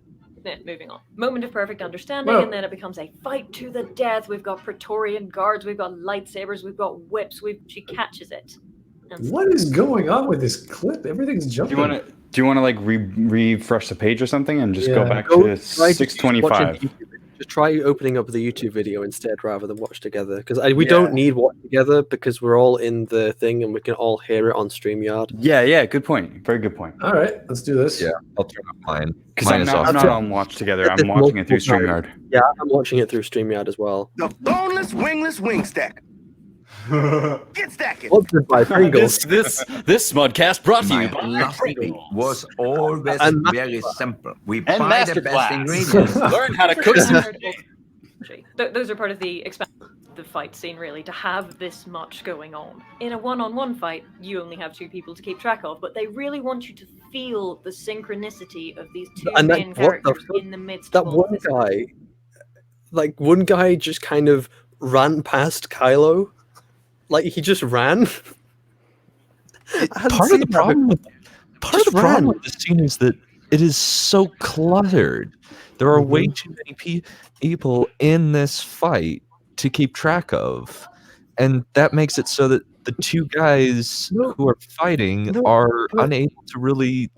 moving on. Moment of perfect understanding, and then it becomes a fight to the death. We've got Praetorian guards, we've got lightsabers, we've got whips. She catches it. What is going on with this clip? Everything's jumping. Do you want to like refresh the page or something and just go back to 625? Just try opening up the YouTube video instead rather than watch together, because we don't need watch together because we're all in the thing and we can all hear it on StreamYard. Yeah, good point. Very good point. All right, let's do this. Yeah, I'll turn off mine. Because I'm not on watch together. I'm watching it through StreamYard. Yeah, I'm watching it through StreamYard as well. The boneless, wingless wing stack. Get stacking. Sponsored by Pringles. This Smudcast brought to you by philosophy was always very simple. We and buy the best ingredients. Learn how to cook. Those are part of the fight scene, really, to have this much going on. In a one-on-one fight, you only have 2 people to keep track of, but they really want you to feel the synchronicity of these 2 main characters in the midst of all this. One guy just kind of ran past Kylo. Like, he just ran. Part of the problem with this scene is that it is so cluttered. There are way too many people in this fight to keep track of, and that makes it so that the 2 guys who are fighting are unable to really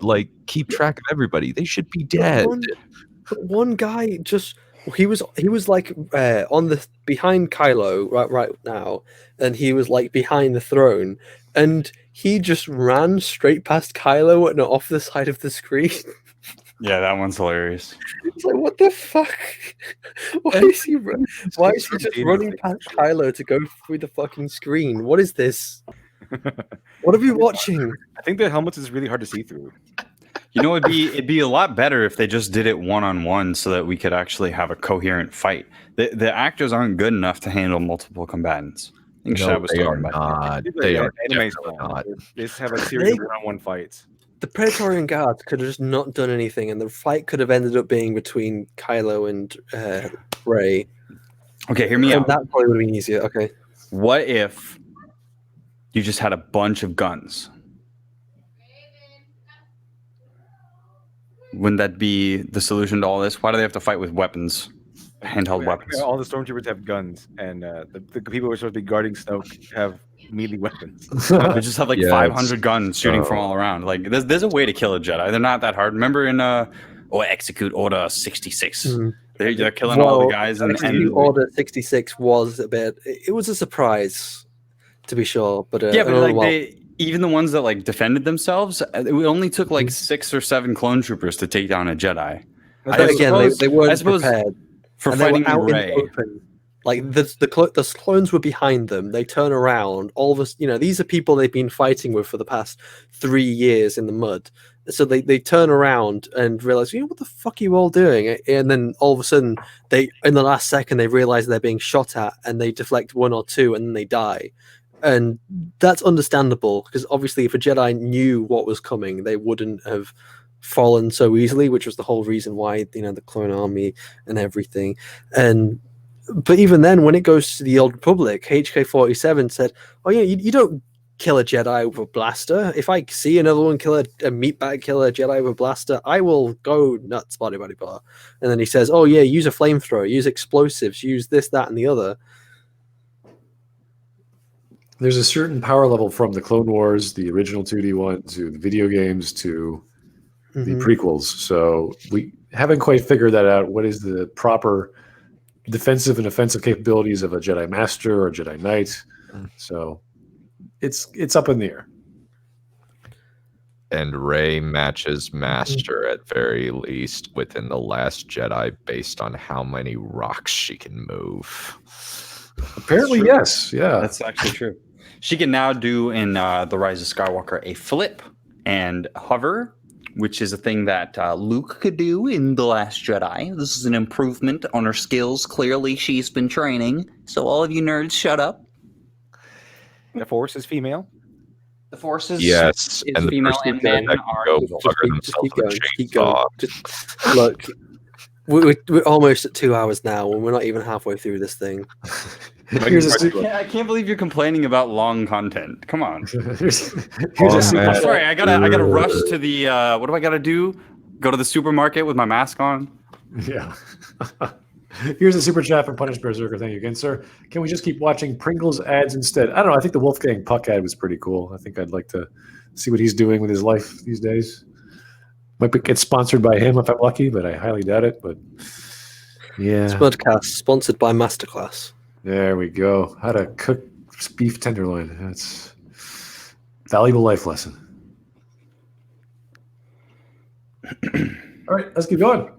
keep track of everybody. They should be dead. One guy just he was like on the behind Kylo right now, and he was like behind the throne, and he just ran straight past Kylo and off the side of the screen. Yeah, that one's hilarious. It's like, what the fuck? Why is he just running past Kylo to go through the fucking screen? What is this? What are we watching? I think the helmets is really hard to see through. You know, it'd be a lot better if they just did it one-on-one so that we could actually have a coherent fight. The actors aren't good enough to handle multiple combatants. I think Shad was talking about that. They are not. They just have a series of one-on-one fights. The Praetorian Guards could have just not done anything, and the fight could have ended up being between Kylo and Rey. Okay, hear me out. That probably would have been easier. Okay. What if you just had a bunch of guns. Wouldn't that be the solution to all this? Why do they have to fight with weapons, handheld weapons? All the stormtroopers have guns, and the people who are supposed to be guarding Snoke have melee weapons. They just have like 500 guns shooting from all around. Like there's a way to kill a Jedi. They're not that hard. Remember in Execute Order 66? They're killing all the guys. And Order 66 was a bit. It was a surprise, to be sure. But yeah, but like even the ones that like defended themselves, it only took like 6 or 7 clone troopers to take down a Jedi. They weren't prepared for fighting out in the open. Like the clones were behind them. They turn around. All of us, these are people they've been fighting with for the past 3 years in the mud. So they turn around and realize, what the fuck are you all doing? And then all of a sudden, in the last second, they realize they're being shot at, and they deflect 1 or 2, and then they die. And that's understandable, because obviously if a Jedi knew what was coming, they wouldn't have fallen so easily, which was the whole reason why, the clone army and everything. But even then, when it goes to the Old Republic, HK-47 said, oh yeah, you don't kill a Jedi with a blaster. If I see another one kill a meatbag killer Jedi with a blaster, I will go nuts, blah. And then he says, oh yeah, use a flamethrower, use explosives, use this, that, and the other. There's a certain power level from the Clone Wars, the original 2D one, to the video games, to the prequels. So we haven't quite figured that out. What is the proper defensive and offensive capabilities of a Jedi Master or a Jedi Knight? So it's up in the air. And Rey matches Master at very least within the Last Jedi based on how many rocks she can move. Apparently, yes. Yeah. That's actually true. She can now do in The Rise of Skywalker a flip and hover, which is a thing that Luke could do in The Last Jedi. This is an improvement on her skills. Clearly, she's been training. So all of you nerds, shut up. The Force is female? The Force is, yes, is and female, and men are evil. Keep going. Look, we're almost at 2 hours now, and we're not even halfway through this thing. I can't believe you're complaining about long content. Come on. I'm sorry, I gotta rush to the. What do I gotta do? Go to the supermarket with my mask on? Yeah. Here's a super chat from Punish Berserker. Thank you again, sir. Can we just keep watching Pringles ads instead? I don't know. I think the Wolfgang Puck ad was pretty cool. I think I'd like to see what he's doing with his life these days. Might get sponsored by him if I'm lucky, but I highly doubt it. But yeah. Smudcast, sponsored by Masterclass. There we go. How to cook beef tenderloin. That's a valuable life lesson. All right, let's keep going.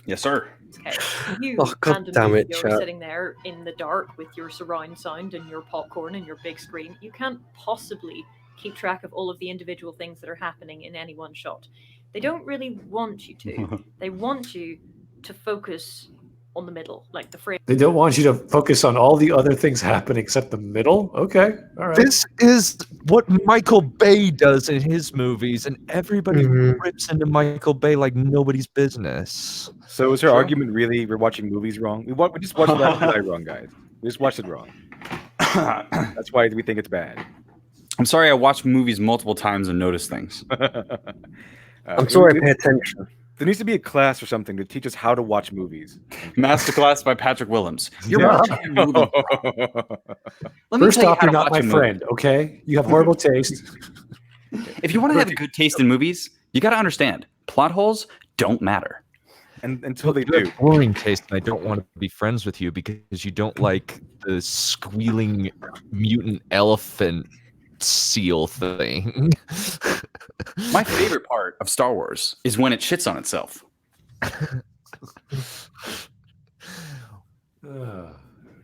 Yes, sir. Okay. You, God damn it, you're chat. sitting there in the dark with your surround sound and your popcorn and your big screen. You can't possibly keep track of all of the individual things that are happening in any one shot. They don't really want you to. They want you to focus on the middle, like the frame. They don't want you to focus on all the other things happening except the middle? Okay, all right. This is what Michael Bay does in his movies, and everybody rips into Michael Bay like nobody's business. So is her argument really we're watching movies wrong? We just watched Last Jedi wrong, guys. We just watched it wrong. That's why we think it's bad. I'm sorry I watched movies multiple times and noticed things. I'm sorry I pay attention. There needs to be a class or something to teach us how to watch movies. Masterclass by Patrick Willems. You're watching a movie. First off, you're not my friend, okay? You have horrible taste. If you want to have a good taste in movies, you got to understand, plot holes don't matter. And until they do. do. Boring taste, and I don't want to be friends with you because you don't like the squealing mutant elephant seal thing. My favorite part of Star Wars is when it shits on itself.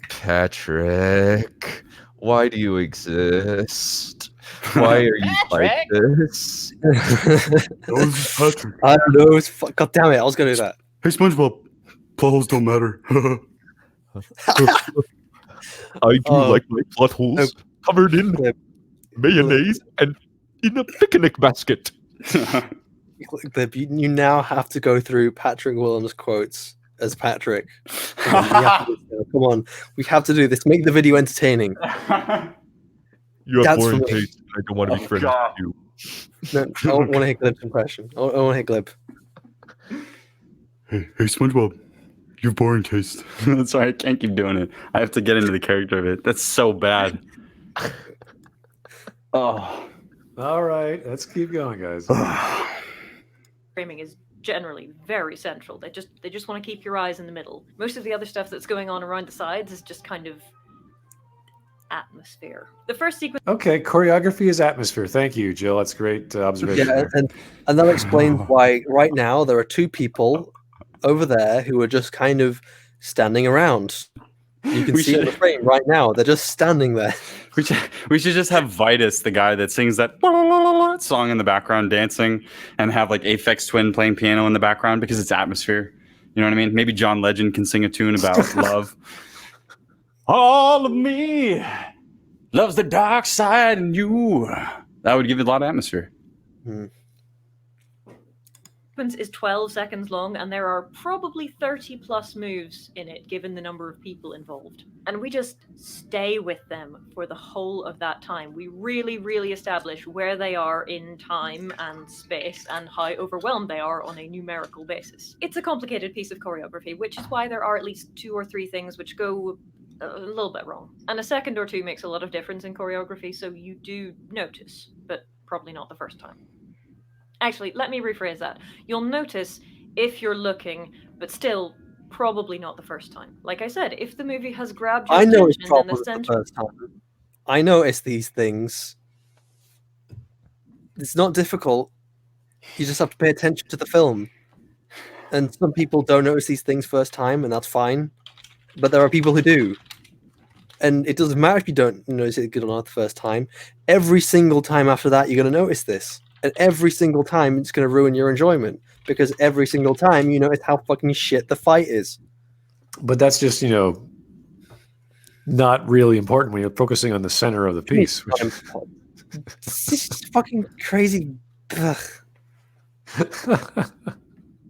Patrick, why do you exist? Why are you like this? I don't know. God damn it! I was gonna do that. Hey, SpongeBob, plot holes don't matter. I do like my plot holes covered in mayonnaise and in a picnic basket. You now have to go through Patrick Willems' quotes as Patrick. Come on, we have to do this. Make the video entertaining. You have That's boring for me. taste. I don't want to be friends with you. No, I don't want to hear Glib's impression. I want to hear Glib. Hey, SpongeBob, you have boring taste. Sorry, I can't keep doing it. I have to get into the character of it. That's so bad. Oh. All right, let's keep going, guys. Framing is generally very central. They just want to keep your eyes in the middle. Most of the other stuff that's going on around the sides is just kind of atmosphere. The first sequence. Okay, choreography is atmosphere. Thank you, Jill. That's great observation. Yeah, and that explains why right now there are two people over there who are just kind of standing around. You can see in the frame right now. They're just standing there. We should just have Vitus, the guy that sings that song in the background, dancing, and have like Aphex Twin playing piano in the background because it's atmosphere. You know what I mean? Maybe John Legend can sing a tune about love. All of me loves the dark side and you. That would give it a lot of atmosphere. Is 12 seconds long, and there are probably 30 plus moves in it given the number of people involved, and we just stay with them for the whole of that time. We really establish where they are in time and space and how overwhelmed they are on a numerical basis. It's a complicated piece of choreography, which is why there are at least 2 or 3 things which go a little bit wrong, and a second or 2 makes a lot of difference in choreography, so you do notice, but probably not the first time. Actually, let me rephrase that. You'll notice if you're looking, but still probably not the first time. Like I said, if the movie has grabbed your I know it's attention, then probably the the center. first time. I notice these things. It's not difficult. You just have to pay attention to the film. And some people don't notice these things first time, and that's fine. But there are people who do. And it doesn't matter if you don't notice it good or not the first time. Every single time after that, you're going to notice this. And every single time, it's going to ruin your enjoyment. Because every single time, you notice how fucking shit the fight is. But that's just, not really important when you're focusing on the center of the piece. It's just fucking crazy.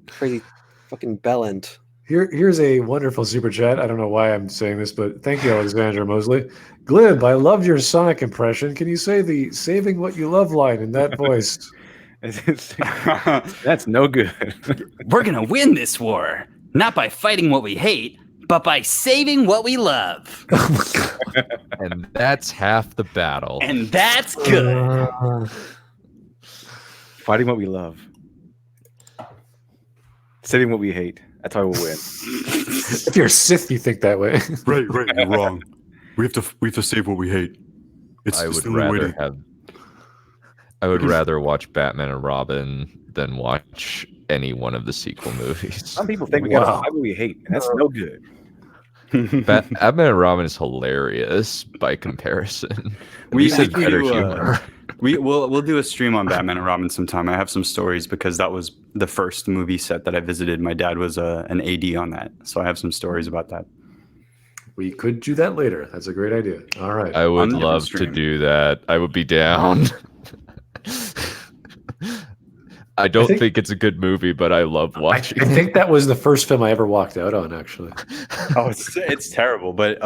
Crazy fucking bellend. Here's a wonderful super chat. I don't know why I'm saying this, but thank you, Alexander Mosley. Glib, I loved your Sonic impression. Can you say the "saving what you love" line in that voice? That's no good. We're gonna win this war, not by fighting what we hate, but by saving what we love. And that's half the battle. And that's good. Fighting what we love. Saving what we hate. That's how we'll win. If you're a Sith, you think that way. Right, you're wrong. We have to save what we hate. I would rather watch Batman and Robin than watch any one of the sequel movies. Some people think we gotta fight what we hate, and that's no good. Batman and Robin is hilarious by comparison. We said better humor. We'll do a stream on Batman and Robin sometime. I have some stories because that was the first movie set that I visited. My dad was an AD on that, so I have some stories about that. We could do that later. That's a great idea. All right. I would love to do that. I would be down. I don't think it's a good movie, but I love watching I think that was the first film I ever walked out on, actually. Oh, it's terrible. But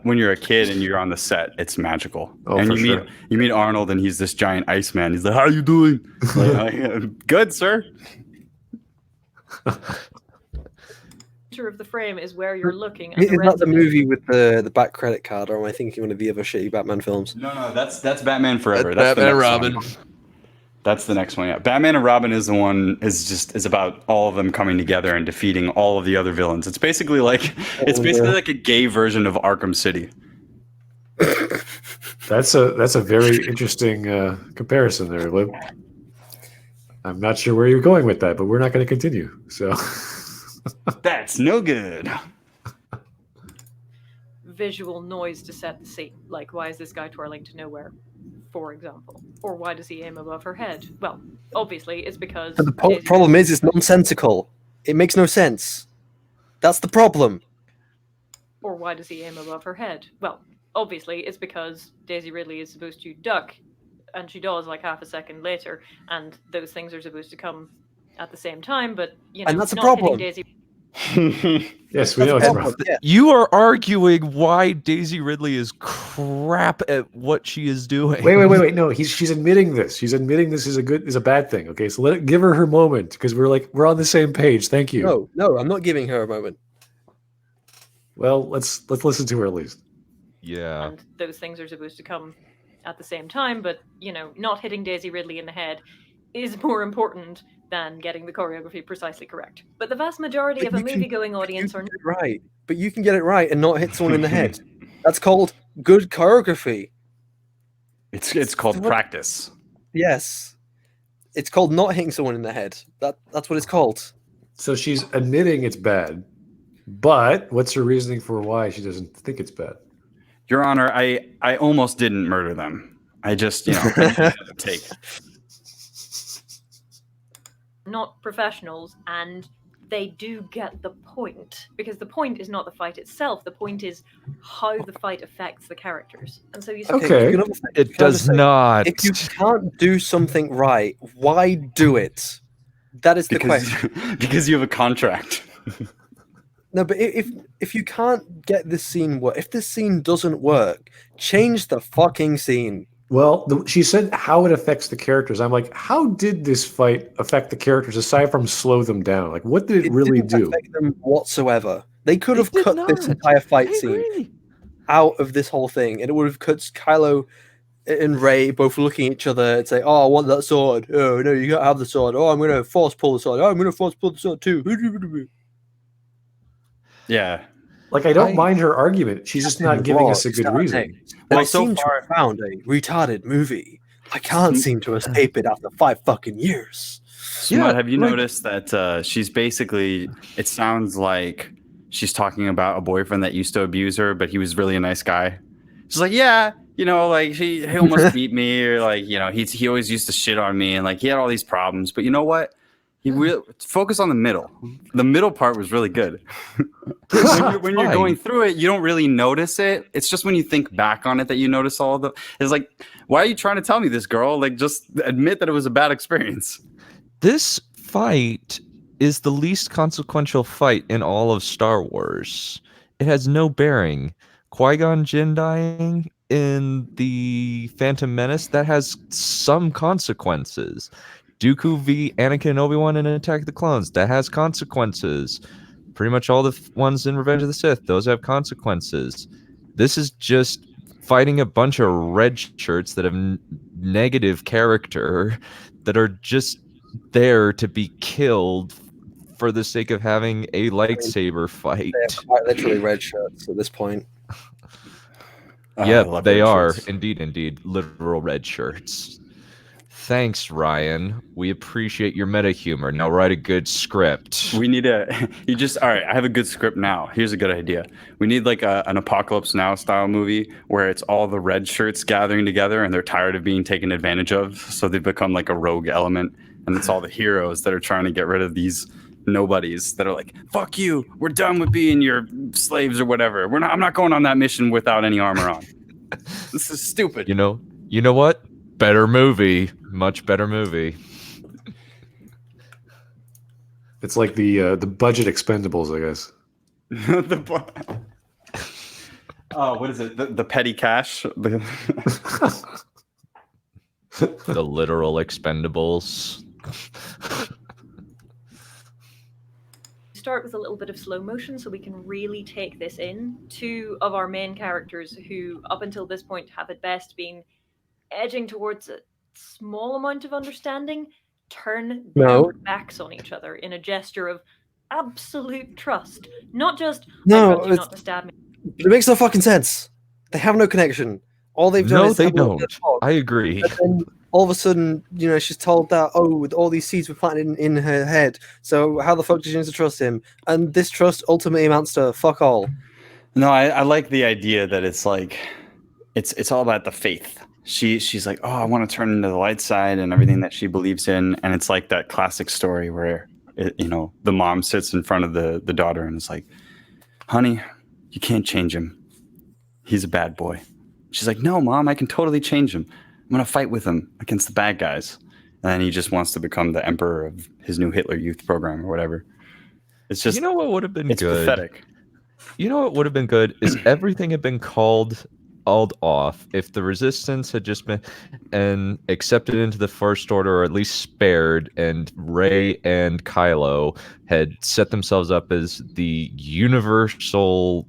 when you're a kid and you're on the set, it's magical. Oh, and for sure. You meet Arnold, and he's this giant Iceman. He's like, "How are you doing?" Like, "Good, sir." Center of the frame is where you're looking. Is that the movie with the back credit card, or am I thinking one of the other shitty Batman films? No, that's Batman Forever. That's Batman and Robin. That's the next one. Yeah, Batman and Robin is the one is about all of them coming together and defeating all of the other villains. It's basically like like a gay version of Arkham City. That's a very interesting comparison there, Lib. I'm not sure where you're going with that, but we're not going to continue. So that's no good. Visual noise to set the scene. Like, why is this guy twirling to nowhere, for example? Or why does he aim above her head? Well, obviously, it's because... But the problem is it's nonsensical. It makes no sense. That's the problem. Or why does he aim above her head? Well, obviously, it's because Daisy Ridley is supposed to duck, and she does like half a second later, and those things are supposed to come at the same time, but, and that's a not problem. hitting Daisy... Yes, we know it's rough. Yeah. You are arguing why Daisy Ridley is crap at what she is doing. Wait. No, she's admitting this. She's admitting this is a bad thing. Okay, so give her her moment because we're on the same page. Thank you. No, I'm not giving her a moment. Well, let's listen to her at least. Yeah. And those things are supposed to come at the same time, but not hitting Daisy Ridley in the head is more important than getting the choreography precisely correct. But the vast majority of a movie-going audience are right. But you can get it right and not hit someone in the head. That's called good choreography. It's called practice. Yes. It's called not hitting someone in the head. That's what it's called. So she's admitting it's bad, but what's her reasoning for why she doesn't think it's bad? Your Honor, I almost didn't murder them. I just, take. not professionals, and they do get the point, because the point is not the fight itself. The point is how the fight affects the characters. And so you it does not. If you can't do something right, why do it? That is the question. Because you have a contract. No, but if you can't get this scene work, if this scene doesn't work, change the fucking scene. Well, she said how it affects the characters. I'm like, how did this fight affect the characters aside from slow them down? Like, what did it really didn't do? Affect them whatsoever. They could have cut this entire fight scene out of this whole thing, and it would have cut Kylo and Rey both looking at each other and say, "Oh, I want that sword. Oh no, you can't have the sword. Oh, I'm gonna force pull the sword. Oh, I'm gonna force pull the sword too." Yeah. Like, I don't mind her argument. She's just not giving us a good reason. Well, I seem to have found a retarded movie. I can't seem to escape it after 5 fucking years. Smud, have you noticed that she's basically, it sounds like she's talking about a boyfriend that used to abuse her, but he was really a nice guy. She's like, yeah, like he almost beat me, or like, he always used to shit on me, and like he had all these problems. But you know what? He focus on the middle. The middle part was really good. when you're going through it, you don't really notice it. It's just when you think back on it that you notice all the. It's like, why are you trying to tell me this, girl? Like, just admit that it was a bad experience. This fight is the least consequential fight in all of Star Wars. It has no bearing. Qui-Gon Jinn dying in the Phantom Menace, that has some consequences. Dooku v. Anakin and Obi-Wan in Attack of the Clones, that has consequences. Pretty much all the ones in Revenge of the Sith, those have consequences. This is just fighting a bunch of red shirts that have negative character, that are just there to be killed for the sake of having a lightsaber fight. They're quite literally red shirts at this point. Yeah, they are. Indeed. Literal red shirts. Thanks, Ryan. We appreciate your meta humor. Now write a good script. We need all right, I have a good script now. Here's a good idea. We need like an Apocalypse Now style movie where it's all the red shirts gathering together and they're tired of being taken advantage of. So they become like a rogue element. And it's all the heroes that are trying to get rid of these nobodies that are like, fuck you. We're done with being your slaves or whatever. I'm not going on that mission without any armor on. This is stupid. You know what? Better movie. Much better movie. It's like the budget Expendables, I guess. What is it? The petty cash? The literal Expendables. Start with a little bit of slow motion so we can really take this in. 2 of our main characters, who up until this point have at best been edging towards a small amount of understanding, turn their backs on each other in a gesture of absolute trust. Not just, I trust you not to stab me. It makes no fucking sense. They have no connection. All they've done is... No, they don't. I agree. And then all of a sudden, she's told that, with all these seeds were planted in her head, so how the fuck did she need to trust him? And this trust ultimately amounts to fuck all. No, I like the idea that it's like, it's all about the faith. She's like, oh, I want to turn into the light side and everything that she believes in. And it's like that classic story where, the mom sits in front of the daughter and is like, honey, you can't change him. He's a bad boy. She's like, no, Mom, I can totally change him. I'm going to fight with him against the bad guys. And then he just wants to become the emperor of his new Hitler Youth program or whatever. It's just, you know what would have been it's good? pathetic. You know what would have been good is everything had been called off if the resistance had just been and accepted into the First Order, or at least spared, and Rey and Kylo had set themselves up as the universal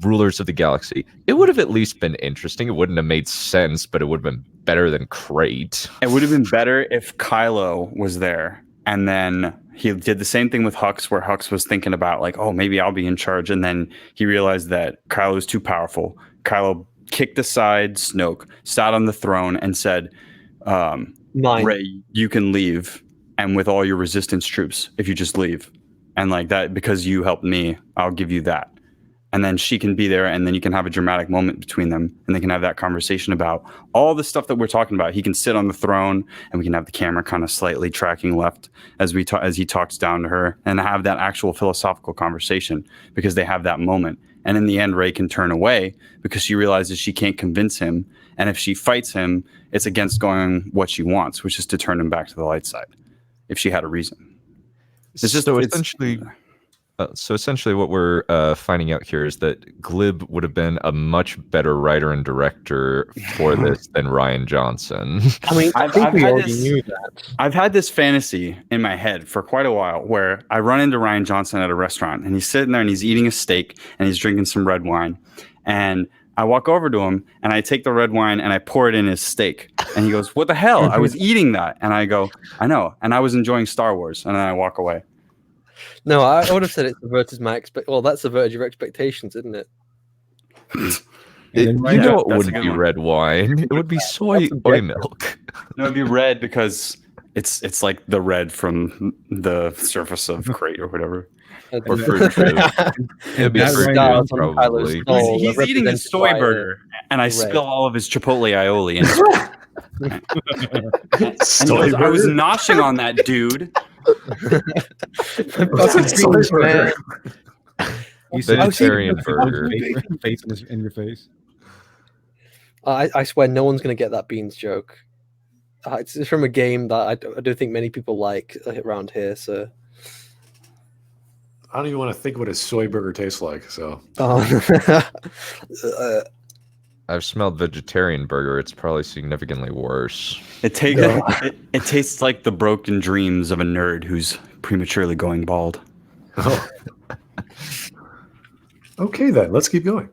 rulers of the galaxy. It would have at least been interesting. It wouldn't have made sense, but it would have been better than great. It would have been better if Kylo was there, and then he did the same thing with Hux, where Hux was thinking about oh, maybe I'll be in charge, and then he realized that Kylo is too powerful. Kylo kicked aside Snoke, sat on the throne, and said, Rey, you can leave, and with all your resistance troops, if you just leave. And that, because you helped me, I'll give you that. And then she can be there, and then you can have a dramatic moment between them, and they can have that conversation about all the stuff that we're talking about. He can sit on the throne, and we can have the camera kind of slightly tracking left as he talks down to her, and have that actual philosophical conversation, because they have that moment. And in the end, Rey can turn away because she realizes she can't convince him, and if she fights him, it's against going what she wants, which is to turn him back to the light side, if she had a reason. It's just So essentially what we're finding out here is that Glib would have been a much better writer and director for this than Rian Johnson. I mean, I think we already knew that. I've had this fantasy in my head for quite a while where I run into Rian Johnson at a restaurant, and he's sitting there and he's eating a steak and he's drinking some red wine. And I walk over to him and I take the red wine and I pour it in his steak. And he goes, "What the hell? I was eating that." And I go, "I know. And I was enjoying Star Wars." And then I walk away. No, I would have said it subverted my well, that subverted your expectations, isn't it? You know it wouldn't be red wine. It would be soy milk. No, it'd be red because it's like the red from the surface of crate or whatever. Or fruit juice. It'd be fruit juice, probably. He's eating a soy burger, and I spill all of his Chipotle aioli. And he goes, "I was noshing on that, dude." Vegetarian burger. Face in your face. I swear no one's going to get that beans joke. It's from a game that I don't think many people like around here. So I don't even want to think what a soy burger tastes like. So I've smelled vegetarian burger. It's probably significantly worse. It tastes like the broken dreams of a nerd who's prematurely going bald. Oh. Okay, then let's keep going.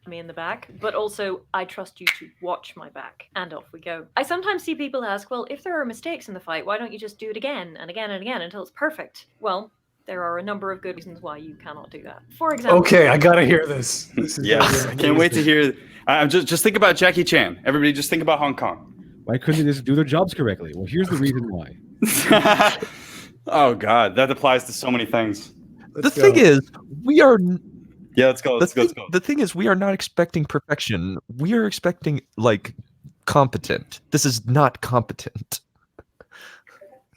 Me in the back, but also I trust you to watch my back, and off we go. I sometimes see people ask, well, if there are mistakes in the fight, why don't you just do it again and again and again until it's perfect? Well, there are a number of good reasons why you cannot do that. For example, okay, I gotta hear this. Yes, I can't wait to hear. Just think about Jackie Chan. Everybody, just think about Hong Kong. Why couldn't they just do their jobs correctly? Well, here's the reason why. Oh God, that applies to so many things. The thing is, we are. Yeah, let's go. Let's go. The thing is, we are not expecting perfection. We are expecting competent. This is not competent.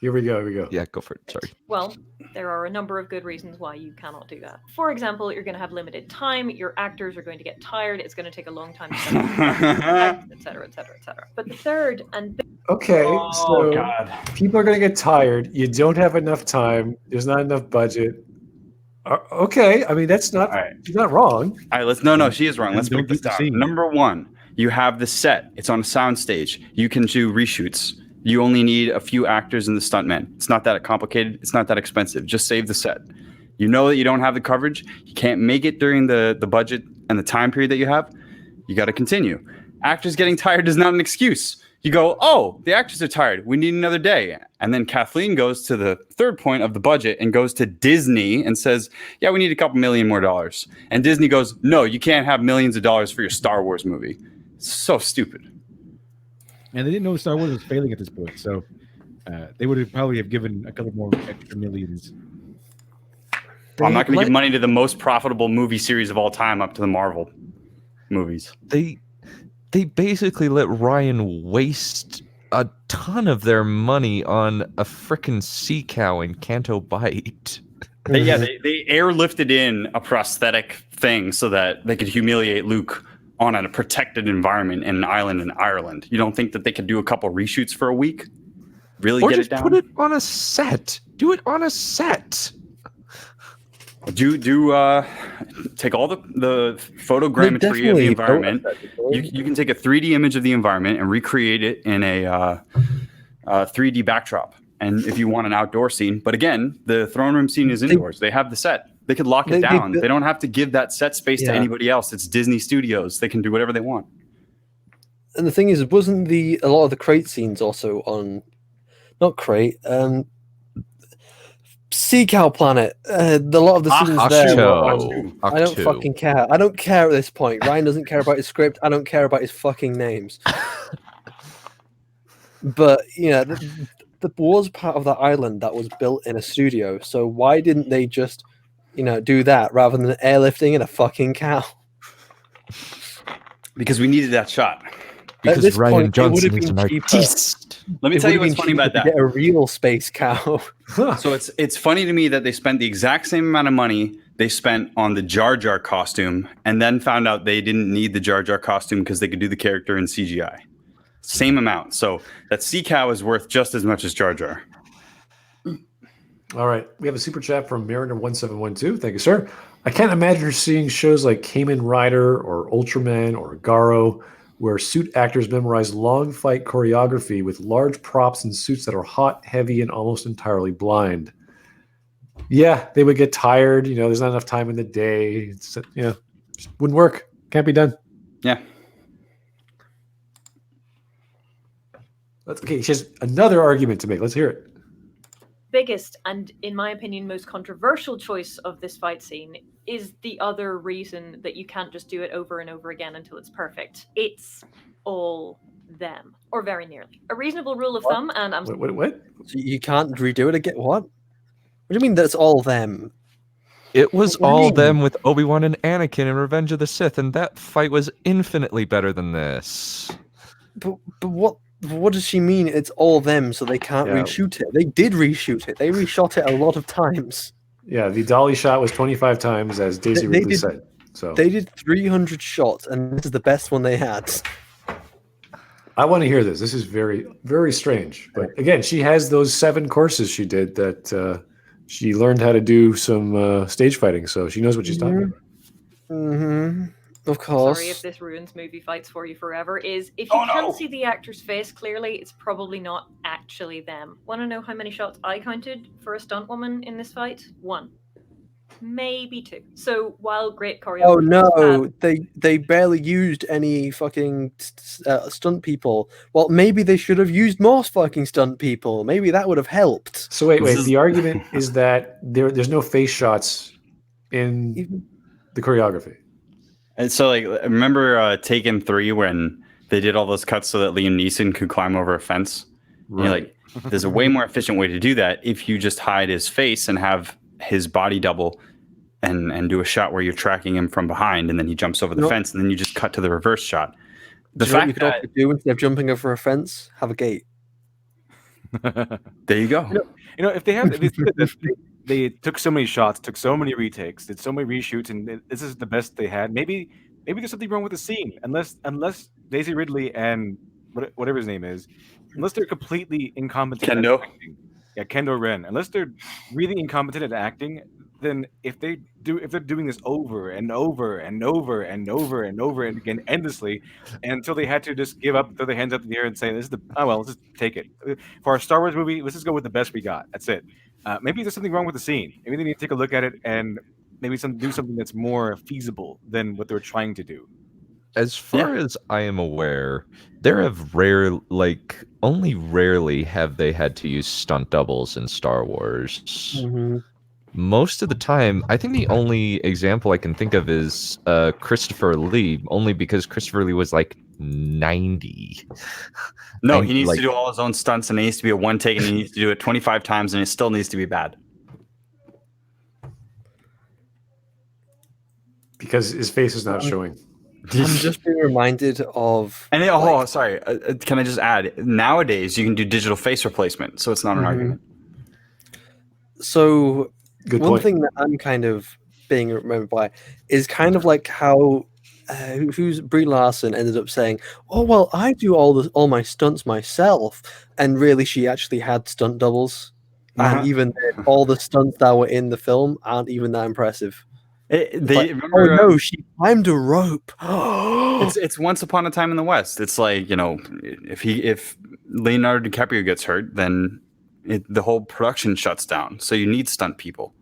Here we go. Yeah, go for it. Sorry. Well, there are a number of good reasons why you cannot do that. For example, you're going to have limited time. Your actors are going to get tired. It's going to take a long time to set up, etc., etc., etc. But the third and okay, so God. People are going to get tired. You don't have enough time. There's not enough budget. Okay, I mean that's not. Right. She's not wrong. All right, no, she is wrong. Let's break this down. Number one, you have the set. It's on a sound stage. You can do reshoots. You only need a few actors and the stuntmen. It's not that complicated. It's not that expensive. Just save the set. You know that you don't have the coverage. You can't make it during the budget and the time period that you have. You got to continue. Actors getting tired is not an excuse. You go, oh, the actors are tired. We need another day. And then Kathleen goes to the third point of the budget and goes to Disney and says, yeah, we need a couple $1 million more. And Disney goes, no, you can't have millions of dollars for your Star Wars movie. So stupid. And they didn't know Star Wars was failing at this point, so they would have probably given a couple more extra millions. I'm not going to give money to the most profitable movie series of all time up to the Marvel movies. They basically let Ryan waste a ton of their money on a frickin' sea cow in Canto Bight. They airlifted in a prosthetic thing so that they could humiliate Luke on a protected environment in an island in Ireland. You don't think that they could do a couple reshoots for a week? really Or get just it down. put it on a set. Do it on a set. Take all the photogrammetry of the environment. You can take a 3D image of the environment and recreate it in a 3D backdrop. And if you want an outdoor scene, but again, the throne room scene is indoors. They have the set. They could lock it down. They don't have to give that set space to anybody else. It's Disney Studios. They can do whatever they want. And the thing is, wasn't a lot of the crate scenes also on, not crate, Sea Cow Planet? A lot of the scenes there were on, I don't fucking care. I don't care at this point. Ryan doesn't care about his script. I don't care about his fucking names. But, there was part of that island that was built in a studio. So why didn't they just, do that rather than airlifting in a fucking cow? Because we needed that shot. Because Ryan Johnson is an artist. Let me tell you what's funny about that. Get a real space cow. So it's funny to me that they spent the exact same amount of money they spent on the Jar Jar costume, and then found out they didn't need the Jar Jar costume because they could do the character in CGI. Same amount. So that sea cow is worth just as much as Jar Jar. All right. We have a super chat from Mariner1712. Thank you, sir. I can't imagine her seeing shows like Kamen Rider or Ultraman or Garo, where suit actors memorize long fight choreography with large props and suits that are hot, heavy, and almost entirely blind. Yeah, they would get tired. There's not enough time in the day. Just wouldn't work. Can't be done. Yeah. Okay, she has another argument to make. Let's hear it. Biggest and, in my opinion, most controversial choice of this fight scene is the other reason that you can't just do it over and over again until it's perfect. It's all them, or very nearly. A reasonable rule of thumb, and I'm... What? You can't redo it again? What? What do you mean that's all them? It was all them with Obi-Wan and Anakin in Revenge of the Sith, and that fight was infinitely better than this. But what does she mean? It's all them, so they can't reshoot it. They did reshoot it. They reshot it a lot of times. Yeah, the dolly shot was 25 times, as Daisy Ridley said. So they did 300 shots, and this is the best one they had. I want to hear this. This is very, very strange. But again, she has those 7 courses she did that she learned how to do some stage fighting, so she knows what she's talking about. Mm-hmm. Of course. Sorry if this ruins movie fights for you forever, is if you can't see the actor's face clearly, it's probably not actually them. Want to know how many shots I counted for a stunt woman in this fight? 1. Maybe 2. So while great choreography... Oh no, they barely used any fucking stunt people. Well, maybe they should have used more fucking stunt people. Maybe that would have helped. So wait. The argument is that there's no face shots in the choreography. And so, remember Taken 3 when they did all those cuts so that Liam Neeson could climb over a fence? Right. There's a way more efficient way to do that if you just hide his face and have his body double and do a shot where you're tracking him from behind, and then he jumps over the fence, and then you just cut to the reverse shot. The fact you could also do instead of jumping over a fence, have a gate. There you go. If they took so many shots, took so many retakes, did so many reshoots, and this is the best they had. Maybe there's something wrong with the scene. Unless Daisy Ridley and whatever his name is, unless they're completely incompetent at acting. Yeah, Kendo Ren. Unless they're really incompetent at acting, then if they're doing this over and over and over and over and over and again endlessly, until they had to just give up, throw their hands up in the air and say, let's just take it. For our Star Wars movie, let's just go with the best we got. That's it. Maybe there's something wrong with the scene. Maybe they need to take a look at it and maybe do something that's more feasible than what they were trying to do. As far as I am aware, there have only rarely have they had to use stunt doubles in Star Wars. Mm-hmm. Most of the time, I think the only example I can think of is Christopher Lee, only because Christopher Lee was 90. No, he needs to do all his own stunts, and it needs to be a one take, and he needs to do it 25 times, and it still needs to be bad. Because his face is not showing. I'm just being reminded of... And sorry, can I just add? Nowadays, you can do digital face replacement, so it's not an argument. So... Good One point. thing that I'm kind of being remembered by is kind of like how who's Brie Larson ended up saying, "Oh well, I do all my stunts myself," and really she actually had stunt doubles, and even all the stunts that were in the film aren't even that impressive. Remember, no, she climbed a rope. it's Once Upon a Time in the West. It's like, if Leonardo DiCaprio gets hurt, then the whole production shuts down. So you need stunt people.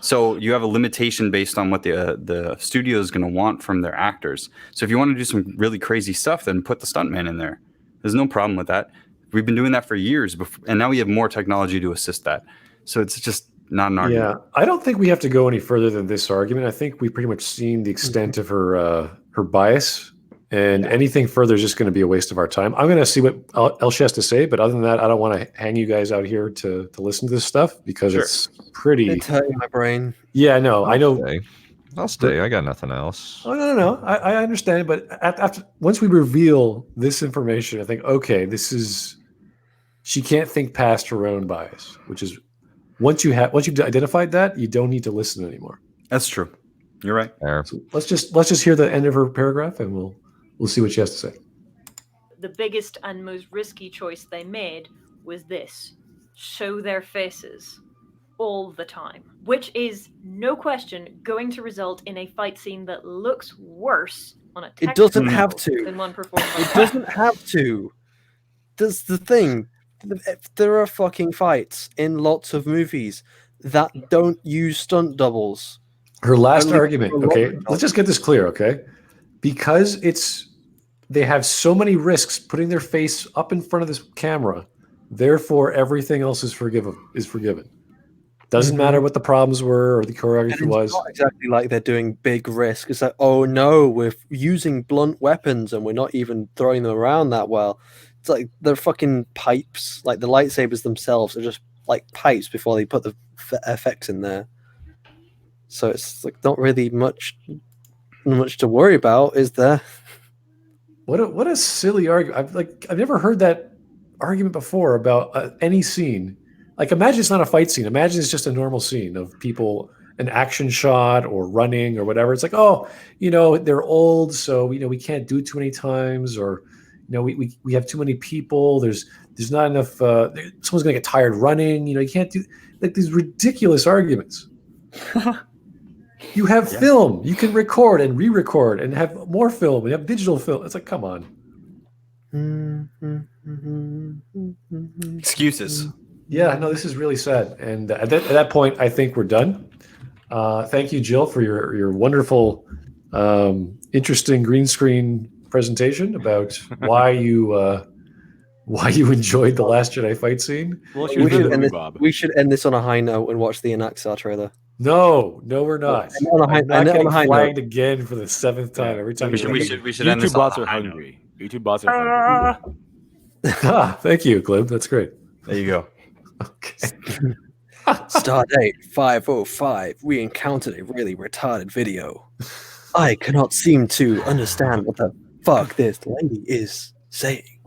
So you have a limitation based on what the studio is going to want from their actors. So if you want to do some really crazy stuff, then put the stuntman in there. There's no problem with that. We've been doing that for years, and now we have more technology to assist that. So it's just not an argument. Yeah, I don't think we have to go any further than this argument. I think we've pretty much seen the extent of her bias, and anything further is just going to be a waste of our time. I'm going to see what else she has to say, but other than that, I don't want to hang you guys out here to listen to this stuff because it's pretty. It's hurting my brain. Yeah, no, I know. I'll stay. I got nothing else. Oh no. I understand, but after once we reveal this information, I think okay, she can't think past her own bias, which is once you've identified that, you don't need to listen anymore. That's true. You're right. So let's just hear the end of her paragraph, and we'll see what she has to say. The biggest and most risky choice they made was this: show their faces all the time, which is no question going to result in a fight scene that looks worse on a It doesn't have level to. than one performed by It doesn't have to. That's the thing. There are fucking fights in lots of movies that don't use stunt doubles. Her last argument, okay, let's just get this clear, okay? Because they have so many risks putting their face up in front of this camera, therefore everything else is forgiven. Doesn't matter what the problems were or the choreography was. It's not exactly like they're doing big risk. It's like, oh no, we're using blunt weapons and we're not even throwing them around that well. It's like they're fucking pipes. Like the lightsabers themselves are just like pipes before they put the effects in there. So it's like not really much to worry about, is there? What a silly argument! I've never heard that argument before about any scene. Like, imagine it's not a fight scene. Imagine it's just a normal scene of people, an action shot or running or whatever. It's like, oh, they're old, so we can't do it too many times, or we have too many people. There's not enough. Someone's gonna get tired running. You can't do like these ridiculous arguments. You have film. You can record and re-record and have more film and have digital film. It's like, come on. Excuses. Yeah, no, this is really sad. And at that point, I think we're done. Thank you, Jill, for your wonderful, interesting green screen presentation about why you enjoyed the Last Jedi fight scene. Well, we should end this on a high note and watch the Anaxar trailer. No, we're not. I'm not getting flagged again for the 7th time every time. We should end YouTube this bots on are a high hungry. YouTube bots are hungry. Thank you, Glib. That's great. There you go. Okay. Stardate 505. We encountered a really retarded video. I cannot seem to understand what the fuck this lady is saying.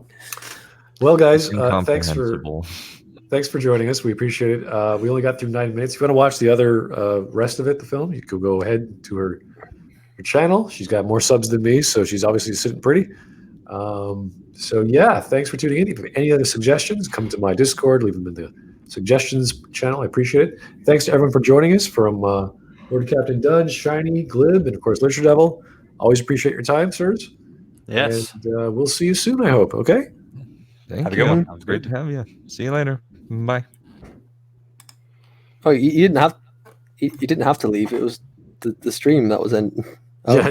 Well, guys, thanks for joining us. We appreciate it. We only got through 9 minutes. If you want to watch the other rest of it, the film, you could go ahead to her channel. She's got more subs than me, so she's obviously sitting pretty. So yeah, thanks for tuning in. If you have any other suggestions, come to my Discord, leave them in the suggestions channel. I appreciate it. Thanks to everyone for joining us, from Lord Captain Dunn, Shiny, Glib, and of course LiteratureDevil. Always appreciate your time, sirs. Yes. And we'll see you soon, I hope. Okay. Thank Have a you. good one. It was great to have you. See you later. Bye. Oh, you didn't have to leave. It was the stream that was in. Oh. Yeah,